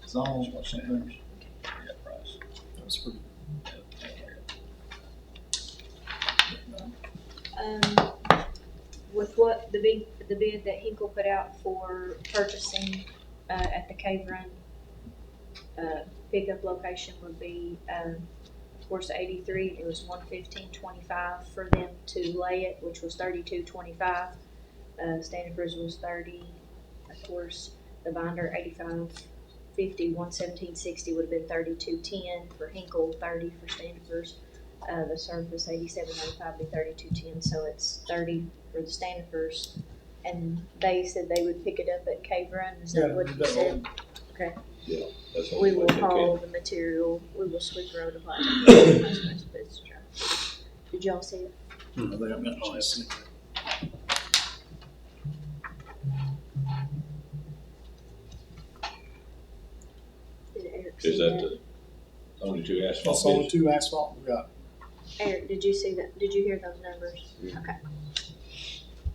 It's all something. That's pretty. With what the bid that Hinkle put out for purchasing at the Cave Run pickup location would be, of course, 83. It was $115.25 for them to lay it, which was $32.25. Standard Cruise was 30. Of course, the binder 85.50. 117.60 would have been 32.10 for Hinkle, 30 for Standard Cruise. The surface 87.95 be 32.10, so it's 30 for the Standard Cruise. And they said they would pick it up at Cave Run. Is that what you said? Okay. Yeah, that's what We we will think haul in. the material. We will sweep the road of light. Did y'all see it? No, they haven't actually seen it. Did Eric Is see that the only two asphalt That's only bids? 2 asphalt we got. Eric, did you see that? Did you hear those numbers? Okay.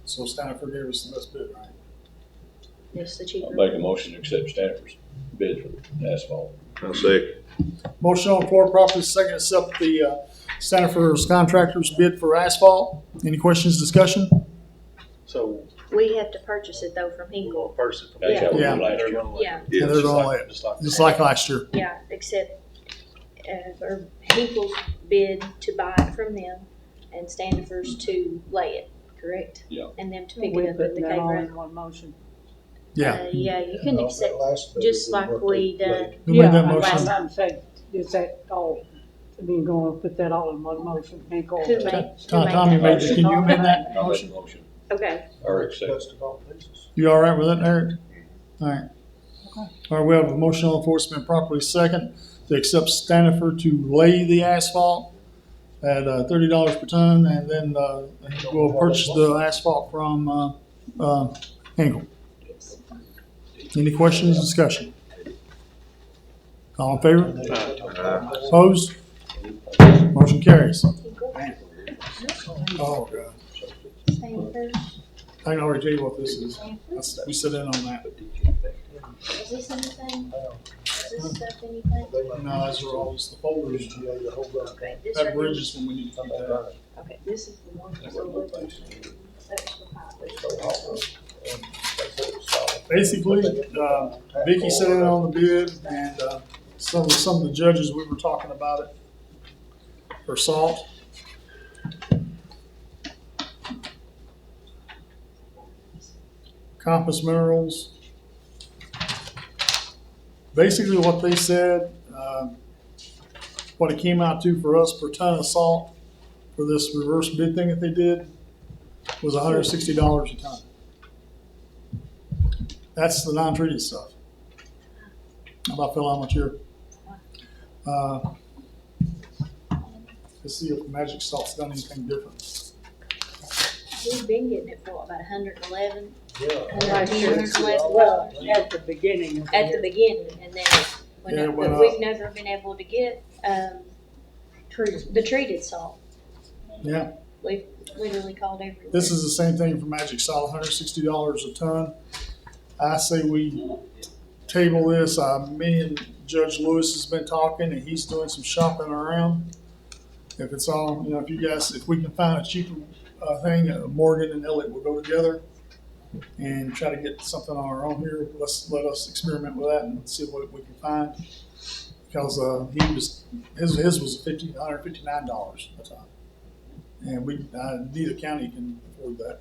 So Stanford gave us the best bid, right? Yes, the I'll cheaper. make a motion to accept Stanford's bid for the asphalt. I'll second. Motion on the floor, properly second, accept the Stanford's contractor's bid for asphalt. Any questions, discussion? So We have to purchase it though from Hinkle. first, it from That's how we Yeah. did last year. Yeah, Yeah, they're gonna lay it, just like last year. yeah, except for Hinkle's bid to buy it from them and Standifers to lay it, correct? Yeah. And them to pick it up at the Cave Run. one motion. Yeah. Yeah, you can accept, just like we done. Who made that last motion? time. saying, is that all, I mean, going to put that all in one motion, Hinkle? Who made- who made Tommy that made it. Can you amend that I'll make motion? a motion. Okay, Or accept. You all right with that, Eric? All right. All right, we have a motion on the floor, it's been properly second to accept Stanifer to lay the asphalt at $30 per ton, and then we'll purchase the asphalt from Hinkle. Any questions, discussion? All in favor? Opposed? Motion carries. Oh, God. Standifers. I can already tell you what this is. We sit in on that. Is this anything? Is this stuff anything? No, those are all just the folders. Okay, this That right bridge here. is when we need to keep that. Okay, this is the one that's over there. That's the pipe. Basically, Vicky sent in on the bid, and some of the judges, we were talking about it for salt. Compass Minerals. Basically, what they said, what it came out to for us per ton of salt for this reverse bid thing that they did was $160 a ton. That's the non-treated stuff. How about Phil, how much you're? Let's see if Magic Salt's done anything different. We've been getting it for about 111. Well, at the beginning. At the beginning, and then Yeah, it went but up. we've never been able to get the treated salt. Yeah, We've literally called everywhere. this is the same thing for Magic Salt, $160 a ton. I say we table this. Me and Judge Lewis has been talking, and he's doing some shopping around. If it's all, if you guys, if we can find a cheaper thing, Morgan and Elliott will go together and try to get something on our own here. Let us experiment with that and see what we can find. Because his was $159 a ton, and neither county can afford that.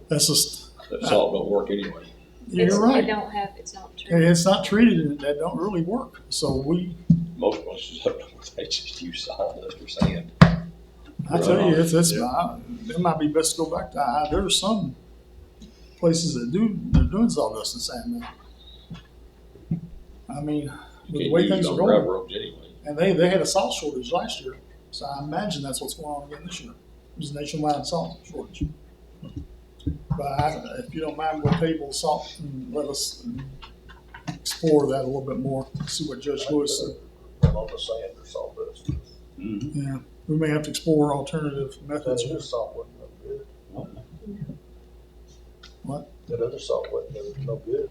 That's just. That salt don't work anyway. You're right. It's not And treated. it's not treated, and that don't really work. So Most places don't, they just use sawdust or sand. I tell you, it might be best to go back to, there are some places they're doing sawdust and sand now. I mean, with the Can't way use things it are on going. railroads anyway. And they had a salt shortage last year, so I imagine that's what's going on again this year. There's a nationwide salt shortage. But if you don't mind, we'll table the salt and let us explore that a little bit more, see what Judge Lewis said. On the sand or salt dust. Yeah, we may have to explore alternative methods. That other salt wasn't no good. What? That other salt wasn't no good.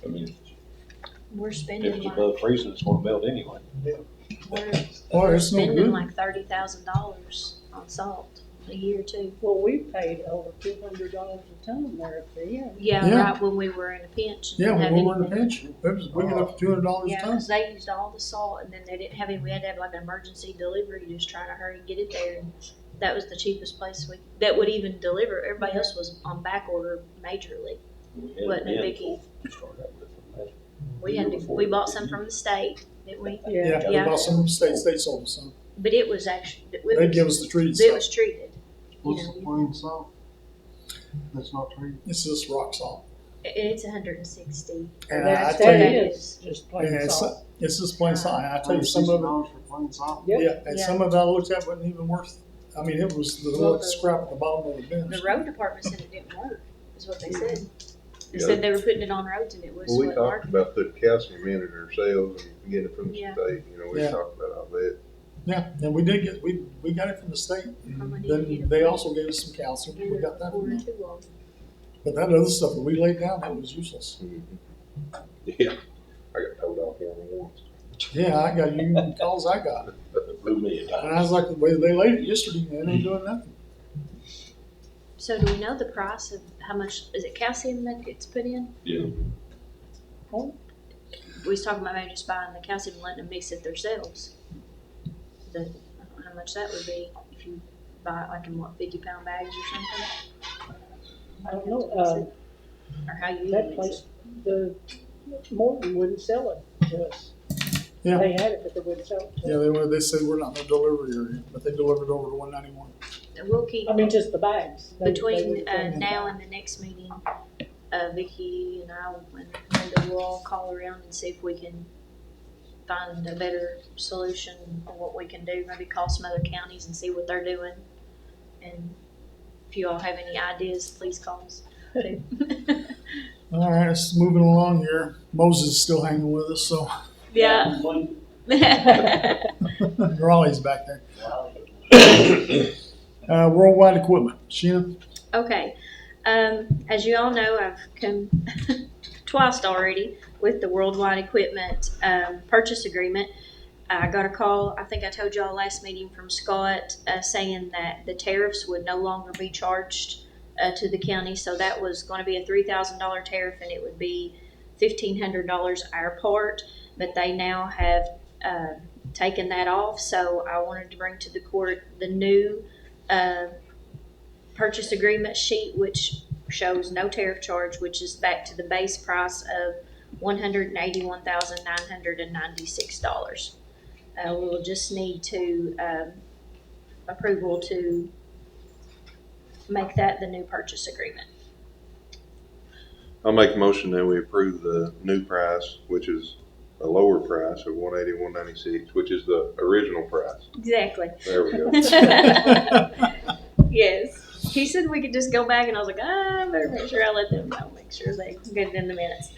I mean, We're if spending it's like, above freezing, it's gonna melt anyway. we're it's no spending good. like $30,000 on salt a year too. Well, we paid over $200 a ton there at the end. Yeah, Yeah. right when we were in a pinch. and Yeah, didn't have when we were in a anything. pinch, we got up to $200 a Yeah, ton. because they used all the salt and then they didn't have any, we had to have like an emergency delivery, just trying to hurry and get it there. And that was the cheapest place that would even deliver. Everybody else was on back order majorly. Wasn't a biggie. We bought some from the state, didn't we? Yeah, we bought some state sold us some. But it was actually, They give us the treated it salt. was treated. What's the plain salt? That's not treated. It's just rock salt. It's 160. And That's I tell that you, is just plain yeah, salt. it's just plain salt. And I tell you, some of $60 for plain salt. Yep. it, and some of it I looked at wasn't even worth. I mean, it was the little scrap at the bottom of the bin. The road department said it didn't work, is what they said. They Yeah. said they were putting it on roads and it was Well, we what talked market. about putting calcium in it ourselves and getting it from the Yeah. state, we Yeah. talked about all that. Yeah, and we did get we got it from the state. Then they also gave us some calcium. We got that from them. But that other stuff that we laid down, that was useless. Yeah, I got told off on it once. Yeah, I got you calls I got. Blew me a And I was like, the way they laid it yesterday, and they ain't doing nothing. So do we know the price of how much, is it calcium that gets put in? Yeah. We was talking about maybe just buying the calcium and letting them mix it themselves. I don't know how much that would be if you buy it like in 50-pound bags or something? I don't know, Or how you that mix place, it? the Morton wouldn't sell it to us. Yeah. They had it, but they wouldn't sell it to Yeah, us. they said we're not in the delivery area, but they delivered over to 191. We'll keep. I mean, just the bags. They Between would've done now and the next meeting, Vicki and I and Linda will all call around and see if we can find a better solution on what we can do. Maybe call some other counties and see what they're doing. And if you all have any ideas, please call us. too. All right, it's moving along here. Moses is still hanging with us, so Yeah. Raleigh's back there. Worldwide equipment, Sheena. Okay. As you all know, I've come twice already with the worldwide equipment purchase agreement. I got a call, I think I told y'all last meeting, from Scott saying that the tariffs would no longer be charged to the county. So that was going to be a $3,000 tariff and it would be $1,500 our part. But they now have taken that off. So I wanted to bring to the court the new purchase agreement sheet, which shows no tariff charge, which is back to the base price of $181,996. We will just need to approval to make that the new purchase agreement. I'll make a motion that we approve the new price, which is a lower price of $181.96, which is the original price. Exactly. There we go. Yes. He said we could just go back, and I was like, I better make sure I let them know, make sure they get it in the minutes.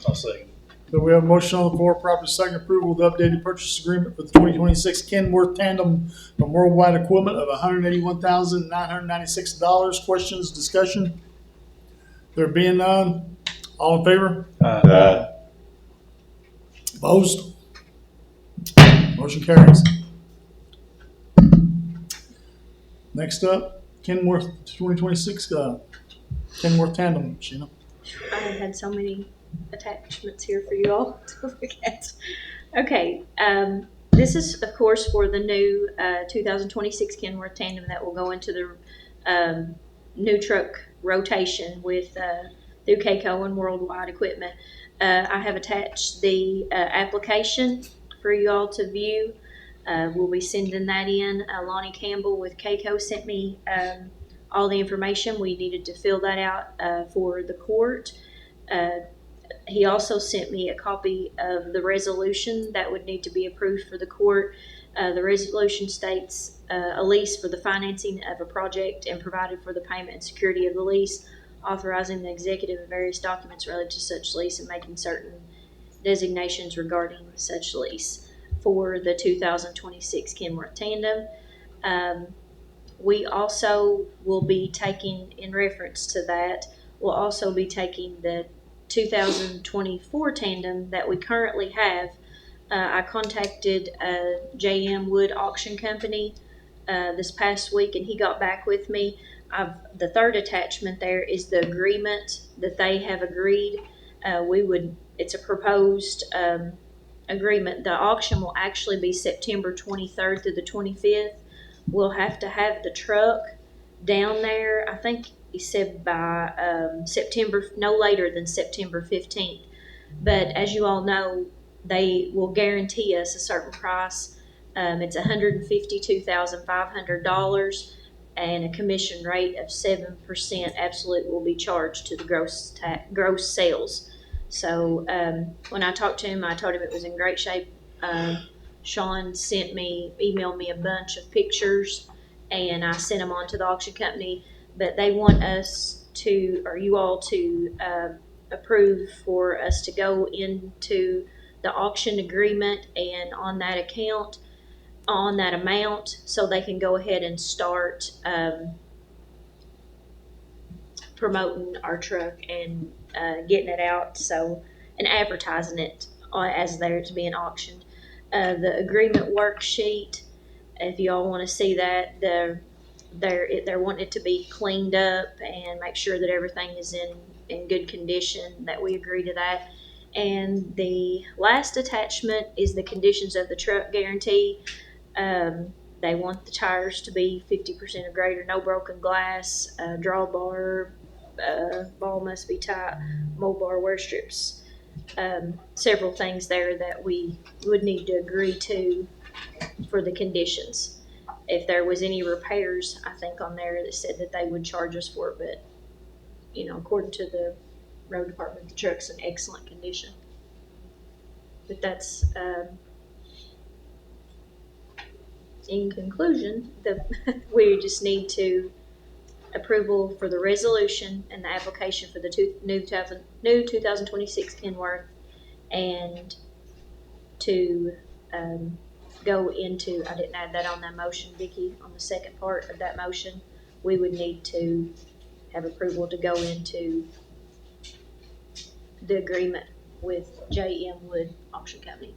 I'll second. So we have a motion on the floor, proper second approval of the updated purchase agreement for the 2026 Kenworth tandem from Worldwide Equipment of $181,996. Questions, discussion? There being none, all in favor? Opposed? Motion carries. Next up, Kenworth 2026 Kenworth tandem, Sheena. I have had so many attachments here for you all to look at. Okay, this is of course for the new 2026 Kenworth tandem that will go into the new truck rotation with through KCO and Worldwide Equipment. I have attached the application for you all to view. We'll be sending that in. Lonnie Campbell with KCO sent me all the information. We needed to fill that out for the court. He also sent me a copy of the resolution that would need to be approved for the court. The resolution states a lease for the financing of a project and provided for the payment and security of the lease, authorizing the executive of various documents related to such lease and making certain designations regarding such lease for the 2026 Kenworth Tandem. We also will be taking, in reference to that, we'll also be taking the 2024 Tandem that we currently have. I contacted JM Wood Auction Company this past week, and he got back with me. The third attachment there is the agreement that they have agreed. It's a proposed agreement. The auction will actually be September 23rd through the 25th. We'll have to have the truck down there, I think he said by no later than September 15th. But as you all know, they will guarantee us a certain price. It's $152,500 and a commission rate of 7% absolute will be charged to the gross sales. So when I talked to him, I told him it was in great shape. Sean emailed me a bunch of pictures, and I sent them on to the auction company. But they want us to, or you all to, approve for us to go into the auction agreement and on that account, on that amount, so they can go ahead and start promoting our truck and getting it out, and advertising it as there to being auctioned. The agreement worksheet, if you all want to see that, they're wanting it to be cleaned up and make sure that everything is in good condition, that we agree to that. And the last attachment is the conditions of the truck guarantee. They want the tires to be 50% or greater, no broken glass, drawbar, ball must be tight, mold bar wear strips. Several things there that we would need to agree to for the conditions. If there was any repairs, I think on there that said that they would charge us for it, but according to the road department, the truck's in excellent condition. But that's in conclusion, we just need to approval for the resolution and the application for the new 2026 Kenworth, and to go into, I didn't add that on that motion, Vicki, on the second part of that motion, we would need to have approval to go into the agreement with JM Wood Auction Company.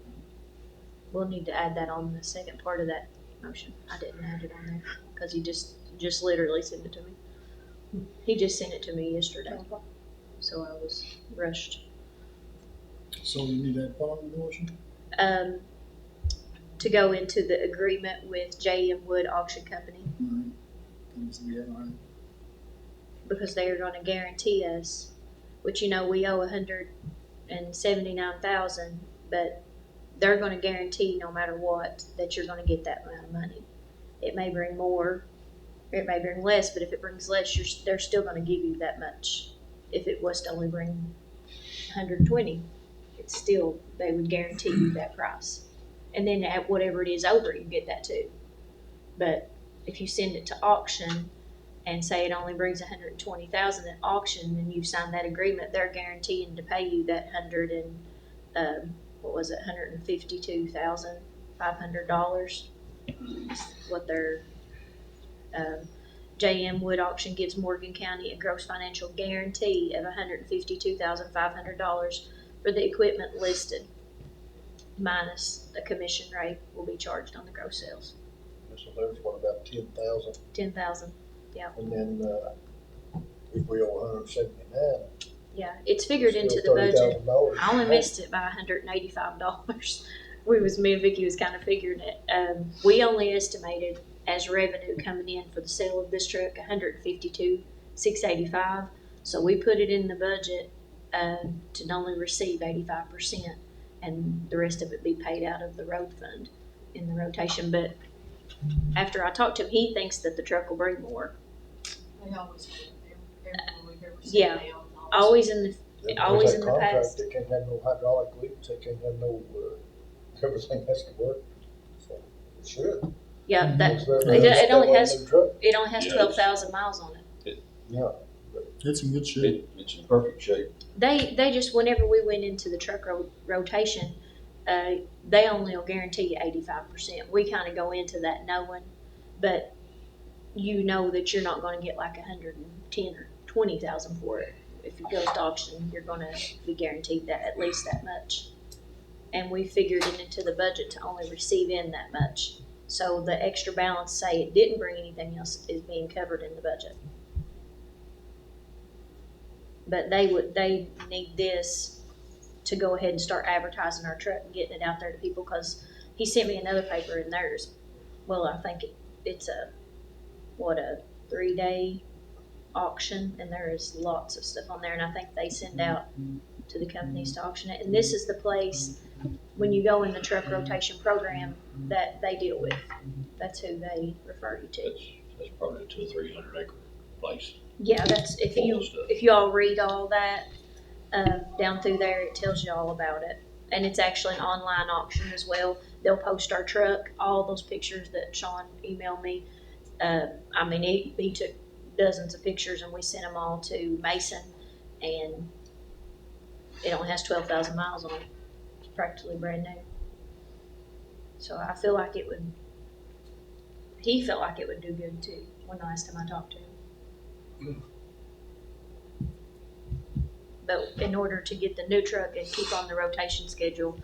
We'll need to add that on the second part of that motion. I didn't add it on there because he just literally sent it to me. He just sent it to me yesterday, so I was rushed. So you need that part of the motion? To go into the agreement with JM Wood Auction Company. Right. Because they are going to guarantee us, which we owe $179,000, but they're going to guarantee no matter what that you're going to get that amount of money. It may bring more, it may bring less, but if it brings less, they're still going to give you that much. If it was to only bring 120, it's still, they would guarantee you that price. And then at whatever it is over, you get that too. But if you send it to auction and say it only brings 120,000 at auction, and you sign that agreement, they're guaranteeing to pay you that $152,500. What their JM Wood Auction gives Morgan County a gross financial guarantee of $152,500 for the equipment listed, minus the commission rate will be charged on the gross sales. So there's what, about 10,000? 10,000, yeah. And then if we owe 179. Yeah, it's figured into the budget. I only missed it by $185. Me and Vicki was kind of figuring it. We only estimated as revenue coming in for the sale of this truck $152,685. So we put it in the budget to only receive 85%, and the rest of it be paid out of the road fund in the rotation. But after I talked to him, he thinks that the truck will bring more. They always do. Everyone we've ever seen, Yeah, they always in the Contract, past. they can't have no hydraulic leaks, they can't have no, everything has to work. So Should. Yeah, that, It's very it nice. only Got has, one new truck. it only has Yeah, 12,000 miles on it. Yeah. It's in good shape. It's in perfect shape. They just, whenever we went into the truck rotation, they only will guarantee you 85%. We kind of go into that knowing, but you know that you're not going to get like 110 or 20,000 for it. If it goes to auction, you're going to be guaranteed that at least that much. And we figured it into the budget to only receive in that much. So the extra balance, say it didn't bring anything else, is being covered in the budget. But they need this to go ahead and start advertising our truck and getting it out there to people, because he sent me another paper in theirs. Well, I think it's a 3-day auction, and there is lots of stuff on there, and I think they send out to the companies to auction it. And this is the place, when you go in the truck rotation program, that they deal with. That's who they refer you to. That's probably a 200 or 300 acre place. Yeah, that's, if you all read all that, down through there, it tells you all about it. And it's actually an online auction as well. They'll post our truck, all those pictures that Sean emailed me. I mean, he took dozens of pictures, and we sent them all to Mason, and it only has 12,000 miles on it. It's practically brand new. So I feel like it would, he felt like it would do good too, when the last time I talked to him. But in order to get the new truck and keep on the rotation schedule,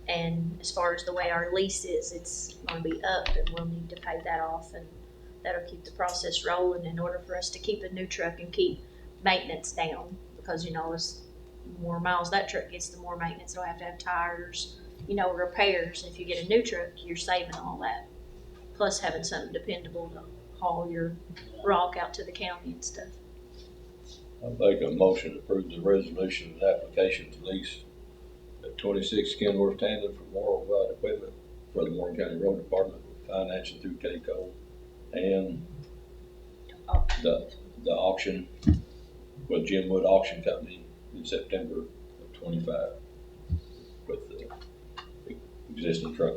and as far as the way our lease is, it's going to be up, and we'll need to pay that off, and that'll keep the process rolling in order for us to keep a new truck and keep maintenance down. Because, you know, as more miles that truck gets, the more maintenance it'll have to have tires, you know, repairs. If you get a new truck, you're saving all that. Plus having something dependable to haul your rock out to the county and stuff. I make a motion to approve the resolution and application to lease a 26 Kenworth tandem from Worldwide Equipment for the Morgan County Road Department, with financing through KCO, and the auction with Jim Wood Auction Company in September of 25 with the existing truck.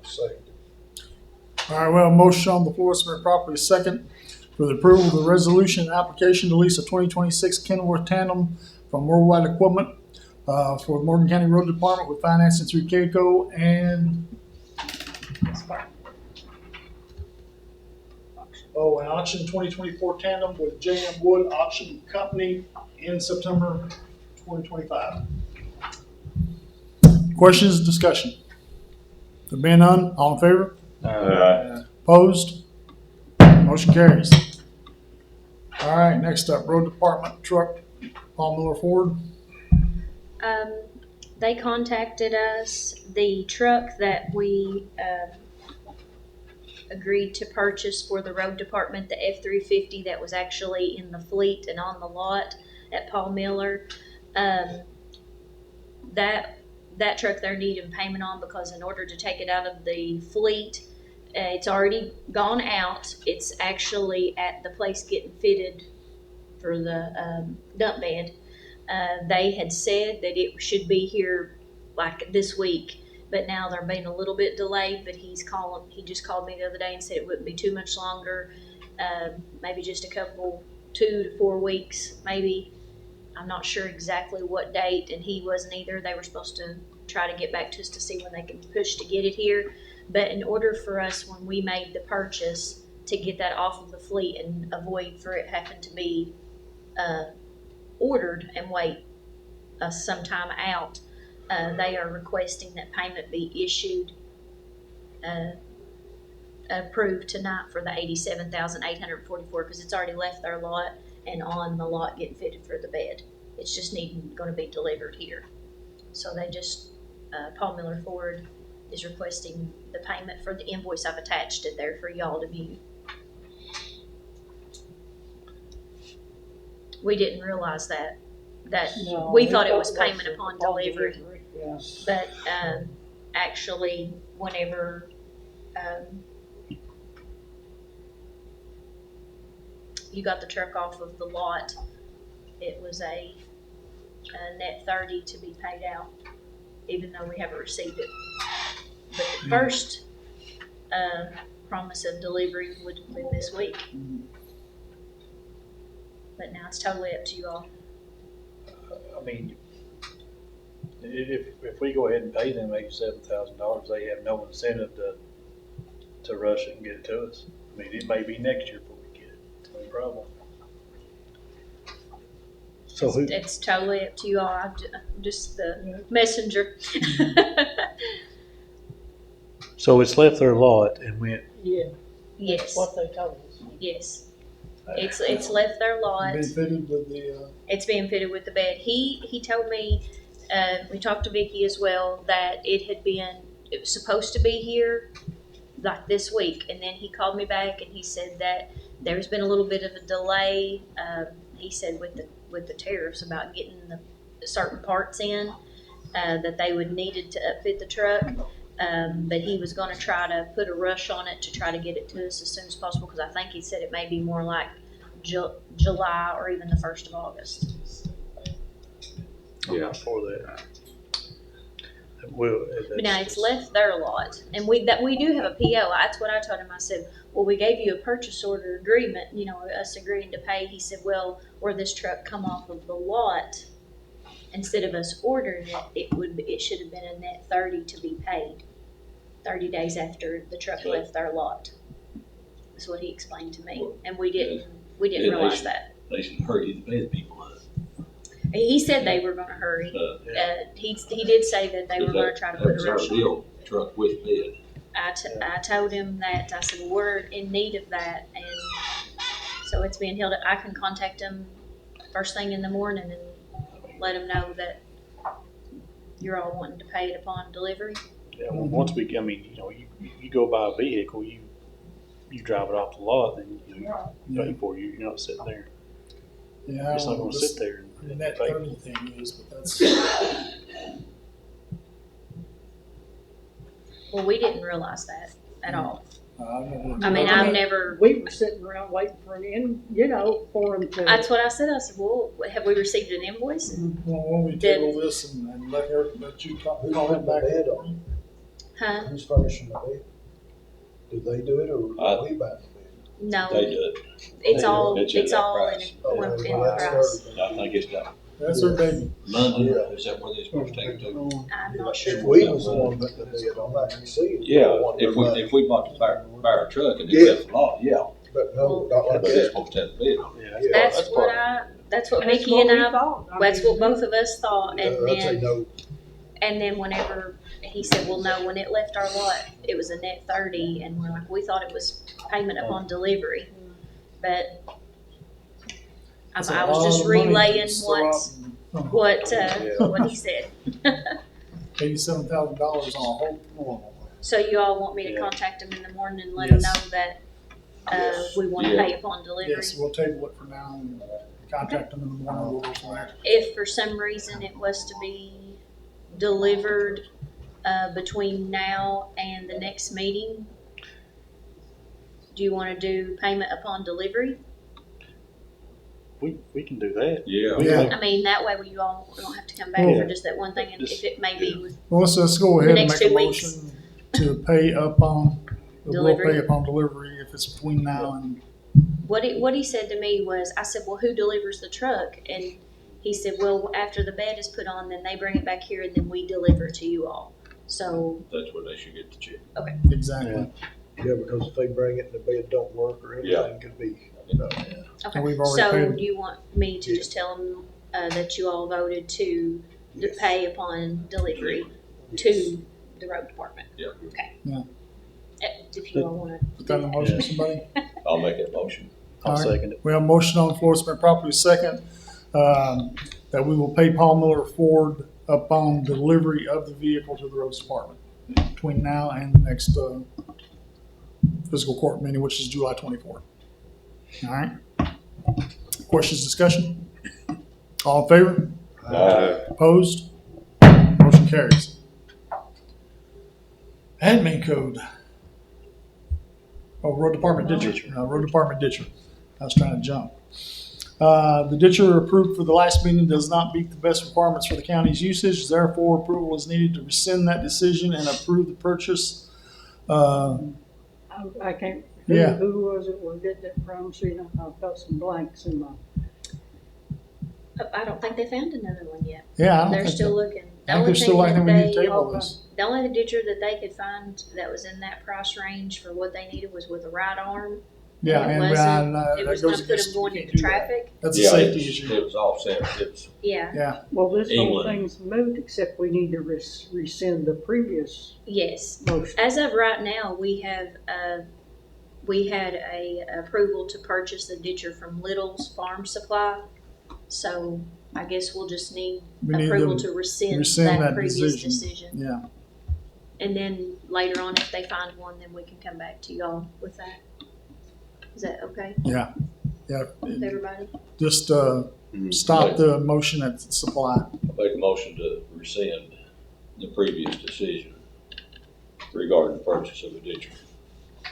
Second. All right, well, motion on the floor, it's been properly second for the approval of the resolution and application to lease a 2026 Kenworth tandem from Worldwide Equipment for the Morgan County Road Department with financing through KCO and an auction 2024 tandem with J.M. Wood Auction Company in September 2025. Questions, discussion? There being none, all in favor? Opposed? Motion carries. All right, next up, Road Department truck, Paul Miller Ford. They contacted us. The truck that we agreed to purchase for the road department, the F-350 that was actually in the fleet and on the lot at Paul Miller, that truck they're needing payment on, because in order to take it out of the fleet, it's already gone out. It's actually at the place getting fitted for the dump bed. They had said that it should be here like this week, but now they're being a little bit delayed. But he just called me the other day and said it wouldn't be too much longer, maybe just a couple, 2 to 4 weeks, maybe. I'm not sure exactly what date, and he wasn't either. They were supposed to try to get back to us to see when they can push to get it here. But in order for us, when we made the purchase, to get that off of the fleet and avoid for it having to be ordered and wait some time out, they are requesting that payment be issued, approved tonight for the $87,844, because it's already left their lot and on the lot getting fitted for the bed. It's just going to be delivered here. So they just, Paul Miller Ford is requesting the payment for the invoice. I've attached it there for y'all to view. We didn't realize that. No, We we thought it thought was it was payment upon upon delivery. delivery, yes. But actually, whenever you got the truck off of the lot, it was a net 30 to be paid out, even though we haven't received it. but the first, promise of delivery would have been this week. But now it's totally up to you all. I mean, if we go ahead and pay them $87,000, they have no incentive to rush it and get it to us. I mean, it may be next year before we get it. It's no problem. So who? It's totally up to you all. I'm just the messenger. So it's left their lot and went. Yeah. Yes. That's what they told us. Yes. It's left their lot. Been fitted with the, It's being fitted with the bed. He told me, we talked to Vicky as well, that it was supposed to be here like this week, and then he called me back and he said that there's been a little bit of a delay. He said with the tariffs about getting the certain parts in, that they would needed to upfit the truck. But he was going to try to put a rush on it to try to get it to us as soon as possible, because I think he said it may be more like July or even the 1st of August. Yeah. For that. Well, But now it's left their lot, and we do have a PO. That's what I told him. I said, well, we gave you a purchase order agreement, us agreeing to pay. He said, well, where this truck come off of the lot, instead of us ordering it should have been a net 30 to be paid 30 days after the truck left their lot. That's what he explained to me, and we didn't realize that. They should hurry to pay the people up. He said they were going to hurry. He did say that they were going to try to put a rush on it. Deal, truck with bid. I told him that, I said, we're in need of that, and so it's being held up. I can contact him first thing in the morning and let him know that you're all wanting to pay it upon delivery. Yeah, well, once we, I mean, you go buy a vehicle, you drive it off the lot, then you pay for it. You're not sitting there. yeah. It's not going to sit there. And that 30 thing is, but that's, Well, we didn't realize that at all. I mean, I've never. We were sitting around waiting for for them to. That's what I said. I said, well, have we received an invoice? well, when we table this and let you call him back. Huh? Who's furnishing the bed? Do they do it or we buy the bed? No. They do it. It's all It's in in that the price. I think it's done. That's their baby. London, is that where they're supposed to take it to? I'm not sure. If we was the one that did it, I'm not gonna see it. Yeah, if we bought the fire truck and it left the lot, yeah. But no, not like But they're that. supposed to have the bid on it. That's what That's Mickey what and we I, thought. that's what both of us thought, and I'd say then, no. and then whenever he said, well, no, when it left our lot, it was a net 30, and we're like, we thought it was payment upon delivery, but I was just relaying what he said. $87,000 on a whole floor. So you all want me to contact him in the morning and let him know that, we want to pay upon delivery? Yes, we'll table it for now and contact them in the morning. We'll go from there. If for some reason it was to be delivered between now and the next meeting, do you want to do payment upon delivery? We can do that. Yeah. I mean, that way we all don't have to come back for just that one thing, and if it may be with Well, let's go ahead the and next make a 2 weeks. motion to pay upon, we'll Delivery. pay upon delivery if it's between now and, What he said to me was, I said, well, who delivers the truck? And he said, well, after the bed is put on, then they bring it back here and then we deliver it to you all. So, That's where they should get the check. okay. exactly. Yeah, because if they bring it and the bed don't work or anything, could be, Okay, We've already so paid. do you want me to just tell them that you all voted to pay upon delivery to the road department? Yeah. Okay. Yeah. If you all want to. Put that in the motion, somebody? I'll make that motion. I'll All right. second it. We have a motion on the floor, it's been properly second, that we will pay Paul Miller Ford upon delivery of the vehicle to the roads department between now and the next, fiscal court meeting, which is July 24th. All right. Questions, discussion? All in favor? Opposed? Motion carries. Admin code. Oh, road department ditcher. No, road department ditcher. I was trying to jump. The ditcher approved for the last meeting does not meet the best requirements for the county's usage. Therefore, approval is needed to rescind that decision and approve the purchase. I can't, Yeah. who was it we're getting it from? See, I've got some blanks in my. I don't think they found another one yet. Yeah, I don't They're think still so. looking. The I think only they're still thing like, that we need to they, table this. the only ditcher that they could find that was in that price range for what they needed was with a right arm. Yeah, it and wasn't, that it was goes gonna put against, them we going can't into do that. traffic. That's a Yeah, safety it issue. was offset, it was Yeah. Yeah. Well, this whole England. thing's moved, except we need to rescind the previous Yes. motion. As of right now, we have, we had a approval to purchase the ditcher from Little's Farm Supply. So I guess we'll just need approval to rescind that previous decision. Yeah. And then later on, if they find one, then we can come back to y'all with that. Is that okay Yeah. Yeah. with everybody? Just stop the motion at supply. I make a motion to rescind the previous decision regarding the purchase of a ditcher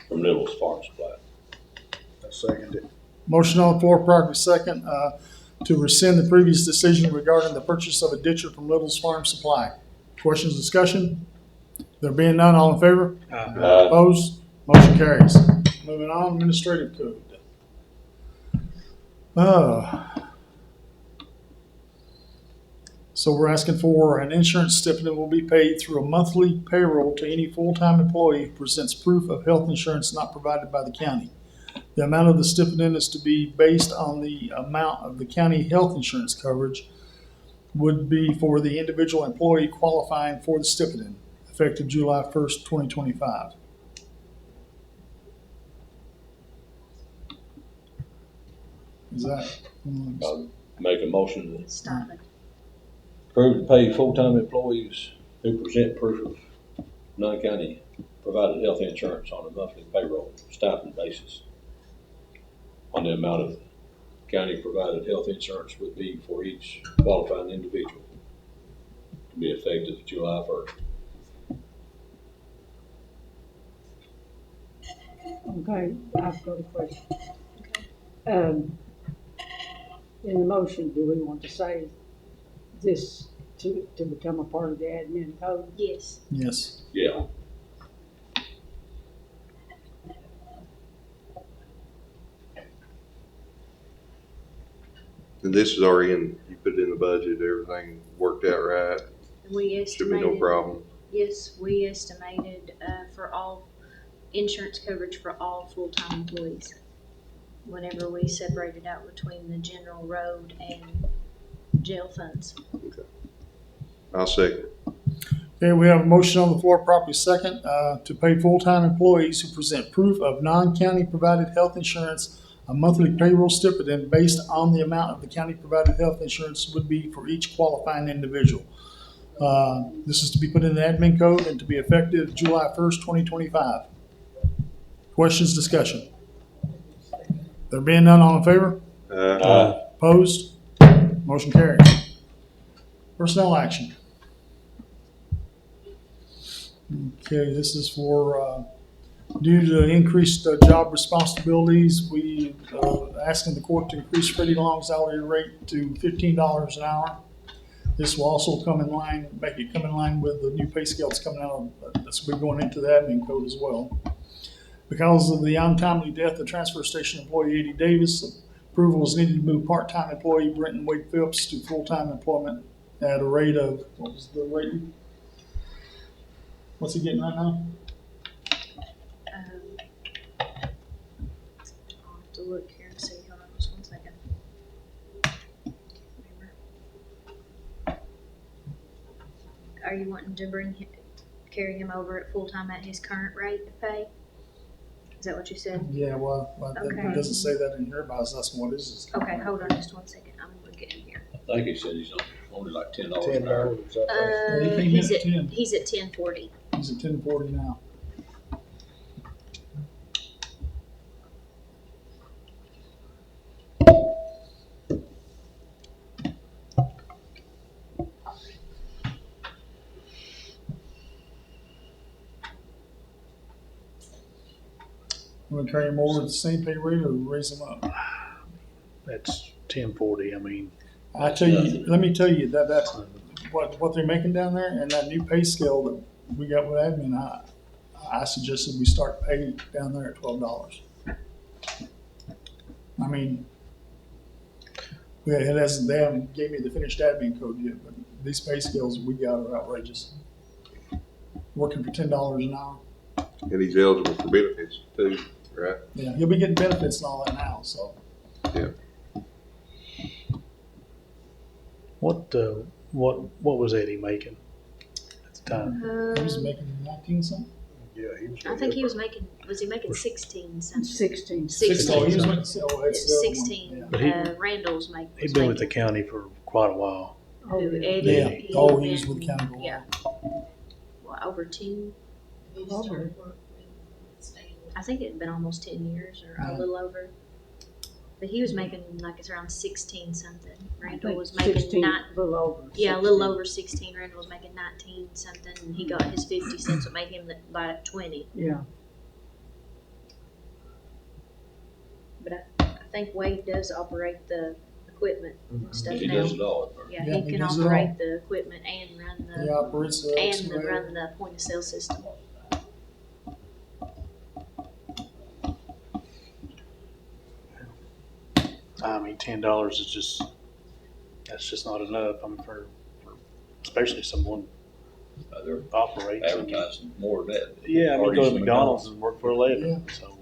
from Little's Farm Supply. I second it. Motion on the floor, properly second, to rescind the previous decision regarding the purchase of a ditcher from Little's Farm Supply. Questions, discussion? There being none, all in favor? Opposed? Motion carries. Moving on, administrative code. So we're asking for an insurance stipend will be paid through a monthly payroll to any full-time employee who presents proof of health insurance not provided by the county. The amount of the stipend is to be based on the amount of the county health insurance coverage would be for the individual employee qualifying for the stipend, effective July 1st, 2025. Is that? I'll make a motion to Stop it. approve to pay full-time employees who present proof of non-county provided health insurance on a monthly payroll stipend basis on the amount of county provided health insurance would be for each qualifying individual to be effective July 1st. Okay, I've got a question. In the motion, do we want to say this to become a part of the admin code? Yes. Yes. Yeah. And this is already in, you put it in the budget, everything worked out right. We Should be no estimated, problem. yes, we estimated, for all insurance coverage for all full-time employees. Whenever we separated out between the general road and jail funds. Okay. I'll second. Okay, we have a motion on the floor, properly second, to pay full-time employees who present proof of non-county provided health insurance a monthly payroll stipend based on the amount of the county provided health insurance would be for each qualifying individual. This is to be put in the admin code and to be effective July 1st, 2025. Questions, discussion? There being none, all in favor? Opposed? Motion carries. Personnel action. Okay, this is for, due to increased job responsibilities, we asking the court to increase Freddie Long's hourly rate to $15 an hour. This will also come in line, make it come in line with the new pay scale that's coming out. That's be going into the admin code as well. Because of the untimely death of transfer station employee Eddie Davis, approval is needed to move part-time employee Brenton Wade Phillips to full-time employment at a rate of, what was the rate? What's he getting right now? I'll have to look here and see. Hold on just one second. Are you wanting to carry him over at full-time at his current rate of pay? Is that what you said? Yeah, well, Okay. it doesn't say that in here, but I was asking what is this? Okay, hold on just one second. I'm gonna get in here. I think he said he's only like $10 an hour. He's at 1040. He's at 1040 now. You want to carry him over at the same pay rate or raise him up? That's 1040, I mean. I tell you, let me tell you that what they're making down there and that new pay scale that we got with admin, I suggested we start paying down there at $12. I mean, yeah, they haven't gave me the finished admin code yet, but these pay scales we got are outrageous. Working for $10 an hour. And he's eligible for benefits too, right? Yeah, he'll be getting benefits and all that now, so. Yeah. What was Eddie making at the time? He was making 19 something. Yeah, he was. I think he was he making 16 something? 16. 16. Oh, he was making, oh, that's the other one. 16. But he- Randall's making. He'd been with the county for quite a while. Eddie. Yeah. he Oh, had he was been- with the county for a Yeah. Well, over 10, He just started working with Stan. I think it'd been almost 10 years or a Yeah. little over. But he was making like it's around 16 something. Randall think was making 16, a little over. Yeah, a little 16. over 16. Randall was making 19 something, and he got his 50 cents, what made him about 20. Yeah. But I think Wade does operate the equipment and stuff He now. does it all. Yeah, Yeah, he he can does it all. operate the equipment and run He the operates the and excavator. run the point of sale system. I mean, $10 is that's just not enough. I mean, for especially someone They're operates. advertising more than that. Yeah, I mean, go Parties to and McDonald's and work for a living, Yeah. so.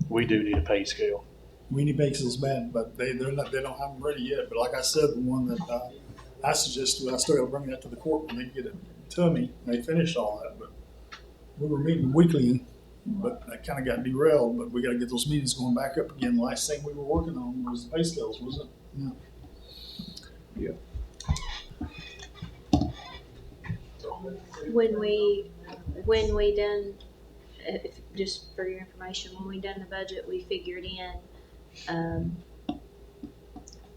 We do need a pay scale. Weenie Bakes is bad, but they don't have them ready yet. But like I said, the one that I suggested, I still got to bring that to the court when they get it to me. They finished all that, but we were meeting weekly, but that kind of got derailed. But we got to get those meetings going back up again. The last thing we were working on was the pay scales, wasn't it? Yeah. When we done, just for your information, when we done the budget, we figured in,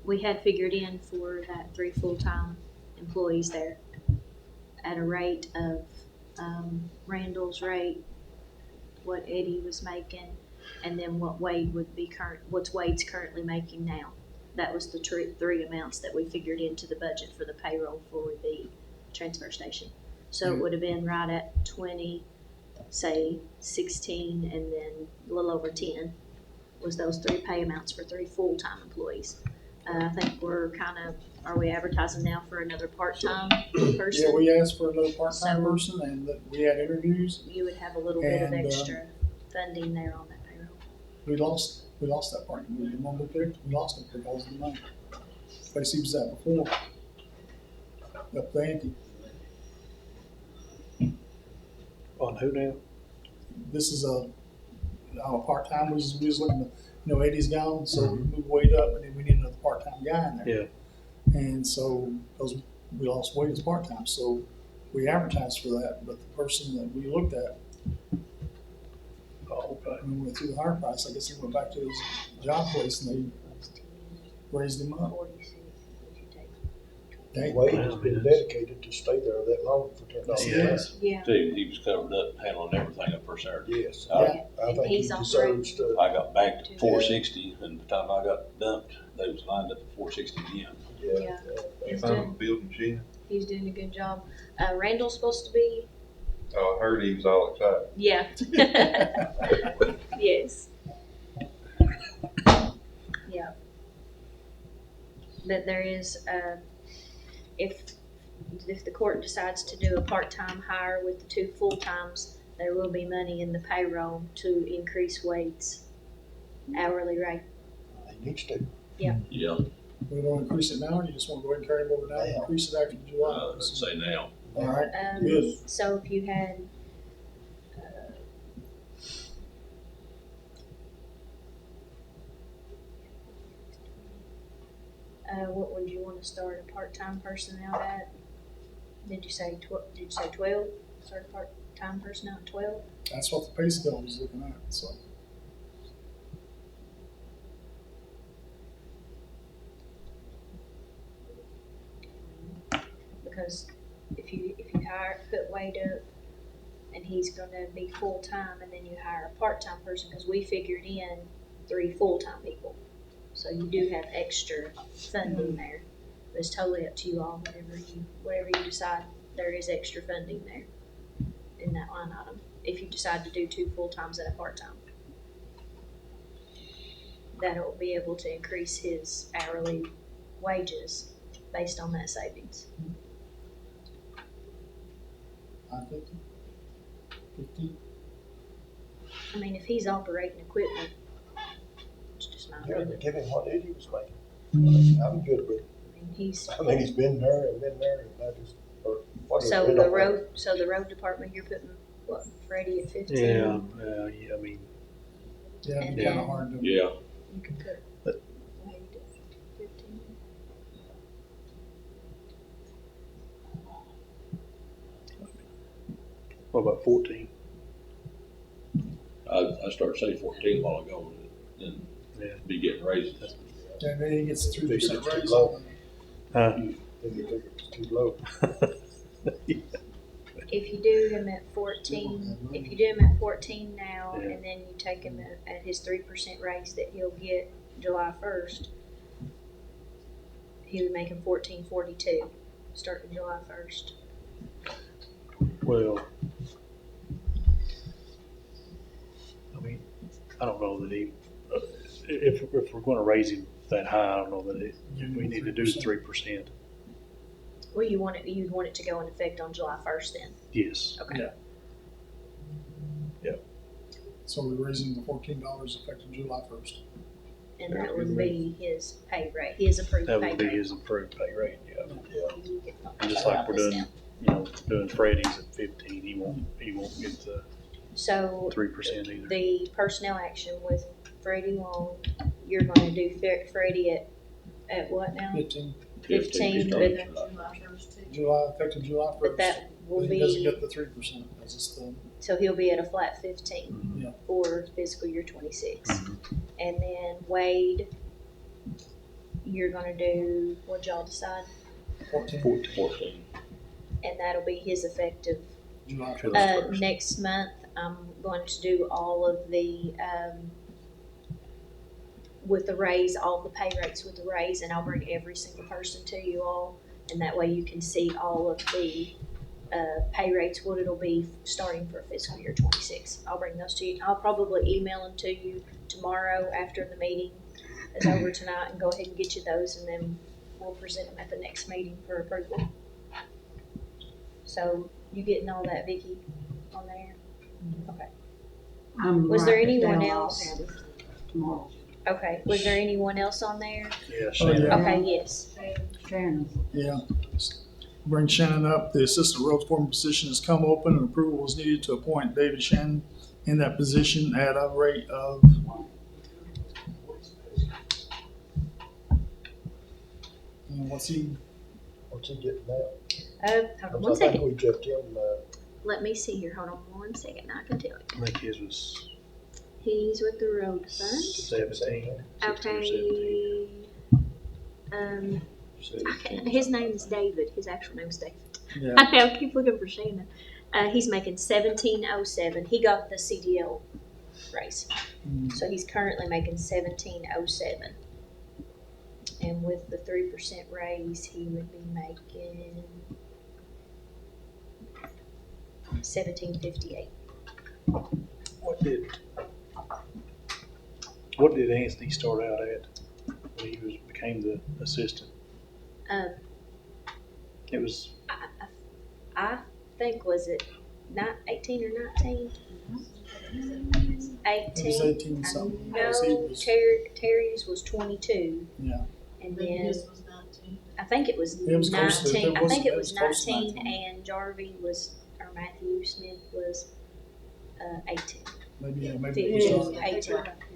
we had figured in for that 3 full-time employees there at a rate of, Randall's rate, what Eddie was making, and then what Wade would be what's Wade's currently making now. That was the three amounts that we figured into the budget for the payroll for the transfer station. So it would have been right at 20, say 16, and then a little over 10 was those 3 pay amounts for 3 full-time employees. I think are we advertising now for another part-time person? Yeah, we asked for another part-time So- person, and we had interviews. You would have a little bit of And, extra funding there on that payroll. We lost that part. We didn't want to pick. We lost it because of the money. Place he was at before. Up the ante. On who now? This is a part-time. We was looking to, Eddie's gone, so we moved Wade up, and then we need another part-time guy in there. Yeah. And so, because we lost Wade as part-time, so we advertised for that. But the person that we looked at, when we went through the higher price, I guess he went back to his job place and they raised him up. Dang. Wade has been dedicated to stay there that long for $10. Yes. Yeah. Dude, he was covered up handling everything up first there. Yes. I I think he He's deserves to. I got back to 460, and by the time I got dumped, they was lined up at 460 again. Yeah. He's Found a doing, building shed. he's doing a good job. Randall's supposed to be, Oh, I heard he was all excited. yeah. Yes. Yeah. But there is, if the court decides to do a part-time hire with the 2 full-times, there will be money in the payroll to increase Wade's hourly rate. He needs to. Yeah. Yeah. We want to increase it now, or you just want to go ahead and carry him over now and increase it after July? Let's say now. All right, good. So if you had, what would you want to start a part-time person out at? Did you say 12? Start a part-time person out at 12? That's what the pay scale was looking at, so. because if you put Wade up and he's gonna be full-time and then you hire a part-time person, because we figured in 3 full-time people. So you do have extra funding there. But it's totally up to you all, whatever you decide, there is extra funding there in that line item, if you decide to do 2 full-times and a part-time. That'll be able to increase his hourly wages based on that savings. 550? 15? I mean, if he's operating equipment, it's just not good. Give him what Eddie was making. I'm good with it. I mean, he's been there and I just, or whatever. so the road department, you're putting what, Freddie at 15? Yeah, I mean, Yeah, it'd be And kinda hard to. Yeah. You can put Wade at 15. what about 14? I started saying 14 while ago, and be getting raises. And then he gets a 3% Too raise. low. on Then you think it's too low. If you do him at 14 now, and then you take him at his 3% raise that he'll get July 1st, he would make him 14.42 starting July 1st. Well, I mean, I don't know that he, if we're gonna raise him that high, I don't know that we need to do 3%. Well, you want it to go in effect on July 1st then? Yes. Okay. Yeah. So we're raising the $14 effective July 1st. And that would be his pay rate, his approved pay That rate. would be his approved pay rate, yeah. You get- And just like we're doing, doing Freddie's at 15, he won't get the So 3% either. the personnel action with Freddie Long, you're gonna do Freddie at what now? 15. 15, starting but July, effective July 1st. But that will He doesn't be, get the 3%, that's just the, so he'll be at a flat 15 Yeah. for fiscal year 26. And then Wade, you're gonna do, what'd y'all decide? 14. And that'll be his effective. July 1st. Next month, I'm going to do all of the, with the raise, all the pay rates with the raise, and I'll bring every single person to you all. And that way you can see all of the pay rates, what it'll be starting for fiscal year 26. I'll bring those to you. I'll probably email them to you tomorrow after the meeting is over tonight, and go ahead and get you those, and then we'll present them at the next meeting for approval. So you getting all that, Vicki, on there? Okay. Was there anyone else? Tomorrow. Okay, was there anyone else on there? Yeah, Oh, yeah. Okay, yes. Shannon. Yeah. Bring Shannon up. The assistant road foreman position has come open, and approval is needed to appoint David Shannon in that position at a rate of and what's he getting now? Hold on one I think second. we just him, Let me see here. Hold on one second. I can tell you. I think his was He's with the road fund. 17, 16 or 17. Okay. His name is David. His actual name is David. Yeah. I know. I keep looking for Shannon. He's making 1707. He got the CDL raise, so he's currently making 1707. And with the 3% raise, he would be making 1758. What did Anthony start out at when he became the assistant? It was I think, was it not 18 or 19? 18. It was 18 something. No, Terry's was 22. Yeah. And then His was 19. I think it was It was close to- 19. it I was- think it it was was close to 19, and Jarvie was, or Matthew Smith was 18. Maybe it was 18.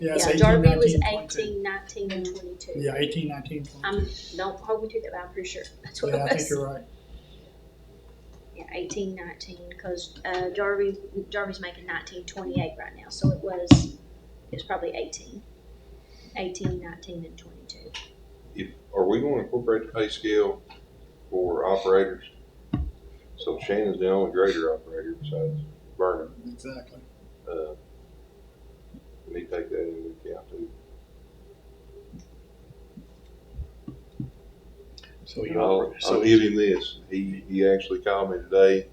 Yeah, it's Yeah, 18, Jarvie 19, was 22. 18, 19, and 22. Yeah, 18, 19, 22. Don't hold me to that, but I'm pretty sure that's what Yeah, it I was. think you're right. Yeah, 18, 19, because Jarvie's making 1928 right now, so it was probably 18, 19, and 22. Are we going to incorporate the pay scale for operators? So Shannon's the only grader operator besides Vernon. Exactly. We need to take that into account too. So And I'll give him this. He actually called me today.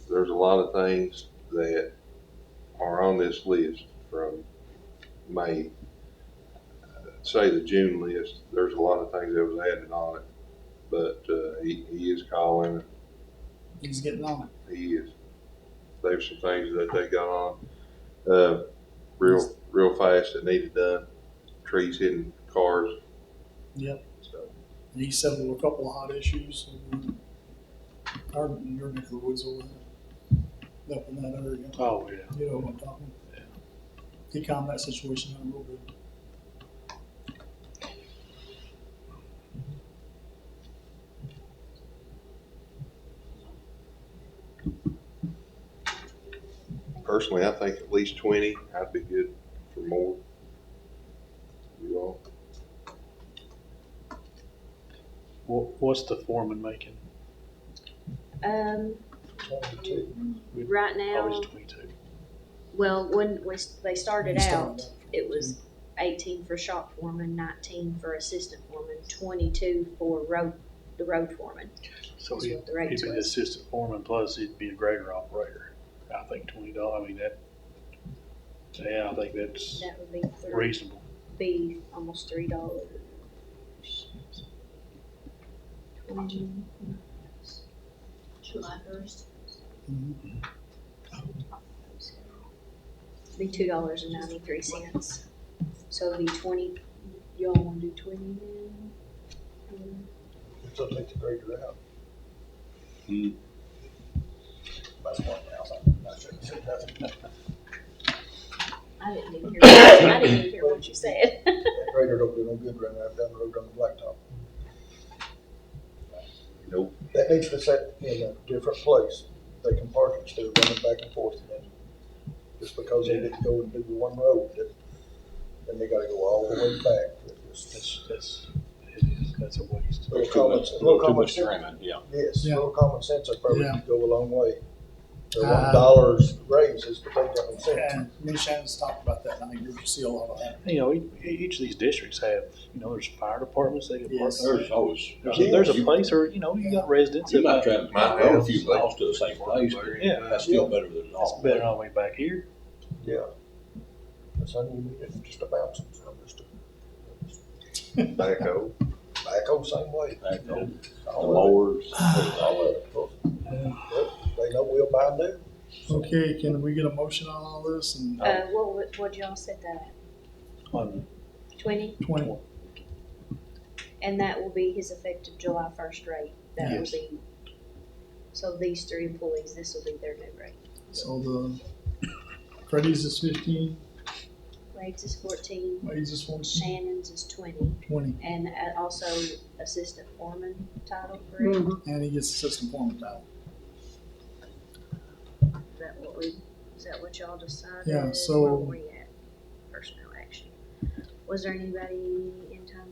There's a lot of things that are on this list from May. Say the June list, there's a lot of things that was added on it, but he is calling. He's getting on it. He is. There's some things that they got on real fast that needed done. Trees hitting cars. Yep. So He settled a couple of hot issues. Our your neck of the woods over there, up in that area. Oh, yeah. You know what I'm talking. Yeah. He calmed that situation down real good. personally, I think at least 20. I'd be good for more. You all? What's the foreman making? Right now, Oh, he's 22. well, when they started He out, started out. it was 18 for shop foreman, 19 for assistant foreman, 22 for the road foreman. So is he'd what the rates be the was. assistant foreman, plus he'd be a grader operator. I think $20, I mean, I think that's That would be reasonable. be almost $3. July 1st. Be $2.93. So it'd be 20. Y'all want to do 20 then? So take the grader out. That's $1,000. I shouldn't say nothing. I didn't even hear what you said. That grader don't do no good running out down the road on the blacktop. Nope. That needs to be set in a different place. They can park it instead of running back and forth. And just because they didn't go and do the one road, then they gotta go all the way back. That's a waste. Little Too common- much, little too common much sense. trimming, yeah. Yes, Yeah. little common sense would probably Yeah. go a long way. The $1 raise is to take common sense. And me and Shannon's talked about that, and I think you see a lot of that. You know, each of these districts have, there's fire departments, they can park. Yes. There's always. There's a place where, you got residents. You that might have a few miles to the same place, but Yeah. that's still better than It's all. better all the way back here. Yeah. That's unlimited, just a bouncing, so just Backhoe. backhoe same way. The All of mowers. it. All of it. But they know we'll buy new. Okay, can we get a motion on all this? And What y'all set that at? On 20? 20. And that will be his effective July 1st rate. That will Yes. be, so these three employees, this will be their new rate. So the Freddie's is 15, Wade's is 14, Wade's is 14, Shannon's is 20, 20, and also assistant foreman title, correct? and he gets assistant foreman title. Is that what y'all decided? Yeah, so- Where were we at? Personnel action. Was there anybody in town?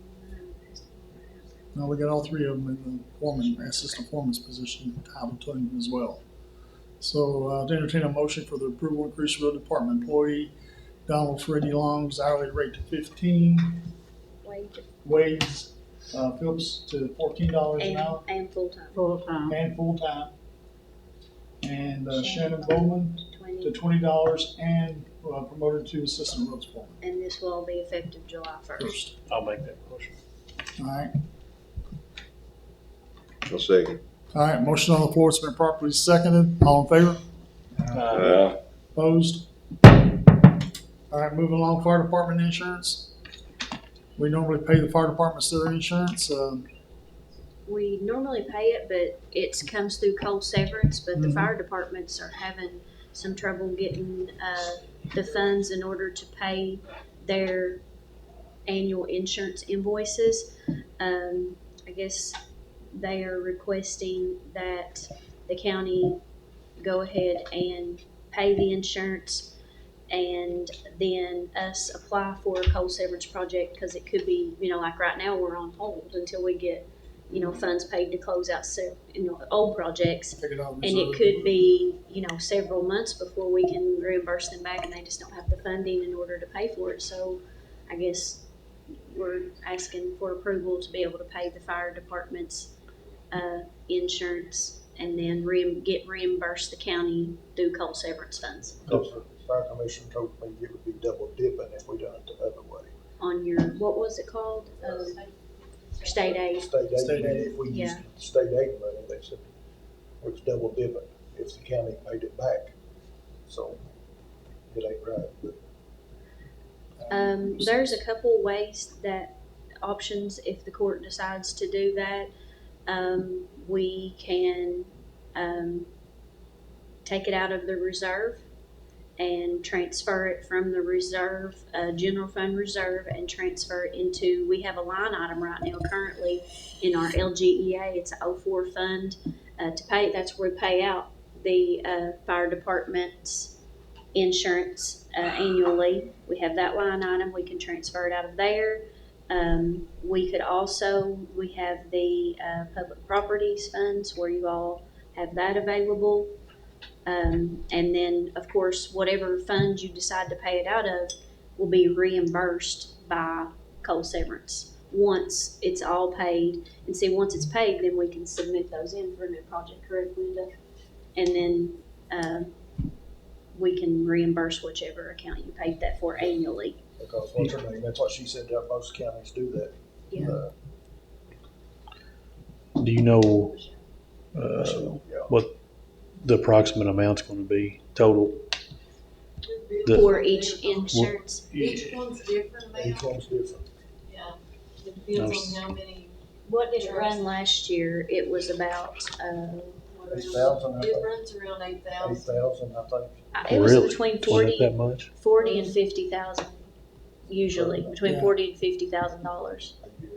Now, we got all three of them in the foreman, assistant foreman's position, title to him as well. So, to entertain a motion for the approval increase road department employee Donald Freddie Long's hourly rate to 15, Wade Wade's, Phillips to $14 an hour, and full-time. and full-time. And Shannon Bowman to 20, $20 and promoted to assistant roads foreman. and this will all be effective July 1st. First. I'll make that motion. All right. A second. All right, motion on the floor, it's been properly seconded. All in favor? Opposed? All right, moving along, fire department insurance. We normally pay the fire departments their insurance. We normally pay it, but it comes through cold severance, but the Mhm. fire departments are having some trouble getting, the funds in order to pay their annual insurance invoices. I guess they are requesting that the county go ahead and pay the insurance and then us apply for a coal severance project, because it could be, like right now, we're on hold until we get funds paid to close out, old projects. Take it out of And it reserve. could be, several months before we can reimburse them back, and they just don't have the funding in order to pay for it. So I guess we're asking for approval to be able to pay the fire department's insurance and then get reimbursed the county through coal severance funds. Because the fire commission told me it would be double dipping if we done it the other way. On your, what was it called? State aid. State aid, if we Yeah. used state aid money, they said it was double dipping if the county paid it back. So it ain't right, but There's a couple ways options, if the court decides to do that. We can take it out of the reserve and transfer it from the reserve, general fund reserve, and transfer it into, we have a line item right now currently in our LGEA, it's a 04 fund to pay, that's where we pay out the fire department's insurance annually. We have that line item, we can transfer it out of there. We could also, we have the public properties funds where you all have that available. And then, of course, whatever funds you decide to pay it out of will be reimbursed by coal severance once it's all paid. And see, once it's paid, then we can submit those in for a new project, correct, Linda? And then we can reimburse whichever account you paid that for annually. because what's her name, that's what she said, that most counties do that. Yeah. Do you know Yeah. what the approximate amount's gonna be total? For each insurance. Each one's different Each amount. one's different. Yeah. It depends on how many. What did it run last year? It was about, 8,000, I It think. runs around 8,000. 8,000, I think. it was Really? between Was it 40, that much? 40 and 50,000, usually, between Yeah. $40 and $50,000 Yeah,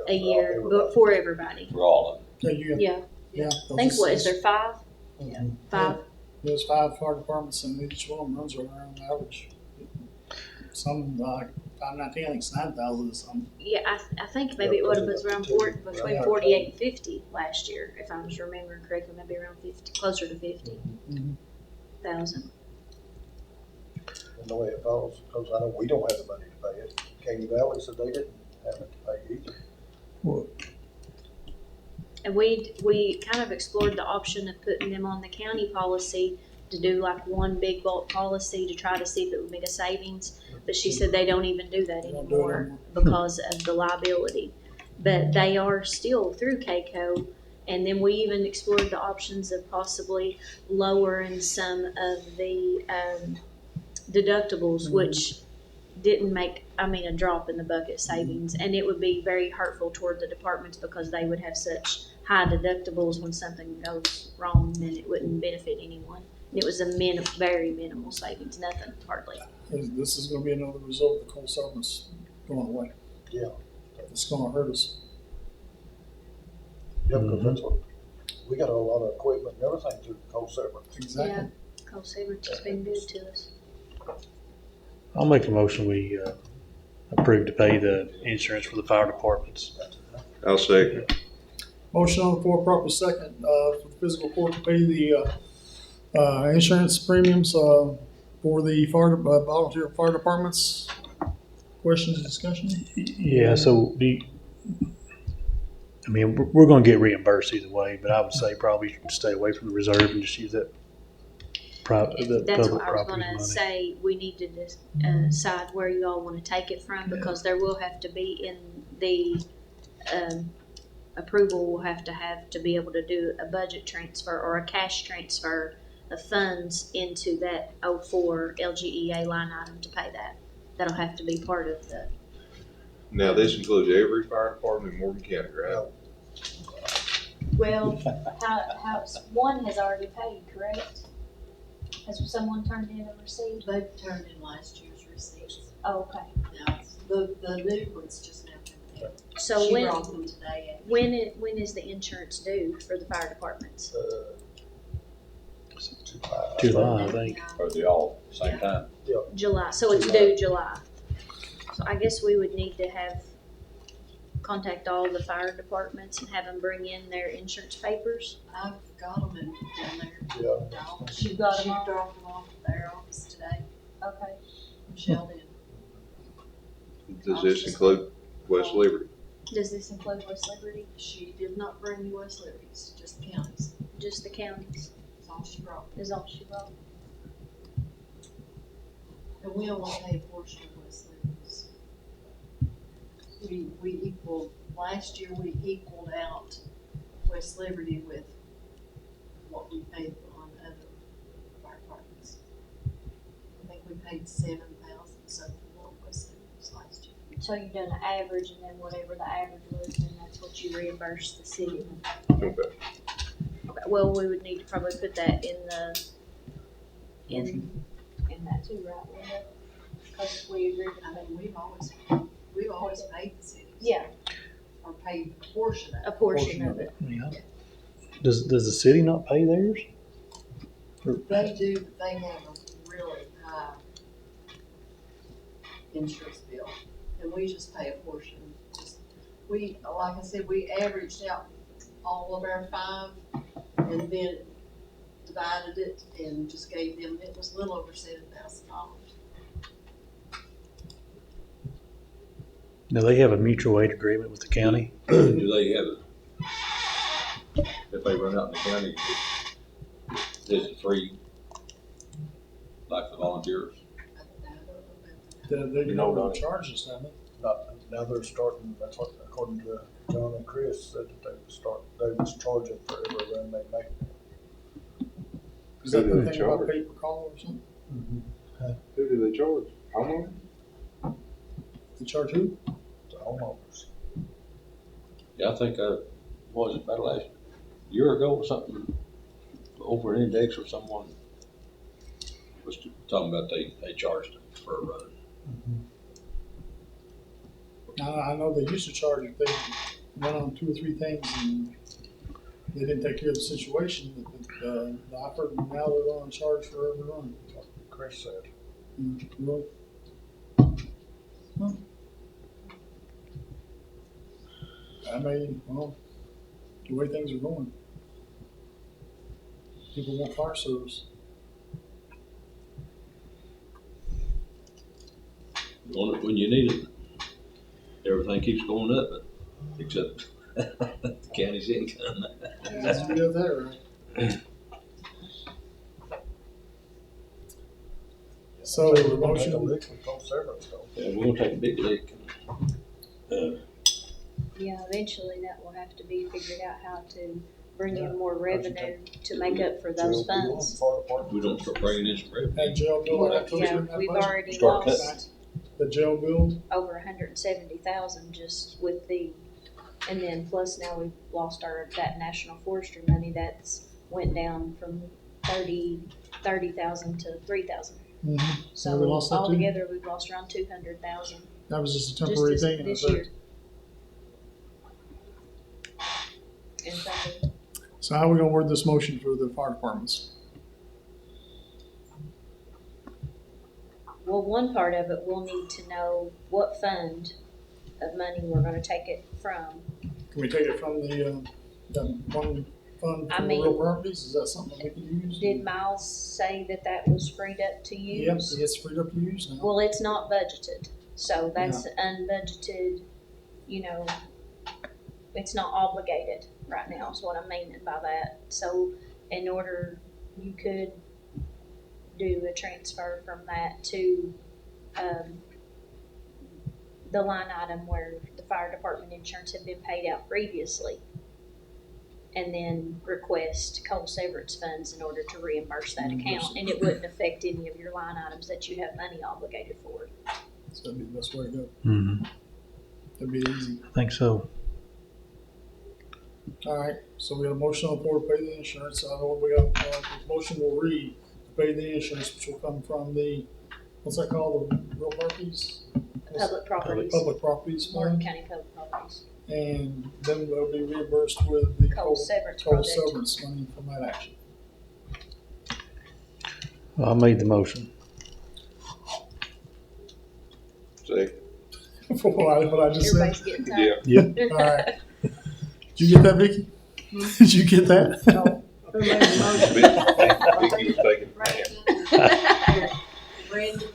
a year, everybody. but for everybody. For all of them. Yeah, you got, Yeah, yeah. I think, what, is there 5? Mhm. 5? There's 5 fire departments and each one of them runs around average. Some like 519, I think it's 9,000 or something. Yeah, I think maybe it would have been around between Yeah. 48 and 50 last year, if I was remembering correctly, maybe around 50, closer to 50,000. And the way it falls, because I know we don't have the money to pay it. Caney Valley said they didn't have it to pay either. And we kind of explored the option of putting them on the county policy to do like one big bulk policy to try to see if it would make a savings. But she said they don't even do that They don't do it anymore anymore. because of the liability. But they are still through CAECO. And then we even explored the options of possibly lowering some of the deductibles, which didn't make, a drop in the bucket savings. And it would be very hurtful toward the departments because they would have such high deductibles when something goes wrong, then it wouldn't benefit anyone. It was a very minimal savings, nothing, hardly. This is gonna be another result of the coal severance going away. Yeah. It's gonna hurt us. Yeah, because that's what, we got a lot of equipment and everything through coal severance. Exactly. Coal severance has been good to us. I'll make a motion, we approve to pay the insurance for the fire departments. I'll second. Motion on the floor, proper second, for the fiscal court to pay the, insurance premiums, for the volunteer fire departments. Questions, discussion? Yeah, so we're gonna get reimbursed either way, but I would say probably stay away from the reserve and just use that the That's public what I was property gonna money. say, we need to decide where you all wanna take it from, because there will have to be in the, approval will have to be able to do a budget transfer or a cash transfer of funds into that 04 LGEA line item to pay that. That'll have to be part of the, Now, this includes every fire department in Morgan County, right? well, how, one has already paid, correct? Has someone turned in a receipt? They've turned in last year's receipts. Oh, okay. Now, the new ones just now coming in. So She when, brought them today. when is the insurance due for the fire departments? July, I think. Are they all same time? July, so it's due July. So I guess we would need to have contact all the fire departments and have them bring in their insurance papers? I've got them in there. Yeah. You got 'em She all? dropped them off at their office today. Okay. Michelle did. Does this include West Liberty? Does this include West Liberty? She did not bring U.S. Liberties, just the counties. Just the counties That's all she brought. is all she wrote? And we only pay a portion of West Liberties. We equaled, last year we equaled out West Liberty with what we paid on other fire departments. I think we paid 7,000 something on West Liberties last year. So you done an average, and then whatever the average was, then that's what you reimburse the city. Okay. Okay, well, we would need to probably put that in the, in that too, right, Linda? Because we agree with I that. mean, we've always paid the cities. Yeah, Or paid a portion of it. a portion of it. Yeah. Does the city not pay theirs? They do, but they have a really high insurance bill, and we just pay a portion. We, like I said, we averaged out all of our 5, and then divided it and just gave them, it was a little over $7,000. Do they have a mutual aid agreement with the county? Do they have it? If they run out in the county, is it free? Like the volunteers? They know, no don't you? charges, haven't they? Now they're starting, that's what, according to John and Chris, said that they was charging for every run they make. Is that Who do the they thing about charge? pay per call or something? Who do they charge? Homeowner? They charge who? The homeowners. Yeah, I think, was it about last year ago or something, over an index or someone was talking about they charged them for a run. I know they used to charge if they went on 2 or 3 things and they didn't take care of the situation, but I've heard now they're going to charge for every run. That's what Chris said. Really? Huh. I mean, well, the way things are going, people want fire service. When you need it, everything keeps going up, except the county's income. That's we got that right. So the motion. Yeah, we're gonna take a big lick. Yeah, eventually that will have to be figured out how to bring in more revenue to make up for those funds. We don't start bringing in some revenue. That jail bill. Well, that yeah, in that we've budget. already Start lost The jail bill. over 170,000 just with the, and then plus now we've lost that national forestry money that's went down from 30,000 to 3,000. Mm-hmm. So we lost that too? altogether, we've lost around 200,000 That was just a temporary just thing. this I think. year. And funding. So how are we gonna word this motion for the fire departments? Well, one part of it, we'll need to know what fund of money we're gonna take it from. Can we take it from the one fund I for mean- real properties? Is that something we can use? Did Miles say that was freed up to Yep, use? it's freed up to use now. Well, it's not budgeted, so that's unbudgeted, you know, it's not obligated right now, is what I'm meaning by that. So in order, you could do a transfer from that to, the line item where the fire department insurance had been paid out previously. And then request coal severance funds in order to reimburse that account, and it wouldn't affect any of your line items that you have money obligated for. So that'd be the best way to go. Mm-hmm. That'd be easy. I think so. All right, so we got a motion on the floor to pay the insurance. I know what we got, the motion will read to pay the insurance, which will come from the, what's that called, the real properties? Public properties. Public properties Morgan fund. County Public Properties. And then we'll be reimbursed with the Coal severance coal project. severance money from that action. I made the motion. Second. For what I just said? Everybody's getting tired. Yeah. All right. Did you get that, Vicky? Did you get that? No. Who made the motion? Vicky was taking a nap. Brandon.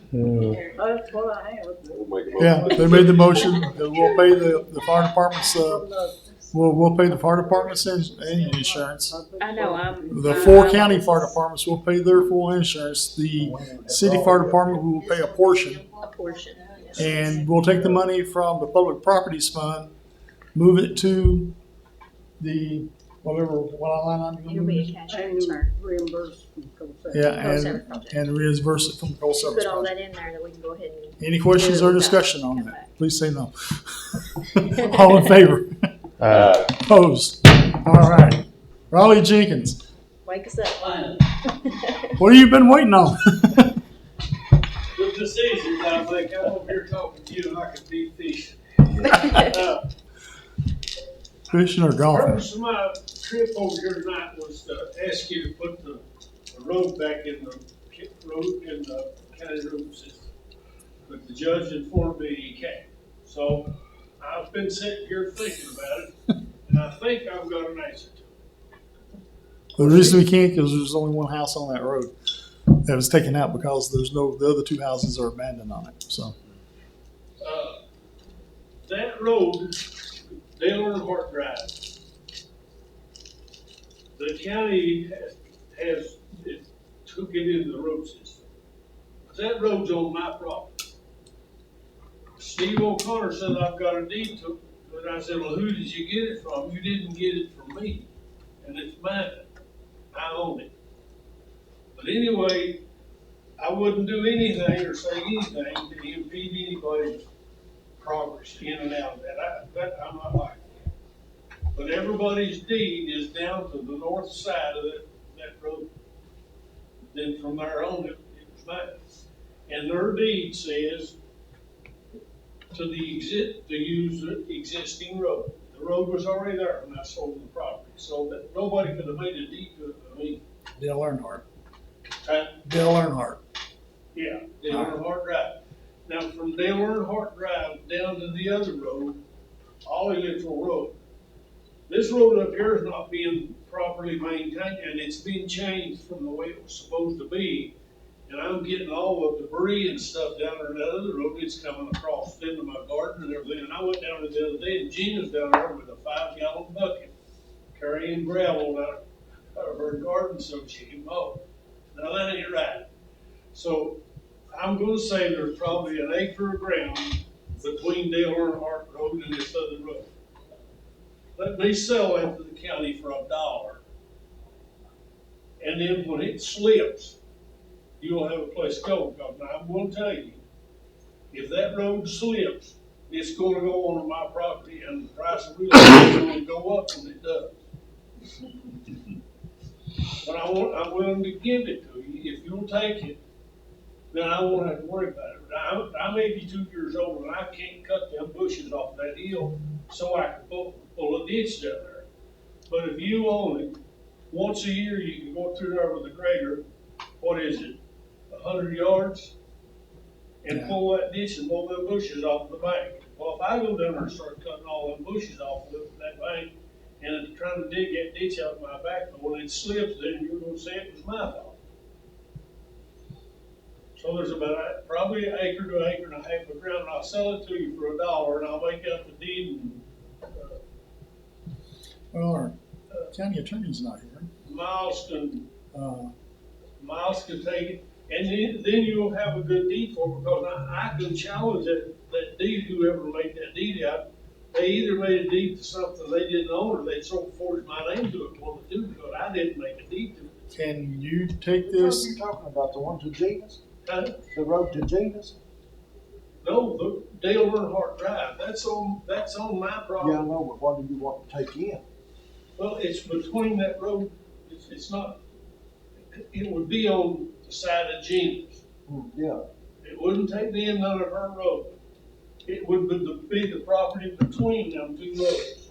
That's what I have. We'll make a Yeah, motion. they made the motion, that we'll pay the fire department's, we'll pay the fire department's insurance. I know, I'm. The 4 county fire departments will pay their full insurance. The city fire department will pay a portion. A portion. Yes. And we'll take the money from the public properties fund, move it to the, what line item you It'll be a gonna cash transfer. Reimbursed from COSAC. Yeah, Coal-Service project. and reimburse it from the coal service Put all project. that in there that we can go ahead and. Any questions do it or without- discussion on come that? back. Please say no. All in favor? Opposed? All right. Raleigh Jenkins, Wake us up. what have you been waiting on? The decisions, I think, I'm over here talking to you and I could be fishing. Fishing or golfing? Purpose of my trip over here tonight was to ask you to put the road back in the county road system. But the judge informed me he can't. So I've been sitting here thinking about it, and I think I've got an answer to it. The reason we can't, because there's only one house on that road that was taken out because the other 2 houses are abandoned on it, so. That road, Dale Earnhardt Drive, the county has took it into the road system. That road's on my property. Steve O'Connor said I've got a deed to it, and I said, well, who did you get it from? You didn't get it from me, and it's mine. I own it. But anyway, I wouldn't do anything or say anything to impede anybody's progress in and out of that. I'm not like that. But everybody's deed is down to the north side of that road. Then from there on, it was mine. And their deed says to use the existing road. The road was already there when I sold the property, so that nobody could have made a deed to it but me. Dale Earnhardt. Huh? Dale Earnhardt. Yeah, Dale Earnhardt Drive. Now, from Dale Earnhardt Drive down to the other road, Ollie Little Road. This road up here is not being properly maintained, and it's been changed from the way it was supposed to be. And I'm getting all the debris and stuff down there in that other road. It's coming across into my garden and everything. And I went down there the other day, and Gina's down there with a 5-gallon bucket carrying gravel out of her garden so she can mow. Now that ain't right. So I'm gonna say there's probably an acre of ground between Dale Earnhardt Road and this other road. Let me sell that to the county for $1. And then when it slips, you'll have a place to go. Because now I'm gonna tell you, if that road slips, it's gonna go onto my property and the price of real estate is gonna go up when it does. But I'm willing to give it to you. If you'll take it, then I won't have to worry about it. But I'm 82 years old and I can't cut them bushes off that hill so I can pull a ditch down there. But if you own it, once a year you can go through there with a grader, what is it, 100 yards? And pull that ditch and mow them bushes off the bank. Well, if I go down there and start cutting all them bushes off of that bank and trying to dig that ditch out of my back, but when it slips, then you're gonna say it was my fault. So there's about probably an acre to an acre and a half of ground, and I'll sell it to you for $1, and I'll make out the deed. And, Well, our county attorney's not here. Miles can take it, and then you'll have a good deed for it, because I can challenge that deed, whoever made that deed out. They either made a deed to something they didn't own, or they forged my name to it, one of the two, because I didn't make a deed to it. Can you take What this? are you talking about, the one to Gina's? Huh? The road to Gina's? No, the Dale Earnhardt Drive, that's on my property. Yeah, I know, but what do you want to take in? Well, it's between that road, it's not, it would be on the side of Gina's. Yeah. It wouldn't take the end of her road. It would be the property between them two roads.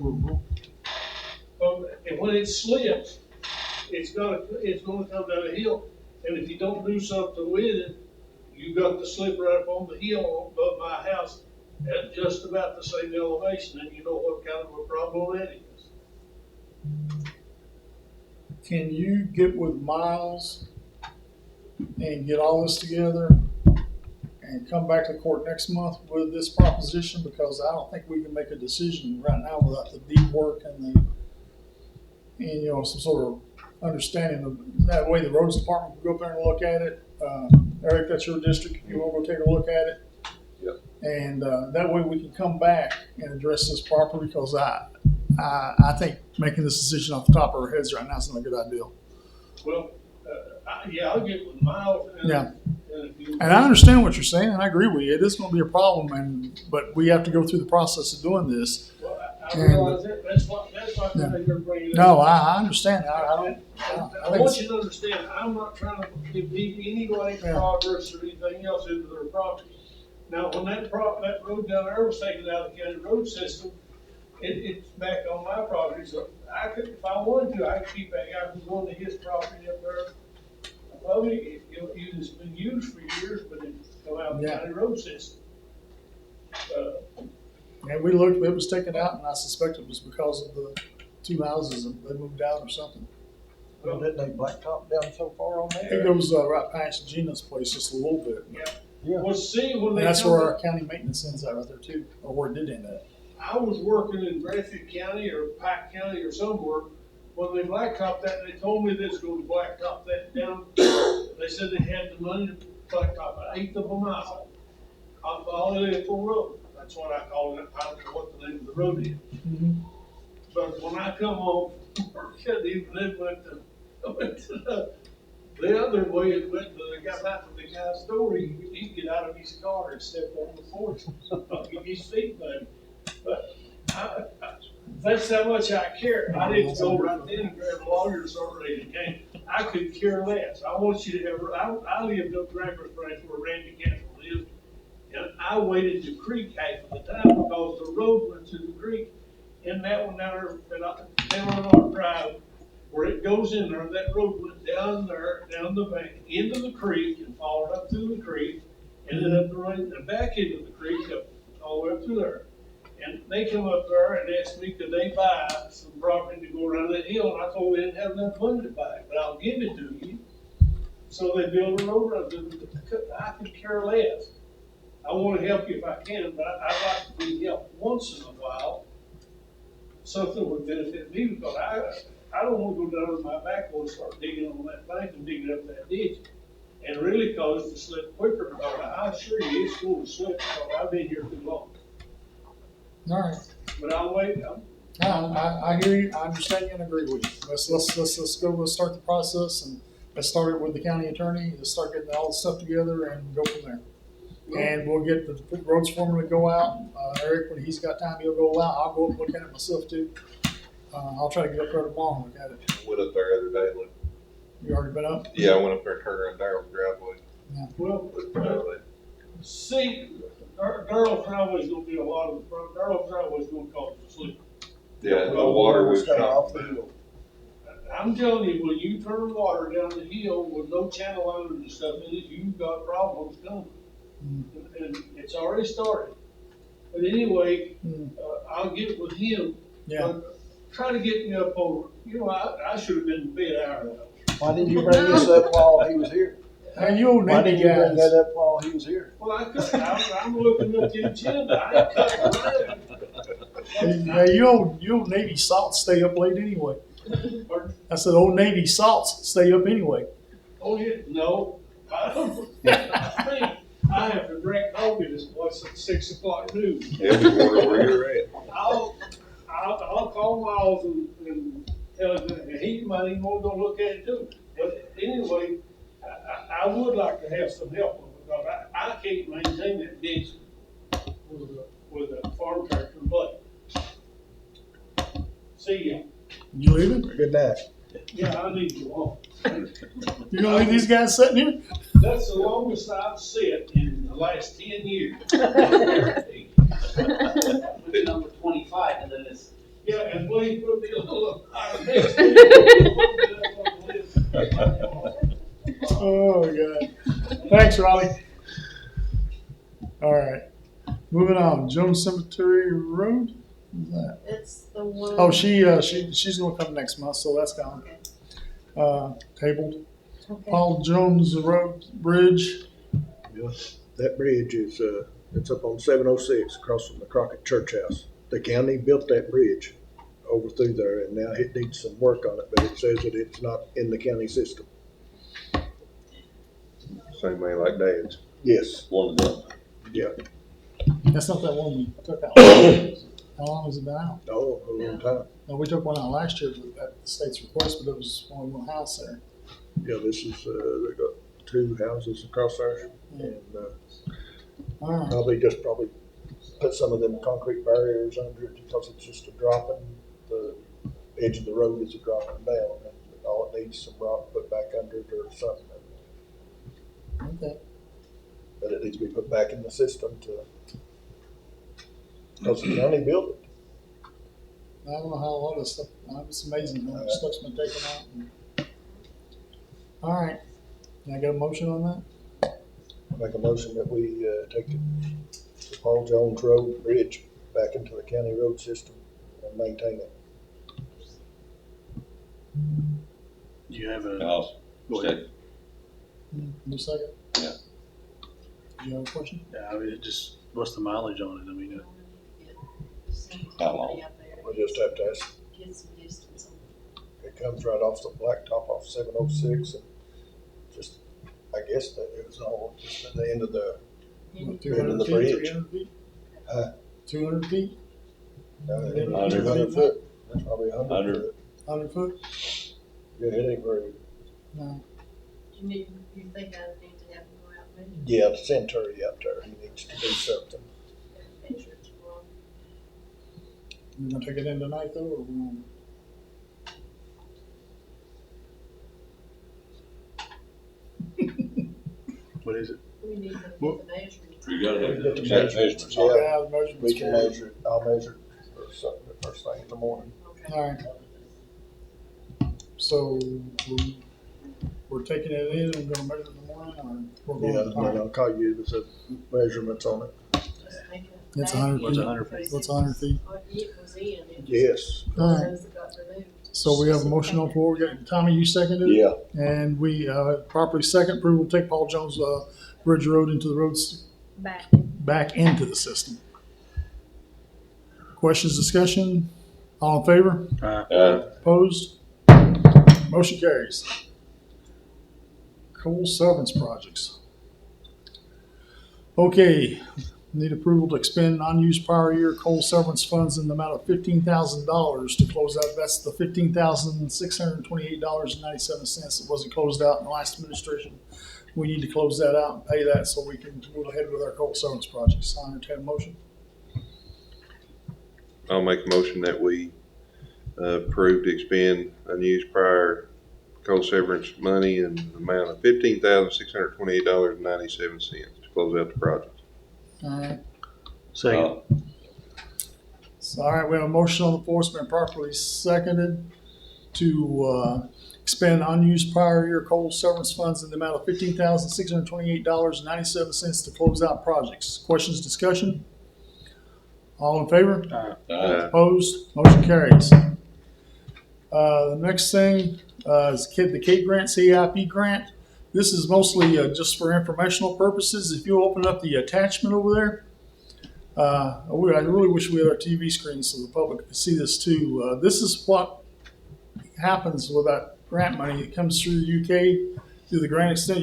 And when it slips, it's gonna come down a hill, and if you don't do something with it, you got the slip right up on the hill above my house, at just about the same elevation, and you know what kind of a problem that is. Can you get with Miles and get all this together and come back to court next month with this proposition? Because I don't think we can make a decision right now without the deed work and you know, some sort of understanding of that way the roads department can go up there and look at it. Eric, that's your district. If you want to go take a look at it. Yep. And that way we can come back and address this properly, because I think making this decision off the top of our heads right now is not a good idea. Well, yeah, I'll get with Miles. Yeah. And I understand what you're saying, and I agree with you. It is going to be a problem, but we have to go through the process of doing this. Well, I realize that. That's why you're bringing it up. No, I understand. I want you to understand, I'm not trying to impede anybody's progress or anything else into their property. Now, when that road down there was taken out of the county road system, it's back on my property. So I could, if I wanted to, I could keep that guy from going to his property up there. Well, it's been used for years, but it's come out of the county road system. And we looked, it was taken out, and I suspect it was because of the two houses that they moved out or something. Well, didn't they blacktop down so far on I there? think it was right past Gina's place just a little bit. Yeah. Well, see, when And that's where our county maintenance ends out right there too, or where it did end at. I was working in Bradford County or Pike County or somewhere, when they blacktopped that, they told me they was going to blacktop that down. They said they had the money to blacktop an eighth of a mile off all the little road. That's what I call it. I don't know what the name of the road is. But when I come home, I went to the other way. It went to the guy back to the guy's door. He'd get out of his car and step on the porch. I'll give his feet, buddy. But that's how much I care. I didn't go right then and grab a lawyer and start raising cane. I could care less. I want you to have. I lived up Draper's Branch where Randy Castle lived, and I waded the creek half of the time because the road went to the creek. And that one down on our drive, where it goes in there, that road went down there, down the bank, into the creek, and followed up through the creek, and then up the back into the creek, up all the way up through there. And they come up there and asked me, could they buy some property to go around that hill? And I told them they didn't have enough money to buy it, but I'll give it to you. So they built a road around it. I could care less. I want to help you if I can, but I'd like to be helped once in a while. Something would benefit me, because I don't want to go down to my backhoe and start digging on that bank and digging up that ditch. And really cause it to slip quicker, because I assure you it's going to slip, because I've been here too long. All right. But I'll wait. I hear you. I understand you and agree with you. Let's go. Let's start the process, and let's start it with the county attorney. Let's start getting all the stuff together and go from there. And we'll get the roads foreman to go out. Eric, when he's got time, he'll go out. I'll go up and look at it myself too. I'll try to get up there tomorrow and look at it. Went up there the other day. Look. You already been up? Yeah, I went up there and turned around Daryl's driveway. Yeah. Well, see, Daryl's driveway is going to be a lot of the front. Daryl's driveway is going to cause a slip. Yeah, the water was off the hill. I'm telling you, when you turn water down the hill with no channel lines and stuff in it, you've got problems coming. And it's already started. But anyway, I'll get with him. Yeah. Try to get me up over. You know, I should have been in bed an hour ago. Why didn't you bring this up while he was here? Hey, you old Why Navy didn't you bring guys. that up while he was here? Well, I couldn't. I'm looking at the agenda. I ain't cutting around. Hey, you old Navy salts stay up late anyway. I said old Navy salts stay up anyway. Oh, yeah, no. I have to drink coffee this place at 6 o'clock noon. Everywhere where you're at. I'll call Miles and tell him that he might even want to go look at it too. But anyway, I would like to have some help with it, because I can't maintain that ditch with a farm tractor and blade. See ya. You leaving? Good night. Yeah, I need to go home. You gonna leave these guys sitting here? That's the longest I've sit in the last 10 years. Number 25, and then it's. Yeah, and please put me a little higher next Oh, God. Thanks, Raleigh. All right. Moving on, Jones Cemetery Road, what's that? It's the one. Oh, she's gonna come next month, so that's gone. Tabled. Okay. Paul Jones Road Bridge, Yeah, that bridge is, it's up on 706 across from the Crockett Church House. The county built that bridge over through there, and now it needs some work on it, but it says that it's not in the county system. Same way like Dad's. Yes. One of them. Yeah. that's not that one we took out. How long has it been out? Oh, a long time. No, we took one out last year at the state's request, but it was only one house there. Yeah, this is, they got two houses across there, and, All right. probably put some of them concrete barriers under it because it's just a dropping, the edge of the road is a dropping down, and all it needs is some rock put back under it or something. Okay. But it needs to be put back in the system because the county built it. I don't know how a lot of stuff, it's amazing how much stuff's been taken out. All right, can I get a motion on that? I make a motion that we, take the Paul Jones Road Bridge back into the county road system and maintain it. You have a. I'll Go ahead. Any second? Yeah. Do you have a question? Yeah, I mean, it just, what's the mileage on it? I mean, How long? We'll just have to ask. Get some distance on it. It comes right off the blacktop off 706 and just, I guess that it was all just at the end of the, What, end of 200 the feet, bridge. 300 feet? Huh? 200 feet? 200 foot. That's probably 100 100. foot. 100 foot? Yeah, it ain't very, No. You think I need to have him go out and measure? yeah, the Centauri up there, he needs to do something. Measure it wrong. You gonna take it in tonight though, or we gonna? what is it? We need to get Well- the measuring. You gotta do Get the the exact measurements. measurements. Yeah. Yeah, the measurements. We can for it. measure it, I'll measure it for something the first thing in the morning. All right. So we're taking it in and gonna measure it in the morning, or we're Yeah, going? and all then right. I'll call you with the measurements on it. Just make a It's bag. 100 What's feet. 100 feet? What's 100 feet? What it was in, it Yes. All right. those that got removed. So we have a motion on the floor. Tommy, you seconded it? Yeah. And we, properly second approval, take Paul Jones, Bridge Road into the roads, back into the system. Questions, discussion? All in favor? Opposed? Motion carries. Coal severance projects. Okay, need approval to expend unused prior year coal severance funds in the amount of $15,000 to close out. That's the $15,628.97 that wasn't closed out in the last administration. We need to close that out and pay that so we can move ahead with our coal severance projects. I'll entertain a motion. I'll make a motion that we approve to expend unused prior coal severance money in the amount of $15,628.97 to close out the project. All right. Second. So, all right, we have a motion on the floor. It's been properly seconded to expend unused prior year coal severance funds in the amount of $15,628.97 to close out projects. Questions, discussion? All in favor? Opposed? Motion carries. The next thing is the Cape Grant CIP grant. This is mostly just for informational purposes. If you open up the attachment over there, I really wish we had our TV screen so the public could see this too. This is what happens with that grant money. It comes through the UK, through the grant extent.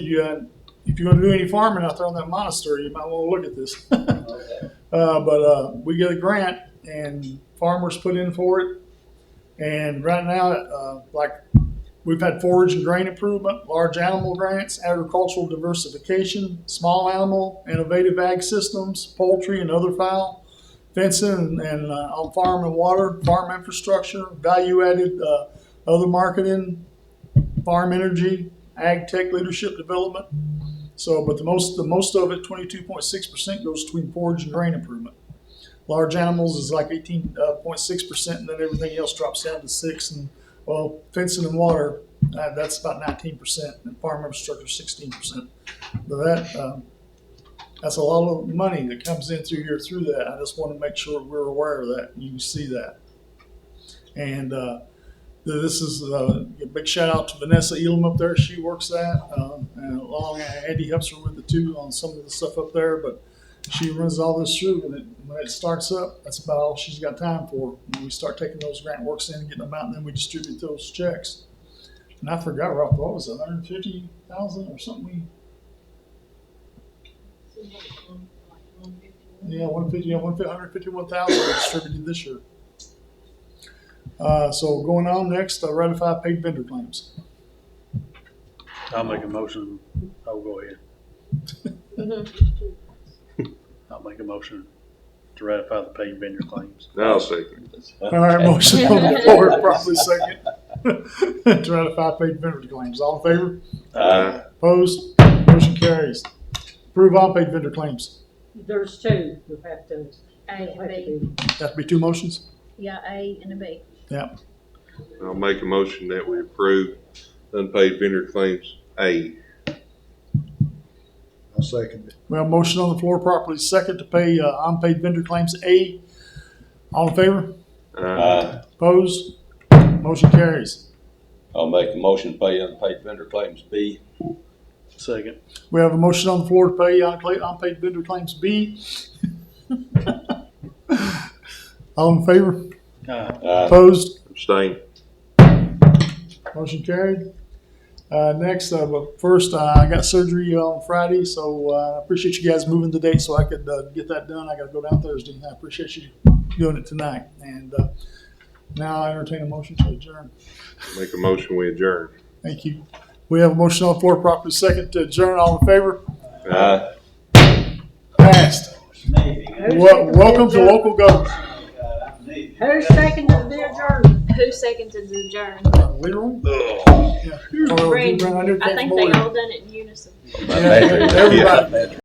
If you're going to do any farming out there on that monastery, you might want to look at this. But we get a grant and farmers put in for it. And right now, we've had forage and grain improvement, large animal grants, agricultural diversification, small animal, innovative ag systems, poultry and other fowl, fencing and on farm and water, farm infrastructure, value added, other marketing, farm energy, ag tech leadership development. So, but the most of it, 22.6% goes between forage and grain improvement. Large animals is like 18.6%, and then everything else drops down to 6%. And well, fencing and water, that's about 19%, and farm infrastructure 16%. But that That's a lot of money that comes in through here through that. I just want to make sure we're aware of that. You can see that. And this is a big shout out to Vanessa Elam up there. She works that, and along Andy helps her with it too on some of the stuff up there. But she runs all this through, and when it starts up, that's about all she's got time for. When we start taking those grant works in and getting them out, and then we distribute those checks. And I forgot, Ralph, what was it, 150,000 or something? Yeah, 151,000 distributed this year. So going on next, ratify paid vendor claims. I'll make a motion. Oh, go ahead. I'll make a motion to ratify the paid vendor claims. I'll second. All right, motion on the floor, probably second. To ratify paid vendor claims. All in favor? Aye. Opposed? Motion carries. Approve all paid vendor claims. There's two who have to. A and B. Have to be two motions? Yeah, A and a B. Yeah. I'll make a motion that we approve unpaid vendor claims A. I'll second it. We have a motion on the floor, properly second to pay unpaid vendor claims A. All in favor? Aye. Opposed? Motion carries. I'll make a motion to pay unpaid vendor claims B. Second. We have a motion on the floor to pay unpaid vendor claims B. All in favor? Opposed? Abstain. Motion carried. Next, but first, I got surgery on Friday, so I appreciate you guys moving the date so I could get that done. I got to go down Thursday. I appreciate you doing it tonight. And now I entertain a motion to adjourn. Make a motion, we adjourn. Thank you. We have a motion on the floor, properly second to adjourn. All in favor? Aye. Passed. Welcome to local government. Who seconded the adjournment? Who seconded the adjourn? Leroy? Ugh. Yeah. Brandon. I think they all done it in unison. Yeah, everybody.